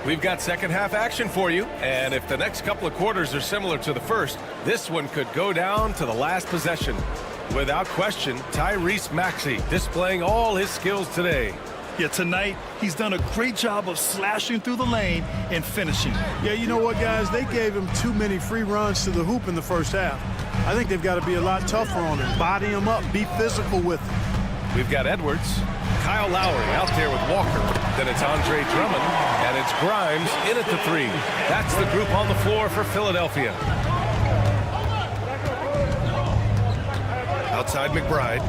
We've got second half action for you, and if the next couple of quarters are similar to the first, this one could go down to the last possession. Without question, Tyrese Maxey displaying all his skills today. Yeah, tonight he's done a great job of slashing through the lane and finishing. Yeah, you know what, guys? They gave him too many free runs to the hoop in the first half. I think they've got to be a lot tougher on him. Body him up, be physical with him. We've got Edwards, Kyle Lowry out there with Walker. Then it's Andre Drummond, and it's Grimes in at the 3. That's the group on the floor for Philadelphia. Outside McBride.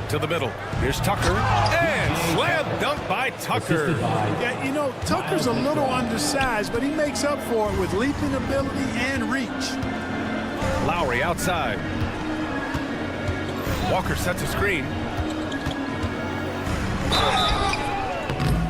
To the middle. Here's Tucker. And slam dunk by Tucker. Yeah, you know, Tucker's a little undersized, but he makes up for it with leaping ability and reach. Lowry outside. Walker sets a screen.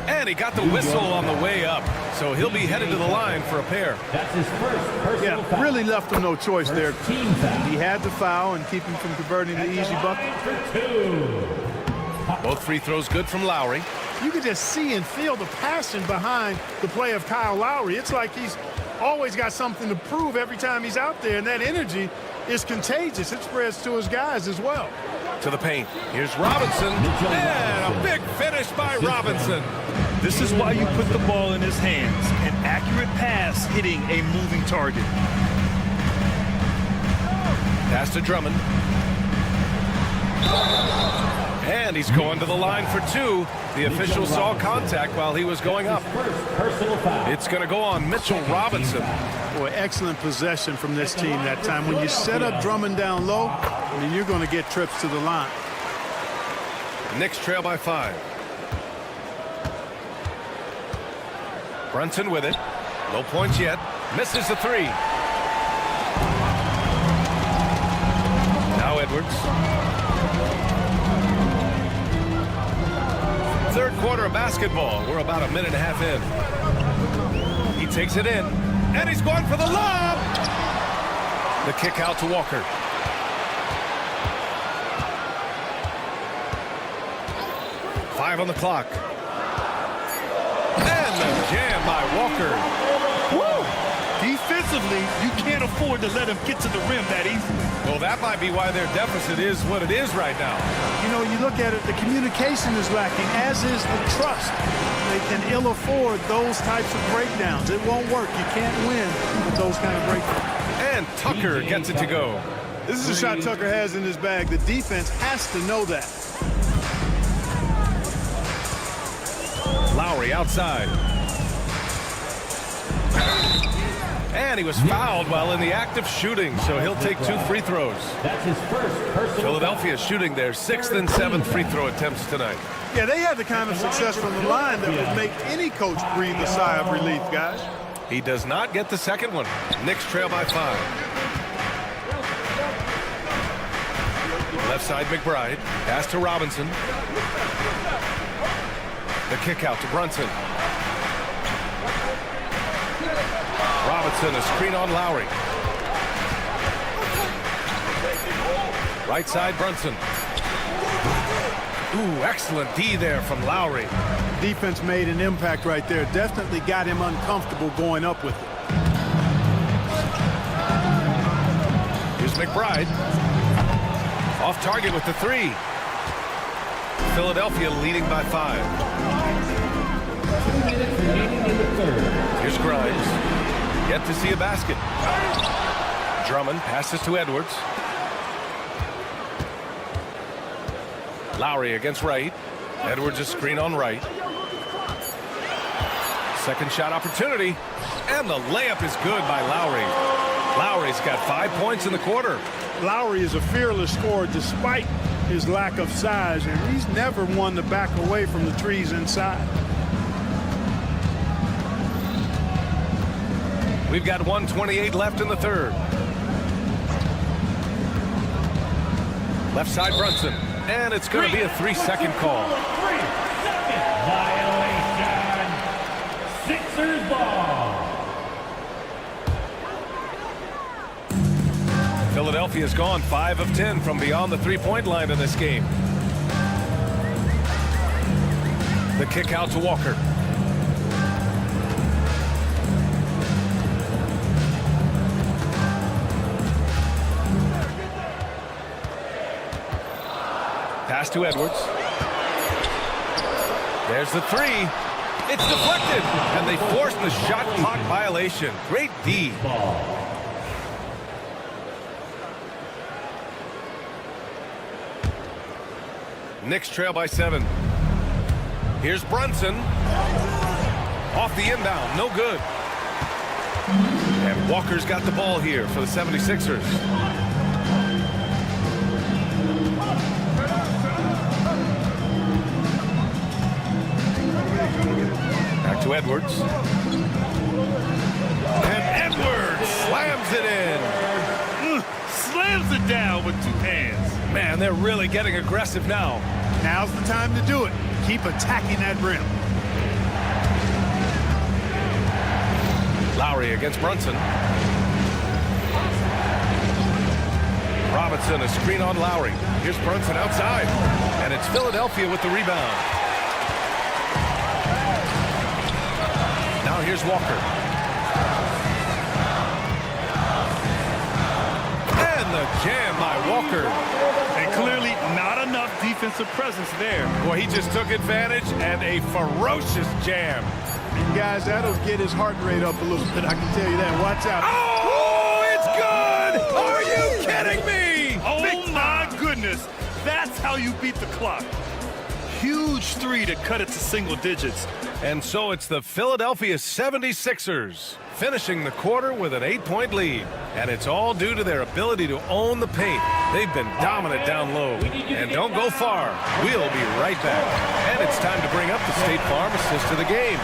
And he got the whistle on the way up. So he'll be headed to the line for a pair. That's his first personal foul. Really left him no choice there. Team foul. He had to foul and keep him from converting the easy bucket. For 2. Both free throws good from Lowry. You can just see and feel the passion behind the play of Kyle Lowry. It's like he's always got something to prove every time he's out there, and that energy is contagious. It spreads to his guys as well. To the paint. Here's Robinson. And a big finish by Robinson. This is why you put the ball in his hands. An accurate pass hitting a moving target. Pass to Drummond. And he's going to the line for two. The official saw contact while he was going up. It's going to go on Mitchell Robinson. Boy, excellent possession from this team that time. When you set up Drummond down low, I mean, you're going to get trips to the line. Knicks trail by 5. Brunson with it. No points yet. Misses the 3. Now Edwards. Third quarter of basketball. We're about a minute and a half in. He takes it in, and he's going for the lob. The kick out to Walker. Five on the clock. And the jam by Walker. Woo! Defensively, you can't afford to let him get to the rim that easily. Well, that might be why their deficit is what it is right now. You know, you look at it, the communication is lacking, as is the trust. They can ill afford those types of breakdowns. It won't work. You can't win with those kind of breakdowns. And Tucker gets it to go. This is a shot Tucker has in his bag. The defense has to know that. Lowry outside. And he was fouled while in the act of shooting, so he'll take 2 free throws. That's his first personal Philadelphia shooting their 6th and 7th free throw attempts tonight. Yeah, they had the kind of success from the line that would make any coach breathe a sigh of relief, guys. He does not get the second one. Knicks trail by 5. Left side McBride. Pass to Robinson. The kick out to Brunson. Robinson, a screen on Lowry. Right side, Brunson. Ooh, excellent D there from Lowry. Defense made an impact right there. Definitely got him uncomfortable going up with it. Here's McBride. Off target with the 3. Philadelphia leading by 5. 2 minutes remaining in the third. Here's Grimes. Yet to see a basket. Drummond passes to Edwards. Lowry against Wright. Edwards a screen on Wright. Second shot opportunity. And the layup is good by Lowry. Lowry's got 5 points in the quarter. Lowry is a fearless scorer despite his lack of size, and he's never one to back away from the trees inside. We've got 1:28 left in the third. Left side Brunson. And it's going to be a 3-second call. 3-second violation. Sixers ball. Philadelphia's gone 5 of 10 from beyond the 3-point line in this game. The kick out to Walker. Pass to Edwards. There's the 3. It's deflected, and they force the shot clock violation. Great D. Knicks trail by 7. Here's Brunson. Off the inbound, no good. And Walker's got the ball here for the 76ers. Back to Edwards. And Edwards slams it in. Slams it down with 2 hands. Man, they're really getting aggressive now. Now's the time to do it. Keep attacking that rim. Lowry against Brunson. Robinson, a screen on Lowry. Here's Brunson outside. And it's Philadelphia with the rebound. Now here's Walker. the jam by Walker. And clearly not enough defensive presence there. Well, he just took advantage and a ferocious jam. And guys, that'll get his heart rate up a little bit, I can tell you that. Watch out. Oh, it's good! Are you kidding me? Oh, my goodness. That's how you beat the clock. Huge three to cut it to single digits. And so it's the Philadelphia 76ers finishing the quarter with an 8-point lead. And it's all due to their ability to own the paint. They've been dominant down low. And don't go far. We'll be right back. And it's time to bring up the State Farm assist of the game.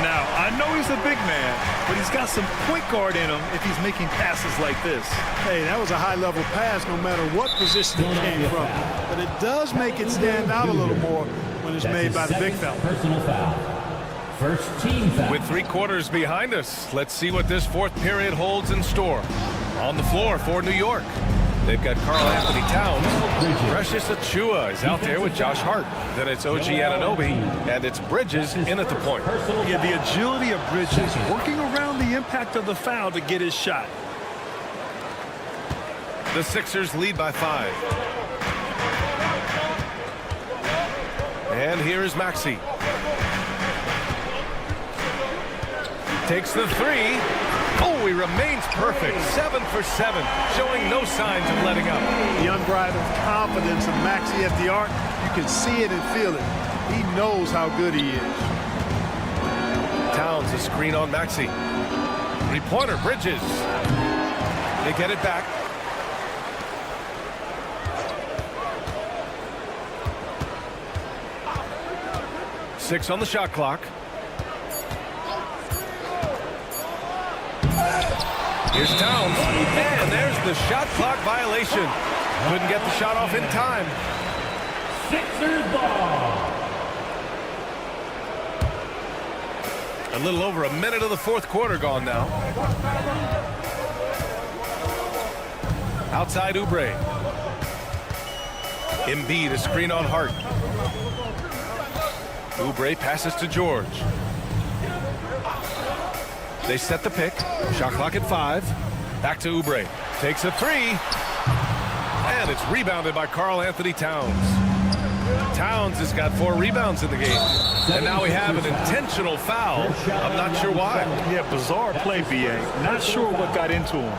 Now, I know he's a big man, but he's got some point guard in him if he's making passes like this. Hey, that was a high-level pass no matter what position it came from. But it does make it stand out a little more when it's made by the big fella. Personal foul. First team foul. With 3 quarters behind us, let's see what this 4th period holds in store. On the floor for New York, they've got Karl Anthony Towns. Precious Achiuwa is out there with Josh Hart. Then it's OG Anunoby, and it's Bridges in at the point. Yeah, the agility of Bridges working around the impact of the foul to get his shot. The Sixers lead by 5. And here is Maxey. Takes the 3. Oh, he remains perfect. 7 for 7, showing no signs of letting up. The unbridled confidence of Maxey at the arc, you can see it and feel it. He knows how good he is. Towns a screen on Maxey. 3-pointer, Bridges. They get it back. Six on the shot clock. Here's Towns, and there's the shot clock violation. Couldn't get the shot off in time. Sixers ball. A little over a minute of the 4th quarter gone now. Outside Oubre. Embiid a screen on Hart. Oubre passes to George. They set the pick. Shot clock at 5. Back to Oubre. Takes a 3. And it's rebounded by Karl Anthony Towns. Towns has got 4 rebounds in the game. And now we have an intentional foul. I'm not sure why. Yeah, bizarre play, B.A. Not sure what got into him.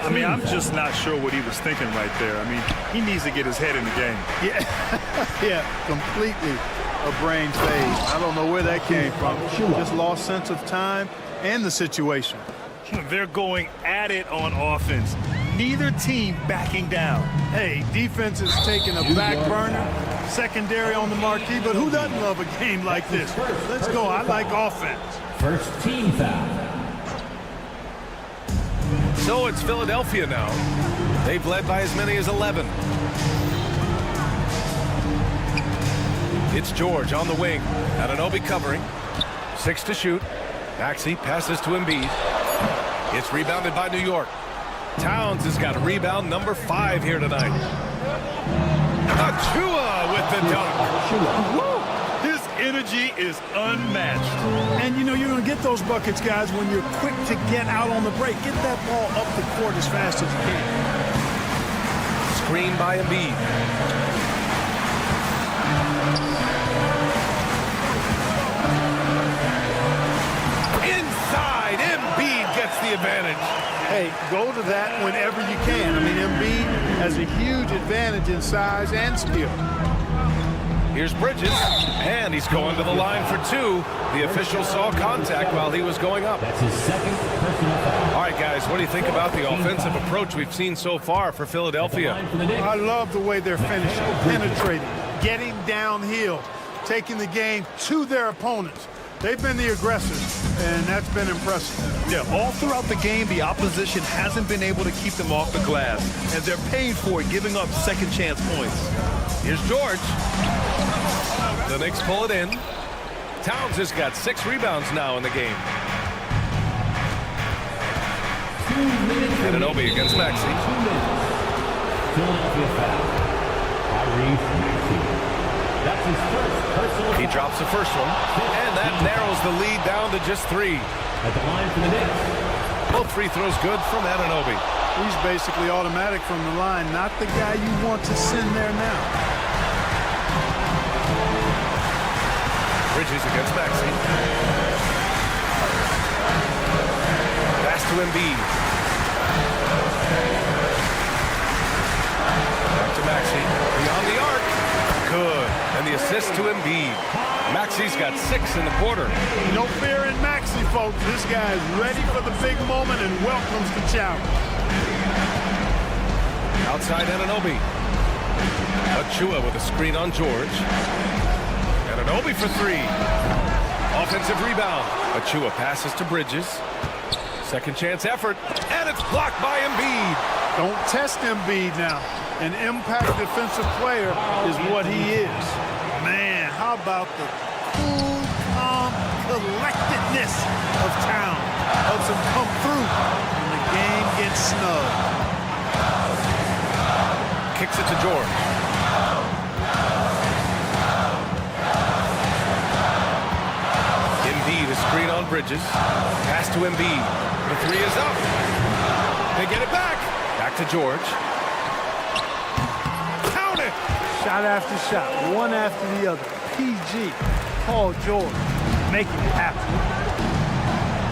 I mean, I'm just not sure what he was thinking right there. I mean, he needs to get his head in the game. Yeah, yeah, completely a brain phase. I don't know where that came from. Just lost sense of time and the situation. They're going at it on offense. Neither team backing down. Hey, defense is taking a back burner, secondary on the marquee, but who doesn't love a game like this? Let's go. I like offense. First team foul. So it's Philadelphia now. They've led by as many as 11. It's George on the wing. Anunoby covering. 6 to shoot. Maxey passes to Embiid. It's rebounded by New York. Towns has got rebound number 5 here tonight. Achiuwa with the dunk. His energy is unmatched. And you know you're going to get those buckets, guys, when you're quick to get out on the break. Get that ball up the court as fast as you can. Screen by Embiid. Inside, Embiid gets the advantage. Hey, go to that whenever you can. I mean, Embiid has a huge advantage in size and skill. Here's Bridges, and he's going to the line for 2. The official saw contact while he was going up. That's his 2nd personal foul. All right, guys, what do you think about the offensive approach we've seen so far for Philadelphia? I love the way they're finishing, penetrating, getting downhill, taking the game to their opponents. They've been the aggressors, and that's been impressive. Yeah, all throughout the game, the opposition hasn't been able to keep them off the glass, and they're paid for it, giving up second chance points. Here's George. The Knicks pull it in. Towns has got 6 rebounds now in the game. Anunoby against Maxey. Philadelphia foul. That's his first personal foul. He drops the first one, and that narrows the lead down to just 3. At the line for the Knicks. Both free throws good from Anunoby. He's basically automatic from the line, not the guy you want to send there now. Bridges against Maxey. Pass to Embiid. Back to Maxey. Beyond the arc. Good. And the assist to Embiid. Maxey's got 6 in the quarter. No fear in Maxey, folks. This guy is ready for the big moment and welcomes the challenge. Outside Anunoby. Achua with a screen on George. Anunoby for 3. Offensive rebound. Achua passes to Bridges. Second chance effort. And it's blocked by Embiid. Don't test Embiid now. An impact defensive player is what he is. Man, how about the cool, calm collectedness of Town? Helps him come through when the game gets snug. Kicks it to George. Embiid, a screen on Bridges. Pass to Embiid. The 3 is up. They get it back. Back to George. Count it. Shot after shot, one after the other. PG, Paul George, making it happen.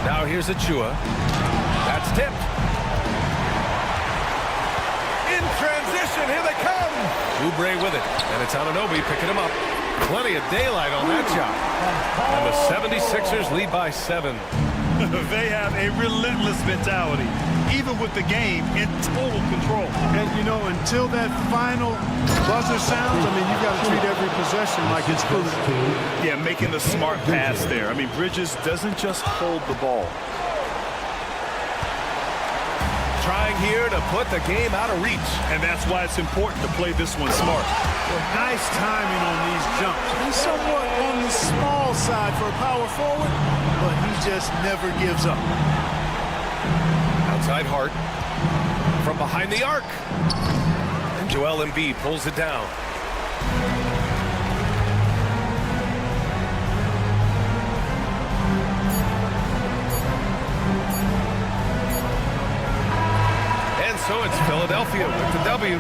Now here's Achua. That's tipped. In transition, here they come. Oubre with it, and it's Anunoby picking him up. Plenty of daylight on that shot. And the 76ers lead by 7. They have a relentless mentality, even with the game in total control. And, you know, until that final buzzer sounds, I mean, you got to treat every possession like it's good. Yeah, making the smart pass there. I mean, Bridges doesn't just hold the ball. Trying here to put the game out of reach. And that's why it's important to play this one smart. Well, nice timing on these jumps. He's somewhat on the small side for a power forward, but he just never gives up. Outside Hart. From behind the arc. And Joel Embiid pulls it down. So it's Philadelphia with the W.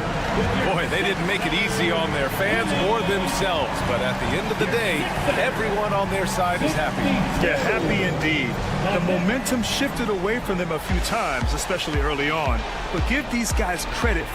Boy, they didn't make it easy on their fans or themselves. But at the end of the day, everyone on their side is happy. Yeah, happy indeed. The momentum shifted away from them a few times, especially early on. But give these guys credit.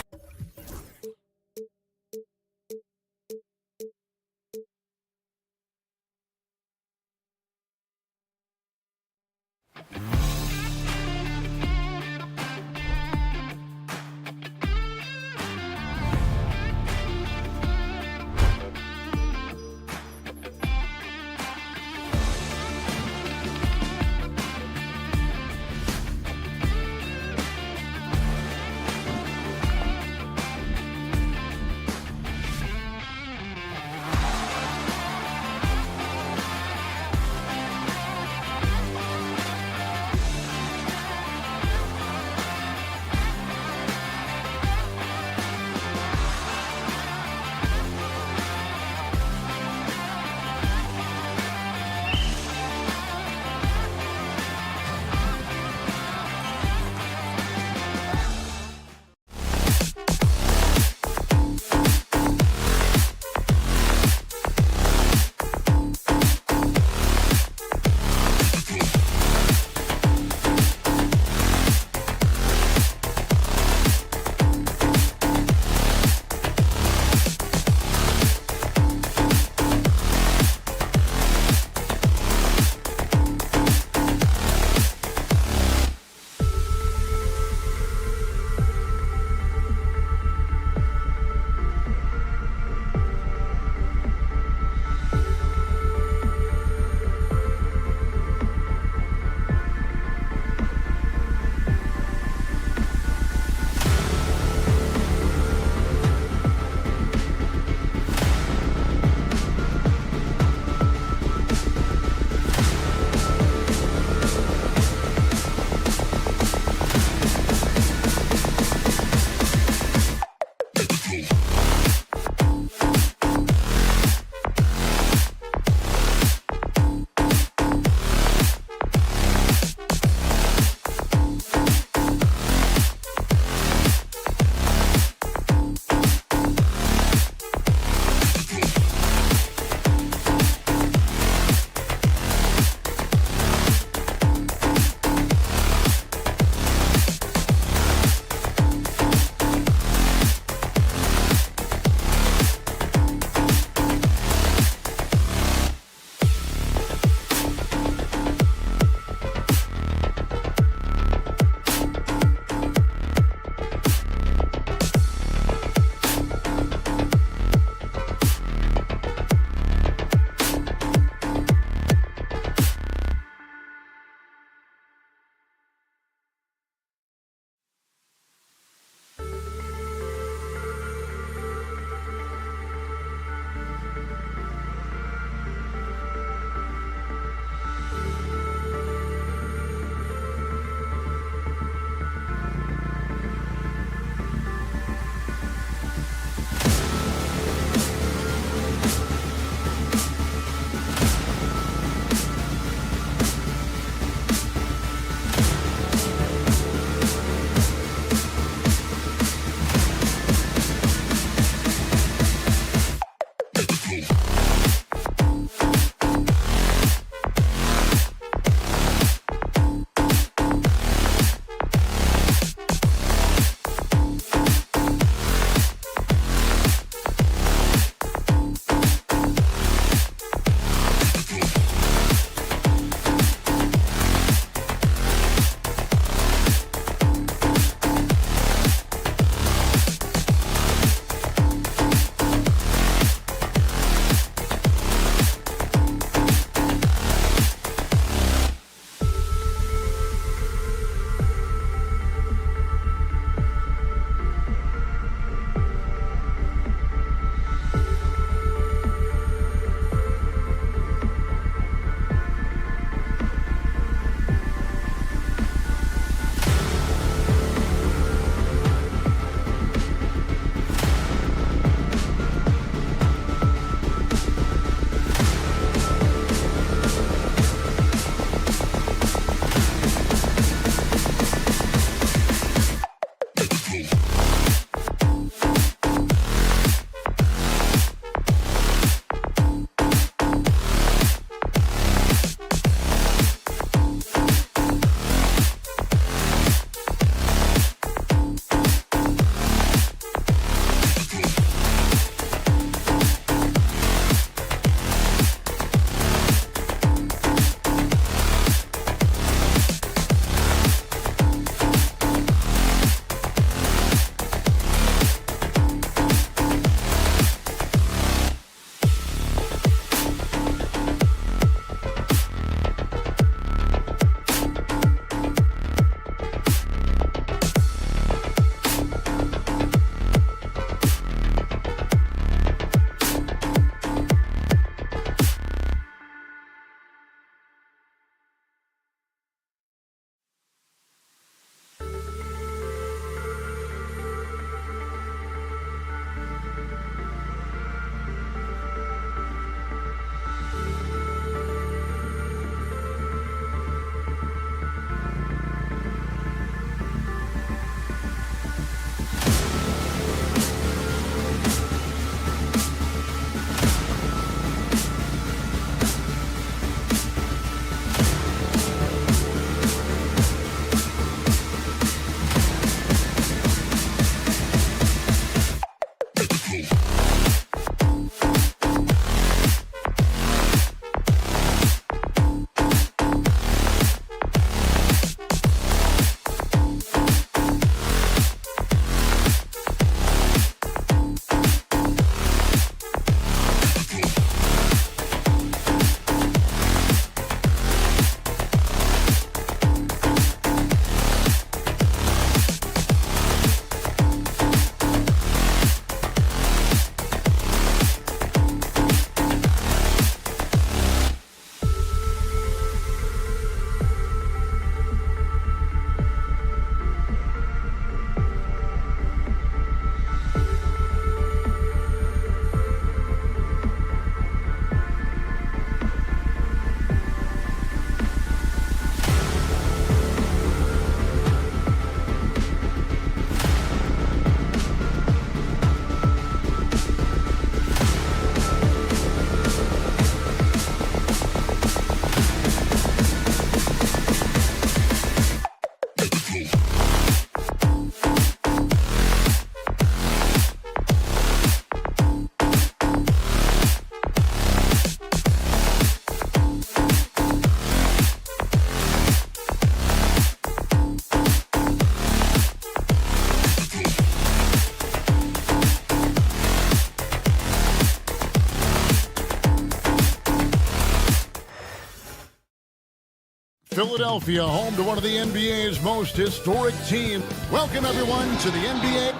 Philadelphia, home to one of the NBA's most historic teams. Welcome, everyone, to the NBA.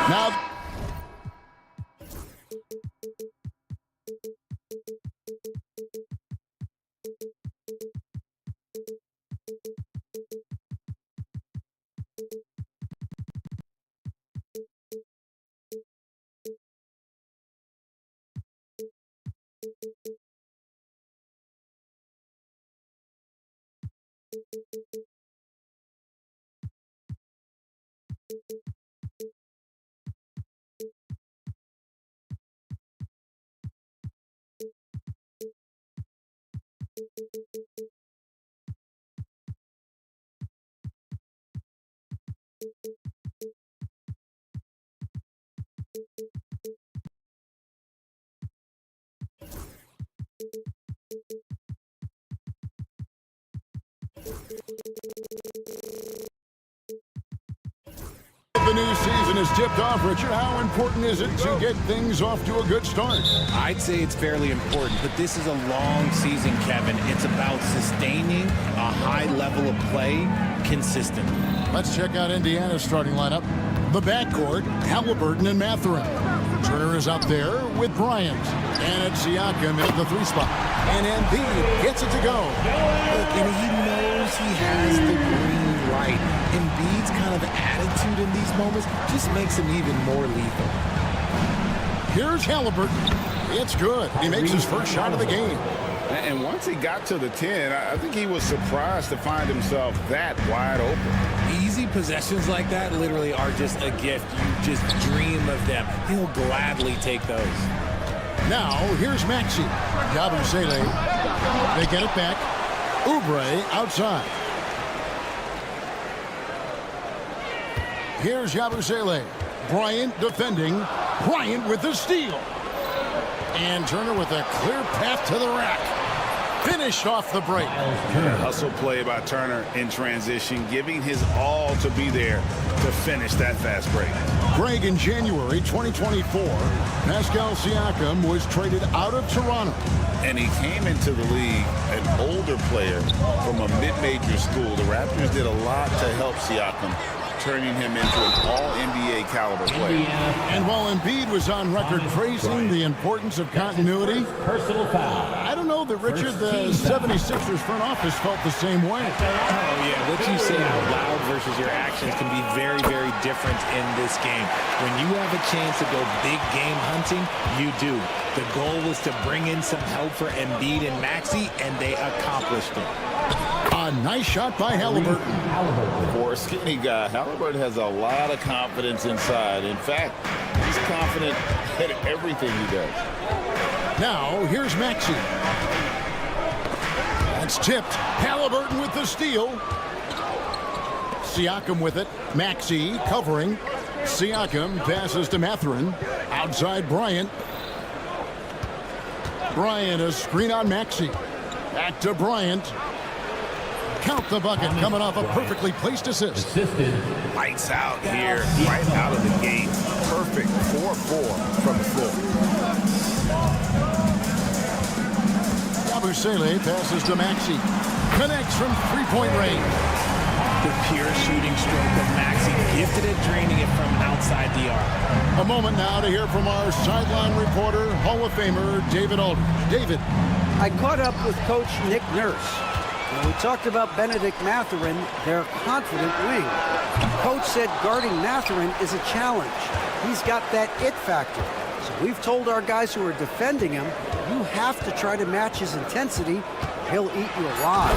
Now, the new season is tipped off. Richard, how important is it to get things off to a good start? I'd say it's fairly important, but this is a long season, Kevin. It's about sustaining a high level of play consistently. Let's check out Indiana's starting lineup. The backcourt, Halliburton and Mathurin. Turner is up there with Bryant. And it's Siakam at the 3 spot. And Embiid gets it to go. Look, and he knows he has the green light. Embiid's kind of attitude in these moments just makes him even more lethal. Here's Halliburton. It's good. He makes his first shot of the game. And once he got to the 10, I think he was surprised to find himself that wide open. Easy possessions like that literally are just a gift. You just dream of them. He'll gladly take those. Now, here's Maxey. Yabusele. They get it back. Oubre outside. Here's Yabusele. Bryant defending. Bryant with the steal. And Turner with a clear path to the rack. Finished off the break. Hustle play by Turner in transition, giving his all to be there to finish that fast break. Greg, in January 2024, Pascal Siakam was traded out of Toronto. And he came into the league an older player from a mid-major school. The Raptors did a lot to help Siakam, turning him into an all-NBA caliber player. And while Embiid was on record praising the importance of continuity, I don't know that, Richard, the 76ers front office felt the same way. Oh, yeah. What you say out loud versus your actions can be very, very different in this game. When you have a chance to go big game hunting, you do. The goal was to bring in some help for Embiid and Maxey, and they accomplished it. A nice shot by Halliburton. For a skinny guy, Halliburton has a lot of confidence inside. In fact, he's confident in everything he does. Now, here's Maxey. That's tipped. Halliburton with the steal. Siakam with it. Maxey covering. Siakam passes to Mathurin. Outside Bryant. Bryant, a screen on Maxey. Back to Bryant. Count the bucket, coming off a perfectly placed assist. Lights out here, right out of the gate. Perfect 4-4 from the floor. Yabusele passes to Maxey. Connects from three-point range. The pure shooting stroke of Maxey, gifted at draining it from outside the arc. A moment now to hear from our sideline reporter, Hall of Famer David Aldridge. David. I caught up with Coach Nick Nurse. And we talked about Benedict Mathurin, their confident wing. Coach said guarding Mathurin is a challenge. He's got that it factor. So we've told our guys who are defending him, you have to try to match his intensity. He'll eat you alive.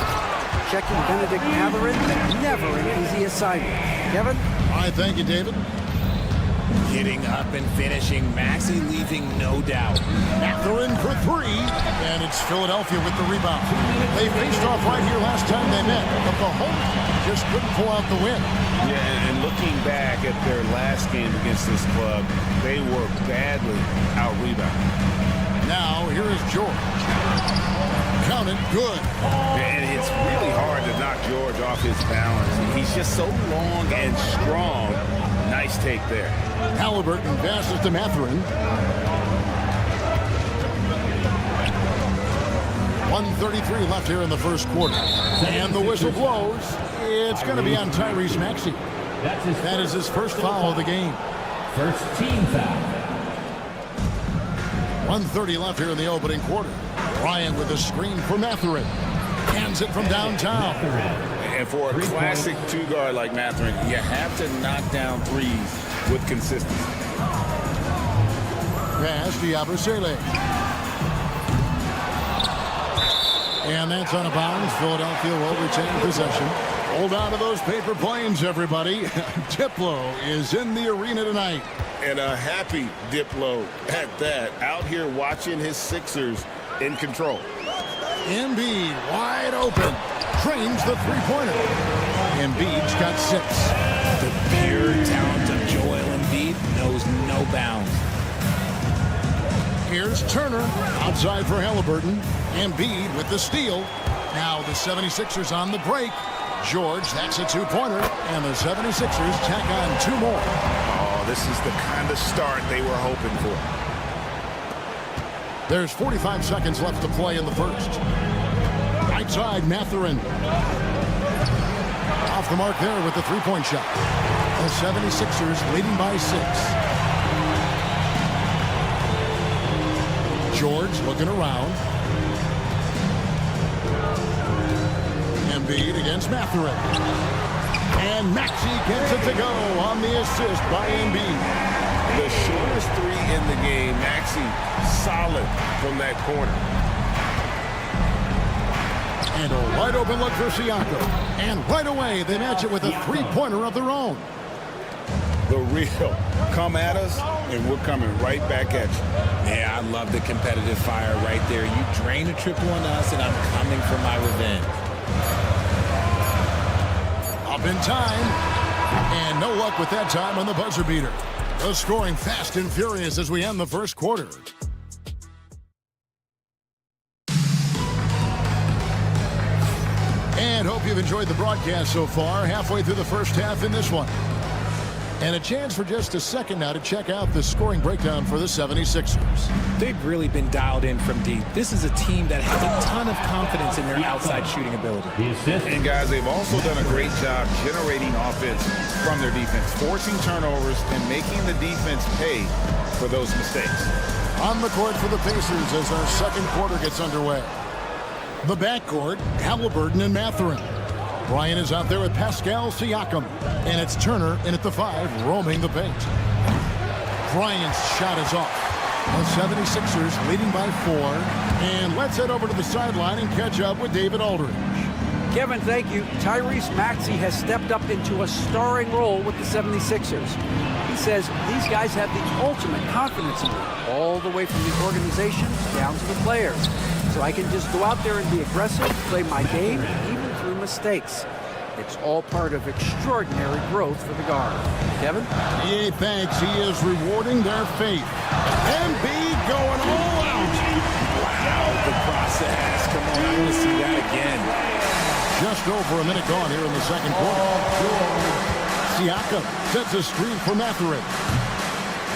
Checking Benedict Mathurin, never an easy assignment. Kevin? I thank you, David. Getting up and finishing. Maxey leaving no doubt. Mathurin for three, and it's Philadelphia with the rebound. They faced off right here last time they met, but the home just couldn't pull out the win. Yeah, and looking back at their last game against this club, they were badly out-rebounded. Now, here is George. Count it, good. And it's really hard to knock George off his balance. He's just so long and strong. Nice take there. Halliburton passes to Mathurin. 1:33 left here in the first quarter. And the whistle blows. It's going to be on Tyrese Maxey. That is his first foul of the game. First team foul. 1:30 left here in the opening quarter. Bryant with a screen for Mathurin. Hands it from downtown. And for a classic two-guard like Mathurin, you have to knock down threes with consistency. Pass to Yabusele. And that's out of bounds. Philadelphia will retain possession. Hold on to those paper planes, everybody. Diplo is in the arena tonight. And a happy Diplo at that. Out here watching his Sixers in control. Embiid wide open. Trains the three-pointer. Embiid's got 6. The pure talent of Joel Embiid knows no bounds. Here's Turner outside for Halliburton. Embiid with the steal. Now the 76ers on the break. George, that's a two-pointer. And the 76ers tack on 2 more. Oh, this is the kind of start they were hoping for. There's 45 seconds left to play in the first. Right side, Mathurin. Off the mark there with the three-point shot. The 76ers leading by 6. George looking around. Embiid against Mathurin. And Maxey gets it to go on the assist by Embiid. The shortest three in the game. Maxey solid from that corner. And a wide open look for Siakam. And right away, they match it with a three-pointer of their own. The real come at us, and we're coming right back at you. Yeah, I love the competitive fire right there. You drain a triple on us, and I'm coming for my revenge. Up in time. And no luck with that time on the buzzer beater. The scoring fast and furious as we end the first quarter. And hope you've enjoyed the broadcast so far. Halfway through the first half in this one. And a chance for just a second now to check out the scoring breakdown for the 76ers. They've really been dialed in from deep. This is a team that has a ton of confidence in their outside shooting ability. And guys, they've also done a great job generating offense from their defense, forcing turnovers and making the defense pay for those mistakes. On the court for the Pacers as our second quarter gets underway. The backcourt, Halliburton and Mathurin. Bryant is out there with Pascal Siakam. And it's Turner in at the 5, roaming the paint. Bryant's shot is off. The 76ers leading by 4. And let's head over to the sideline and catch up with David Aldridge. Kevin, thank you. Tyrese Maxey has stepped up into a starring role with the 76ers. He says these guys have the ultimate confidence in me, all the way from the organization down to the players. So I can just go out there and be aggressive, play my game, even through mistakes. It's all part of extraordinary growth for the guard. Kevin? He thanks. He is rewarding their faith. Embiid going all out. Wow, the process. Come on, I want to see that again. Just over a minute gone here in the second quarter. Siakam sets a screen for Mathurin.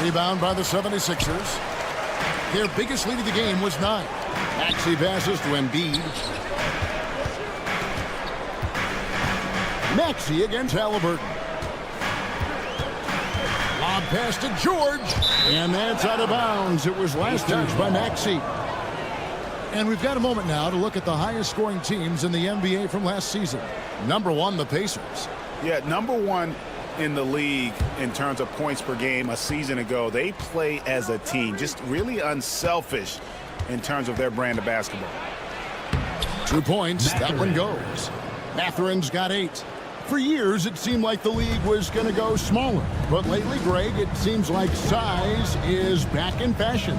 Rebound by the 76ers. Their biggest lead of the game was 9. Maxey passes to Embiid. Maxey against Halliburton. Lob pass to George. And that's out of bounds. It was last touched by Maxey. And we've got a moment now to look at the highest scoring teams in the NBA from last season. Number 1, the Pacers. Yeah, number 1 in the league in terms of points per game a season ago. They play as a team, just really unselfish in terms of their brand of basketball. 2 points. That one goes. Matherin's got 8. For years, it seemed like the league was going to go smaller. But lately, Greg, it seems like size is back in fashion.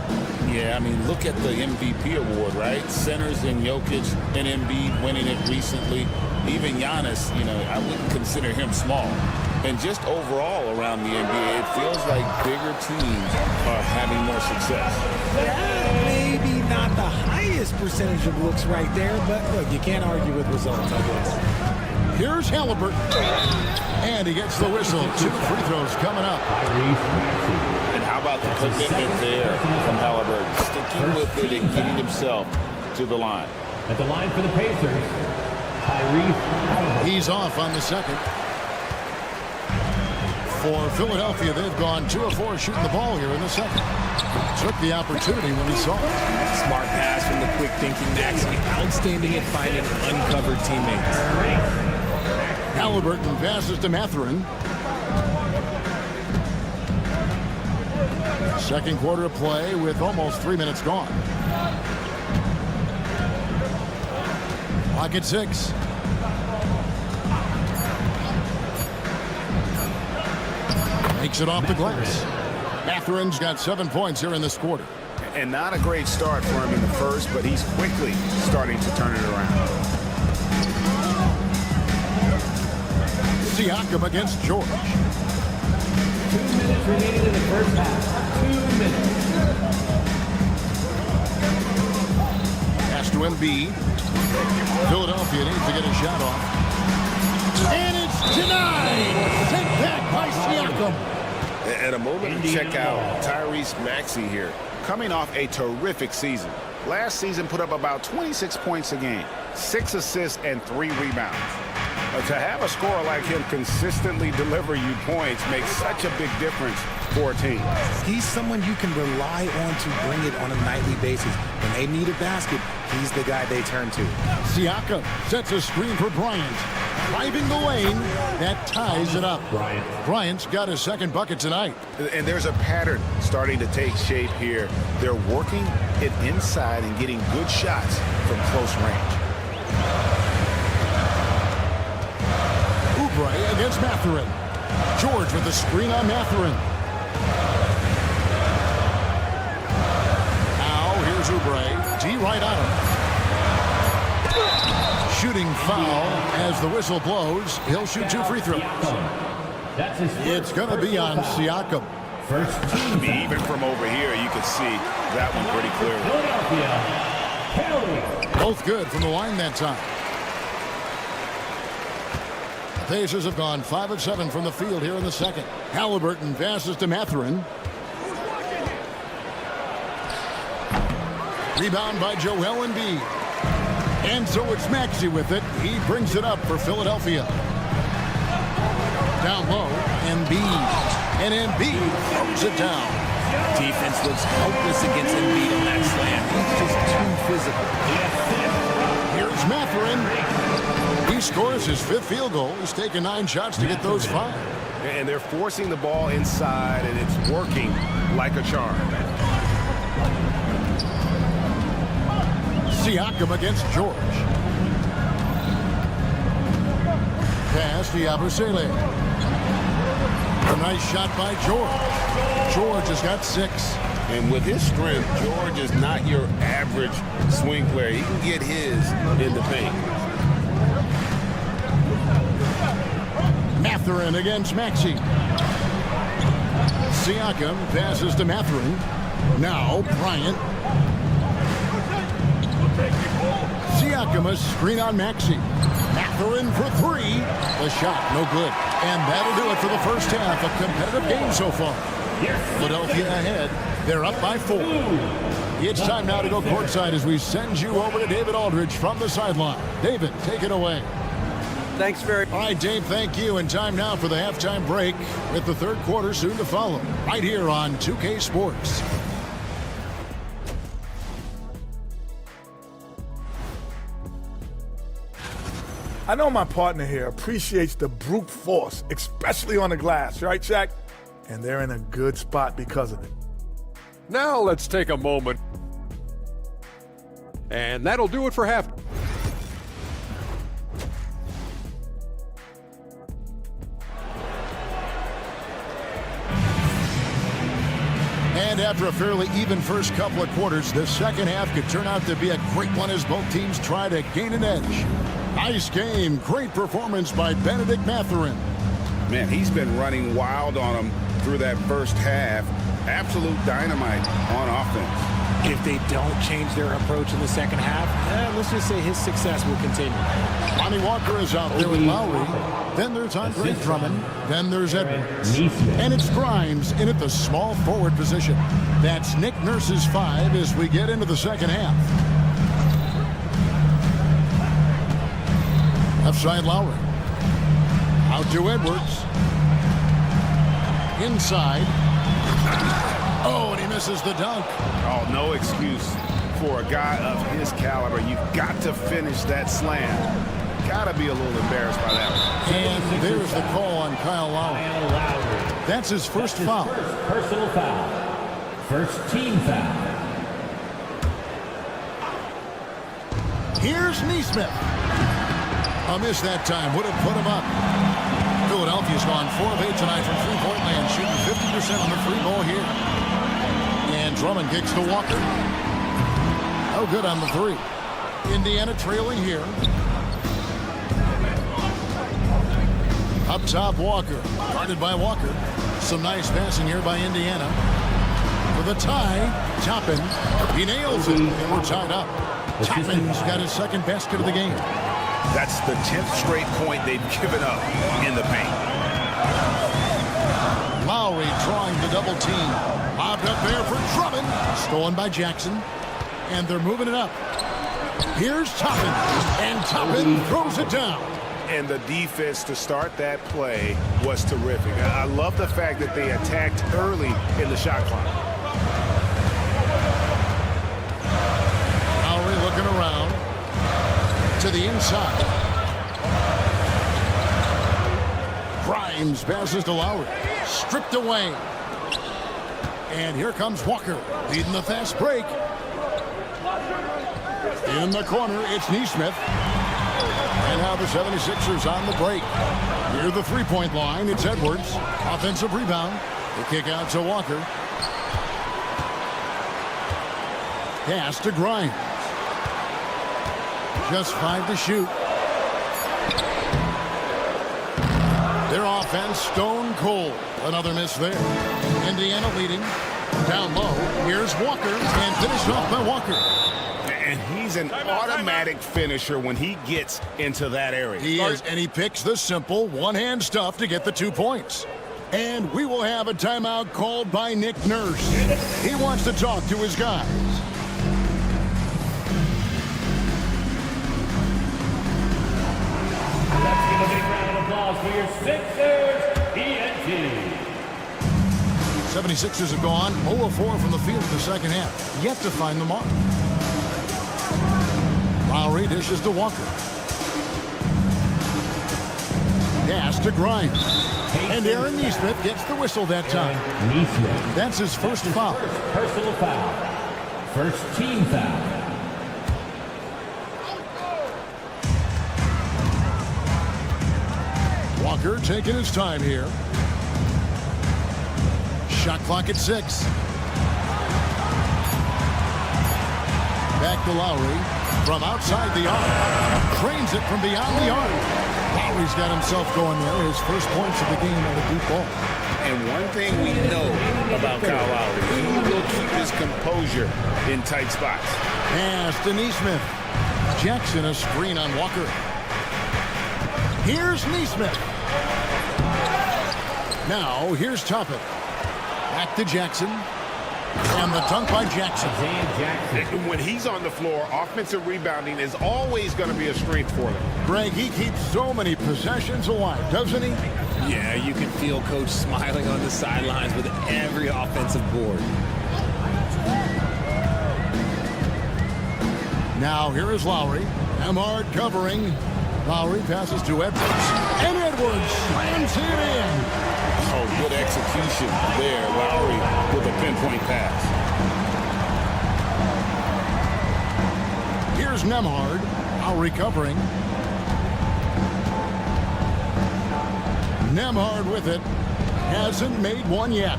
Yeah, I mean, look at the MVP award, right? Centers in Jokic and Embiid winning it recently. Even Giannis, I wouldn't consider him small. And just overall around the NBA, it feels like bigger teams are having more success. Maybe not the highest percentage of looks right there, but look, you can't argue with results, I guess. Here's Halliburton. And he gets the whistle. 2 free throws coming up. And how about the commitment there from Halliburton? Sticking with it and getting himself to the line. At the line for the Pacers, Tyrese. He's off on the second. For Philadelphia, they've gone 2 of 4 shooting the ball here in the second. Took the opportunity when he saw it. Smart pass from the quick-thinking Maxey. Outstanding at finding uncovered teammates. Halliburton passes to Mathurin. Second quarter of play with almost 3 minutes gone. Clock at 6. Makes it off the glass. Matherin's got 7 points here in this quarter. And not a great start for him in the first, but he's quickly starting to turn it around. Siakam against George. 2 minutes remaining in the first half. 2 minutes. Pass to Embiid. Philadelphia needs to get a shot off. And it's denied. Take that by Siakam. And a moment to check out Tyrese Maxey here. Coming off a terrific season. Last season put up about 26 points a game, 6 assists, and 3 rebounds. To have a scorer like him consistently deliver you points makes such a big difference for a team. He's someone you can rely on to bring it on a nightly basis. When they need a basket, he's the guy they turn to. Siakam sets a screen for Bryant. Driving the lane, that ties it up. Bryant's got his second bucket tonight. And there's a pattern starting to take shape here. They're working it inside and getting good shots from close range. Oubre against Mathurin. George with the screen on Mathurin. Now here's Oubre. D right on him. Shooting foul as the whistle blows. He'll shoot 2 free throws. It's going to be on Siakam. Even from over here, you can see that one pretty clearly. Both good from the line that time. The Pacers have gone 5 of 7 from the field here in the second. Halliburton passes to Mathurin. Rebound by Joel Embiid. And so it's Maxey with it. He brings it up for Philadelphia. Down low, Embiid. And Embiid throws it down. Defense looks helpless against Embiid on that slam. He's just too physical. Here's Mathurin. He scores his 5th field goal. He's taken 9 shots to get those 5. And they're forcing the ball inside, and it's working like a charm. Siakam against George. Pass to Yabusele. A nice shot by George. George has got 6. And with his strength, George is not your average swing player. He can get his in the paint. Mathurin against Maxey. Siakam passes to Mathurin. Now Bryant. Siakam a screen on Maxey. Mathurin for 3. The shot no good. And that'll do it for the first half. A competitive game so far. Philadelphia ahead. They're up by 4. It's time now to go courtside as we send you over to David Aldridge from the sideline. David, take it away. Thanks very much. All right, Dave, thank you. And time now for the halftime break with the third quarter soon to follow right here on 2K Sports. I know my partner here appreciates the brute force, especially on the glass, right, Shaq? And they're in a good spot because of it. Now let's take a moment. And that'll do it for half. And after a fairly even first couple of quarters, the second half could turn out to be a great one as both teams try to gain an edge. Nice game. Great performance by Benedict Mathurin. Man, he's been running wild on him through that first half. Absolute dynamite on offense. If they don't change their approach in the second half, let's just say his success will continue. Lonnie Walker is out there with Lowry. Then there's Andre Drummond. Then there's Edwards. And it's Grimes in at the small forward position. That's Nick Nurse's 5 as we get into the second half. Left side Lowry. Out to Edwards. Inside. Oh, and he misses the dunk. Oh, no excuse for a guy of his caliber. You've got to finish that slam. Got to be a little embarrassed by that one. And there's the call on Kyle Lowry. That's his first foul. Personal foul. First team foul. Here's Neesmith. A miss that time. Would have put him up. Philadelphia's gone 4 of 8 tonight from three-point land, shooting 50% on the free ball here. And Drummond kicks to Walker. Oh, good on the 3. Indiana trailing here. Up top, Walker. Guarded by Walker. Some nice passing here by Indiana. For the tie, Toppin. He nails it, and we're tied up. Toppin's got his second basket of the game. That's the 10th straight point they've given up in the paint. Lowry drawing the double team. Lobbed up there for Drummond. Stolen by Jackson. And they're moving it up. Here's Toppin. And Toppin throws it down. And the defense to start that play was terrific. I love the fact that they attacked early in the shot clock. Lowry looking around. To the inside. Grimes passes to Lowry. Stripped away. And here comes Walker, leading the fast break. In the corner, it's Neesmith. And now the 76ers on the break. Near the three-point line, it's Edwards. Offensive rebound. The kick out to Walker. Pass to Grimes. Just 5 to shoot. Their offense stone cold. Another miss there. Indiana leading. Down low. Here's Walker. And finished off by Walker. And he's an automatic finisher when he gets into that area. He is, and he picks the simple one-hand stuff to get the 2 points. And we will have a timeout called by Nick Nurse. He wants to talk to his guys. Let's give a big round of applause for your Sixers, ENT. 76ers have gone 0-4 from the field in the second half. Yet to find the mark. Lowry dishes to Walker. Pass to Grimes. And Aaron Neesmith gets the whistle that time. That's his first foul. Personal foul. First team foul. Walker taking his time here. Shot clock at 6. Back to Lowry from outside the arc. Trains it from beyond the arc. Lowry's got himself going there. His first points of the game on a deep ball. And one thing we know about Kyle Lowry, he will keep his composure in tight spots. Pass to Neesmith. Jackson a screen on Walker. Here's Neesmith. Now here's Toppin. Back to Jackson. And the dunk by Jackson. And when he's on the floor, offensive rebounding is always going to be a strength for them. Greg, he keeps so many possessions alive, doesn't he? Yeah, you can feel Coach smiling on the sidelines with every offensive board. Now here is Lowry. Emhart covering. Lowry passes to Edwards. And Edwards slams it in. Oh, good execution there. Lowry with a pinpoint pass. Here's Nembhard. Lowry covering. Nembhard with it. Hasn't made one yet.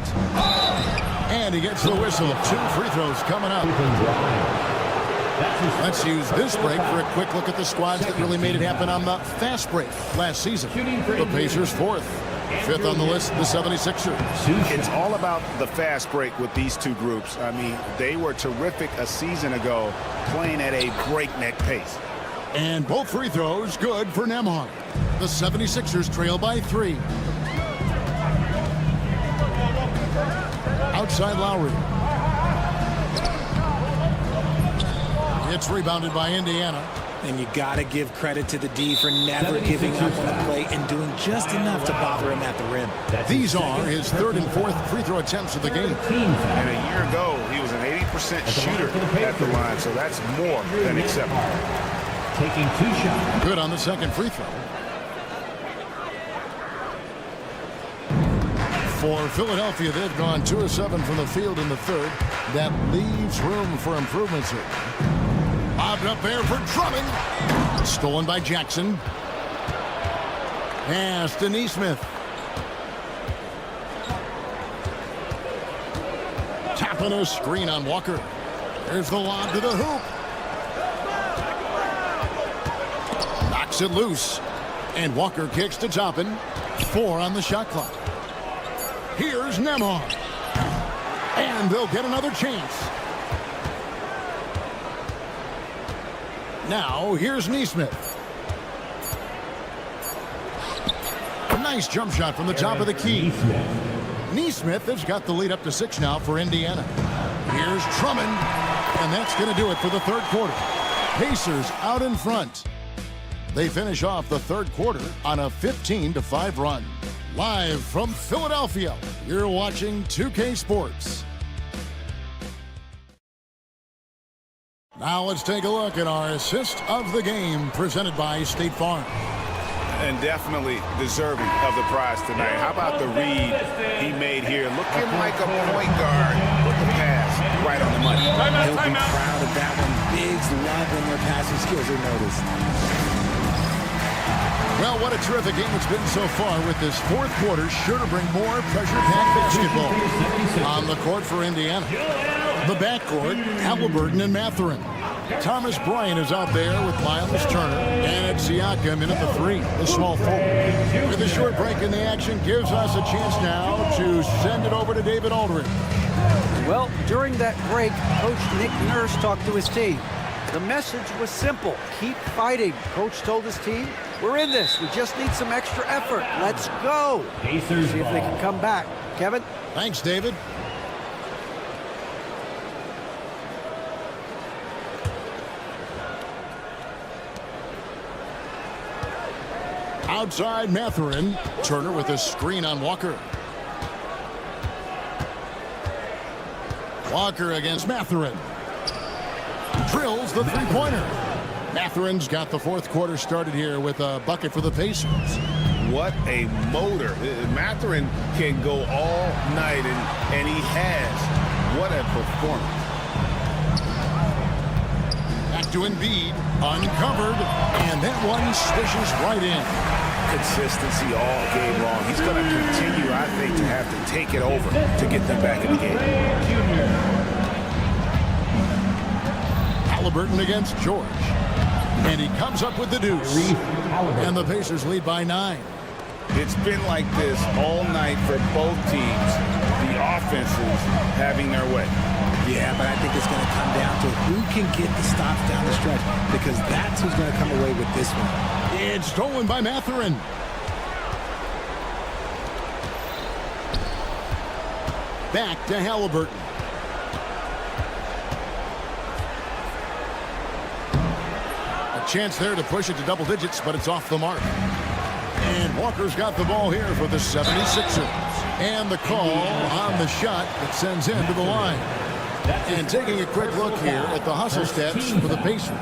And he gets the whistle. 2 free throws coming up. Let's use this break for a quick look at the squads that really made it happen on the fast break last season. The Pacers 4th. 5th on the list, the 76ers. It's all about the fast break with these two groups. I mean, they were terrific a season ago, playing at a breakneck pace. And both free throws good for Nembhard. The 76ers trail by 3. Outside Lowry. It's rebounded by Indiana. And you got to give credit to the D for never giving up on the play and doing just enough to bother him at the rim. These are his 3rd and 4th free throw attempts of the game. And a year ago, he was an 80% shooter at the line, so that's more than acceptable. Taking 2 shots. Good on the 2nd free throw. For Philadelphia, they've gone 2 of 7 from the field in the 3rd. That leaves room for improvements here. Bobbed up there for Drummond. Stolen by Jackson. Pass to Nesmith. Tapping a screen on Walker. There's the lob to the hoop. Knocks it loose. And Walker kicks to Toppin. 4 on the shot clock. Here's Nembhard. And they'll get another chance. Now, here's Nesmith. A nice jump shot from the top of the key. Nesmith has got the lead up to 6 now for Indiana. Here's Drummond. And that's going to do it for the 3rd quarter. Pacers out in front. They finish off the 3rd quarter on a 15-5 run. Live from Philadelphia, you're watching 2K Sports. Now let's take a look at our assist of the game presented by State Farm. And definitely deserving of the prize tonight. How about the read he made here? Looking like a point guard. Put the pass right on the money. He'll be proud of that one. Bigs love when their passing skills are noticed. Well, what a terrific game it's been so far with this 4th quarter. Sure to bring more pressure-packed basketball on the court for Indiana. The backcourt, Halliburton and Mathurin. Thomas Bryant is out there with Miles Turner. And it's Siakam in at the 3, the small forward. With a short break in the action, gives us a chance now to send it over to David Aldridge. Well, during that break, Coach Nick Nurse talked to his team. The message was simple. Keep fighting. Coach told his team, we're in this. We just need some extra effort. Let's go. See if they can come back. Kevin? Thanks, David. Outside Mathurin. Turner with a screen on Walker. Walker against Mathurin. Drills the three-pointer. Mathurin's got the 4th quarter started here with a bucket for the Pacers. What a motor. Mathurin can go all night, and he has. What a performance. Back to Embiid. Uncovered. And that one swishes right in. Consistency all game long. He's going to continue, I think, to have to take it over to get them back in the game. Halliburton against George. And he comes up with the deuce. And the Pacers lead by 9. It's been like this all night for both teams. The offenses having their way. Yeah, but I think it's going to come down to who can get the stops down the stretch, because that's who's going to come away with this one. It's stolen by Mathurin. Back to Halliburton. Chance there to push it to double digits, but it's off the mark. And Walker's got the ball here for the 76ers. And the call on the shot that sends him to the line. And taking a quick look here at the hustle stats for the Pacers.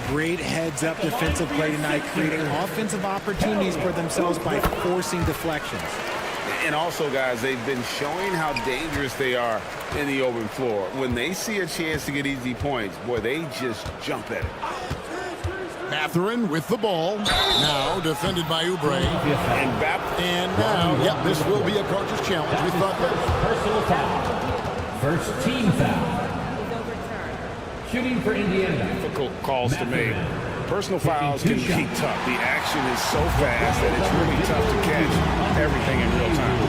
Great heads-up defensive play tonight, creating offensive opportunities for themselves by forcing deflections. And also, guys, they've been showing how dangerous they are in the open floor. When they see a chance to get easy points, boy, they just jump at it. Mathurin with the ball. Now defended by Oubre. And now, yep, this will be a coach's challenge. We thought that. Personal foul. First team foul. Shooting for Indiana. Difficult calls to make. Personal fouls can be tough. The action is so fast that it's really tough to catch everything in real time.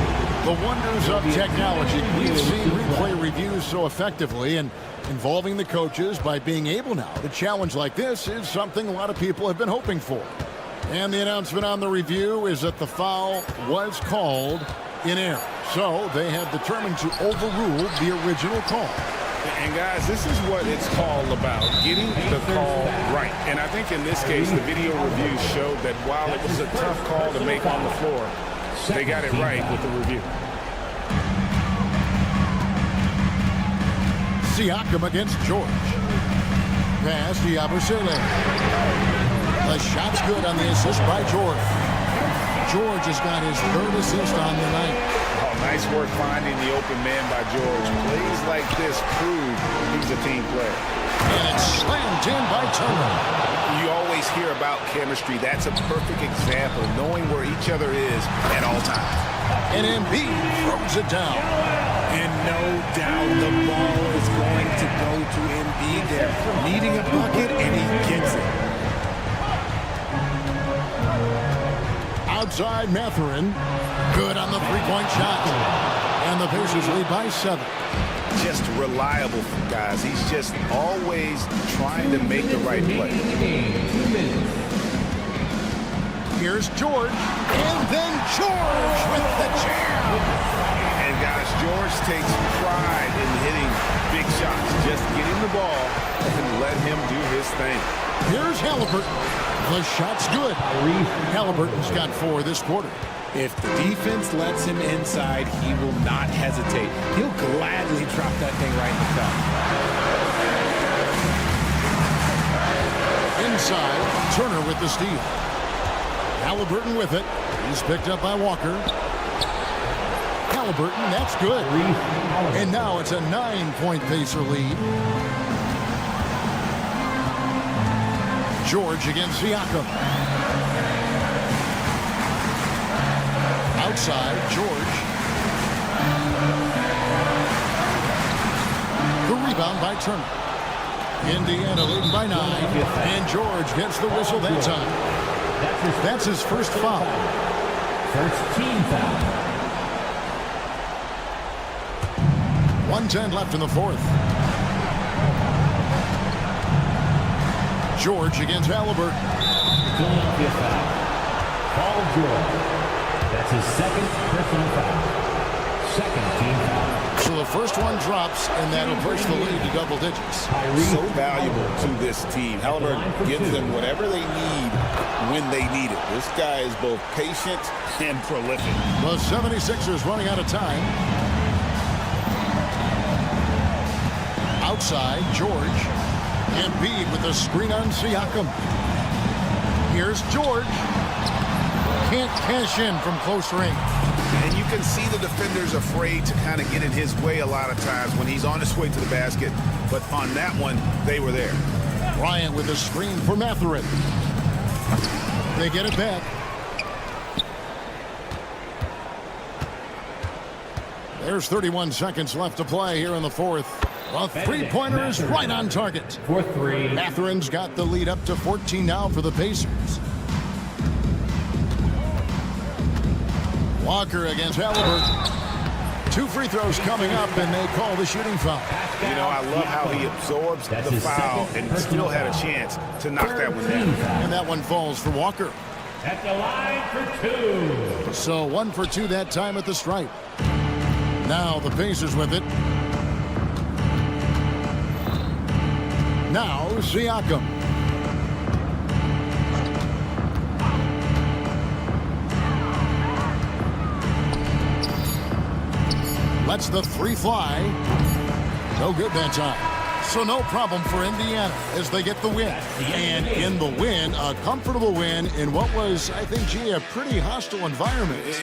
The wonders of technology. We've seen replay reviews so effectively, and involving the coaches by being able now to challenge like this is something a lot of people have been hoping for. And the announcement on the review is that the foul was called in error. So they have determined to overrule the original call. And guys, this is what it's called about, getting the call right. And I think in this case, the video review showed that while it was a tough call to make on the floor, they got it right with the review. Siakam against George. Pass to Yabusele. The shot's good on the assist by George. George has got his third assist on the night. Oh, nice work finding the open man by George. Plays like this prove he's a team player. And it's slammed in by Turner. You always hear about chemistry. That's a perfect example of knowing where each other is at all times. And Embiid throws it down. And no doubt the ball is going to go to Embiid there. Needing a bucket, and he gets it. Outside Mathurin. Good on the three-point shot. And the Pacers lead by 7. Just reliable, guys. He's just always trying to make the right play. Here's George. And then George with the jam. And guys, George takes pride in hitting big shots. Just get him the ball and let him do his thing. Here's Halliburton. The shot's good. Halliburton's got 4 this quarter. If the defense lets him inside, he will not hesitate. He'll gladly drop that thing right in the cup. Inside, Turner with the steal. Halliburton with it. He's picked up by Walker. Halliburton, that's good. And now it's a 9-point Pacer lead. George against Siakam. Outside, George. The rebound by Turner. Indiana leading by 9. And George gets the whistle that time. That's his first foul. First team foul. 1:10 left in the fourth. George against Halliburton. Philadelphia foul. Paul George. That's his second personal foul. Second team foul. So the first one drops, and that'll push the lead to double digits. So valuable to this team. Halliburton gives them whatever they need when they need it. This guy is both patient and prolific. The 76ers running out of time. Outside, George. Embiid with the screen on Siakam. Here's George. Can't cash in from close range. And you can see the defenders afraid to kind of get in his way a lot of times when he's on his way to the basket. But on that one, they were there. Bryant with a screen for Mathurin. They get it back. There's 31 seconds left to play here in the fourth. The three-pointer is right on target. 4-3. Mathurin's got the lead up to 14 now for the Pacers. Walker against Halliburton. 2 free throws coming up, and they call the shooting foul. You know, I love how he absorbs the foul and still had a chance to knock that one down. And that one falls for Walker. At the line for 2. So 1 for 2 that time at the stripe. Now the Pacers with it. Now Siakam. Lets the three fly. No good that time. So no problem for Indiana as they get the win. And in the win, a comfortable win in what was, I think, a pretty hostile environment.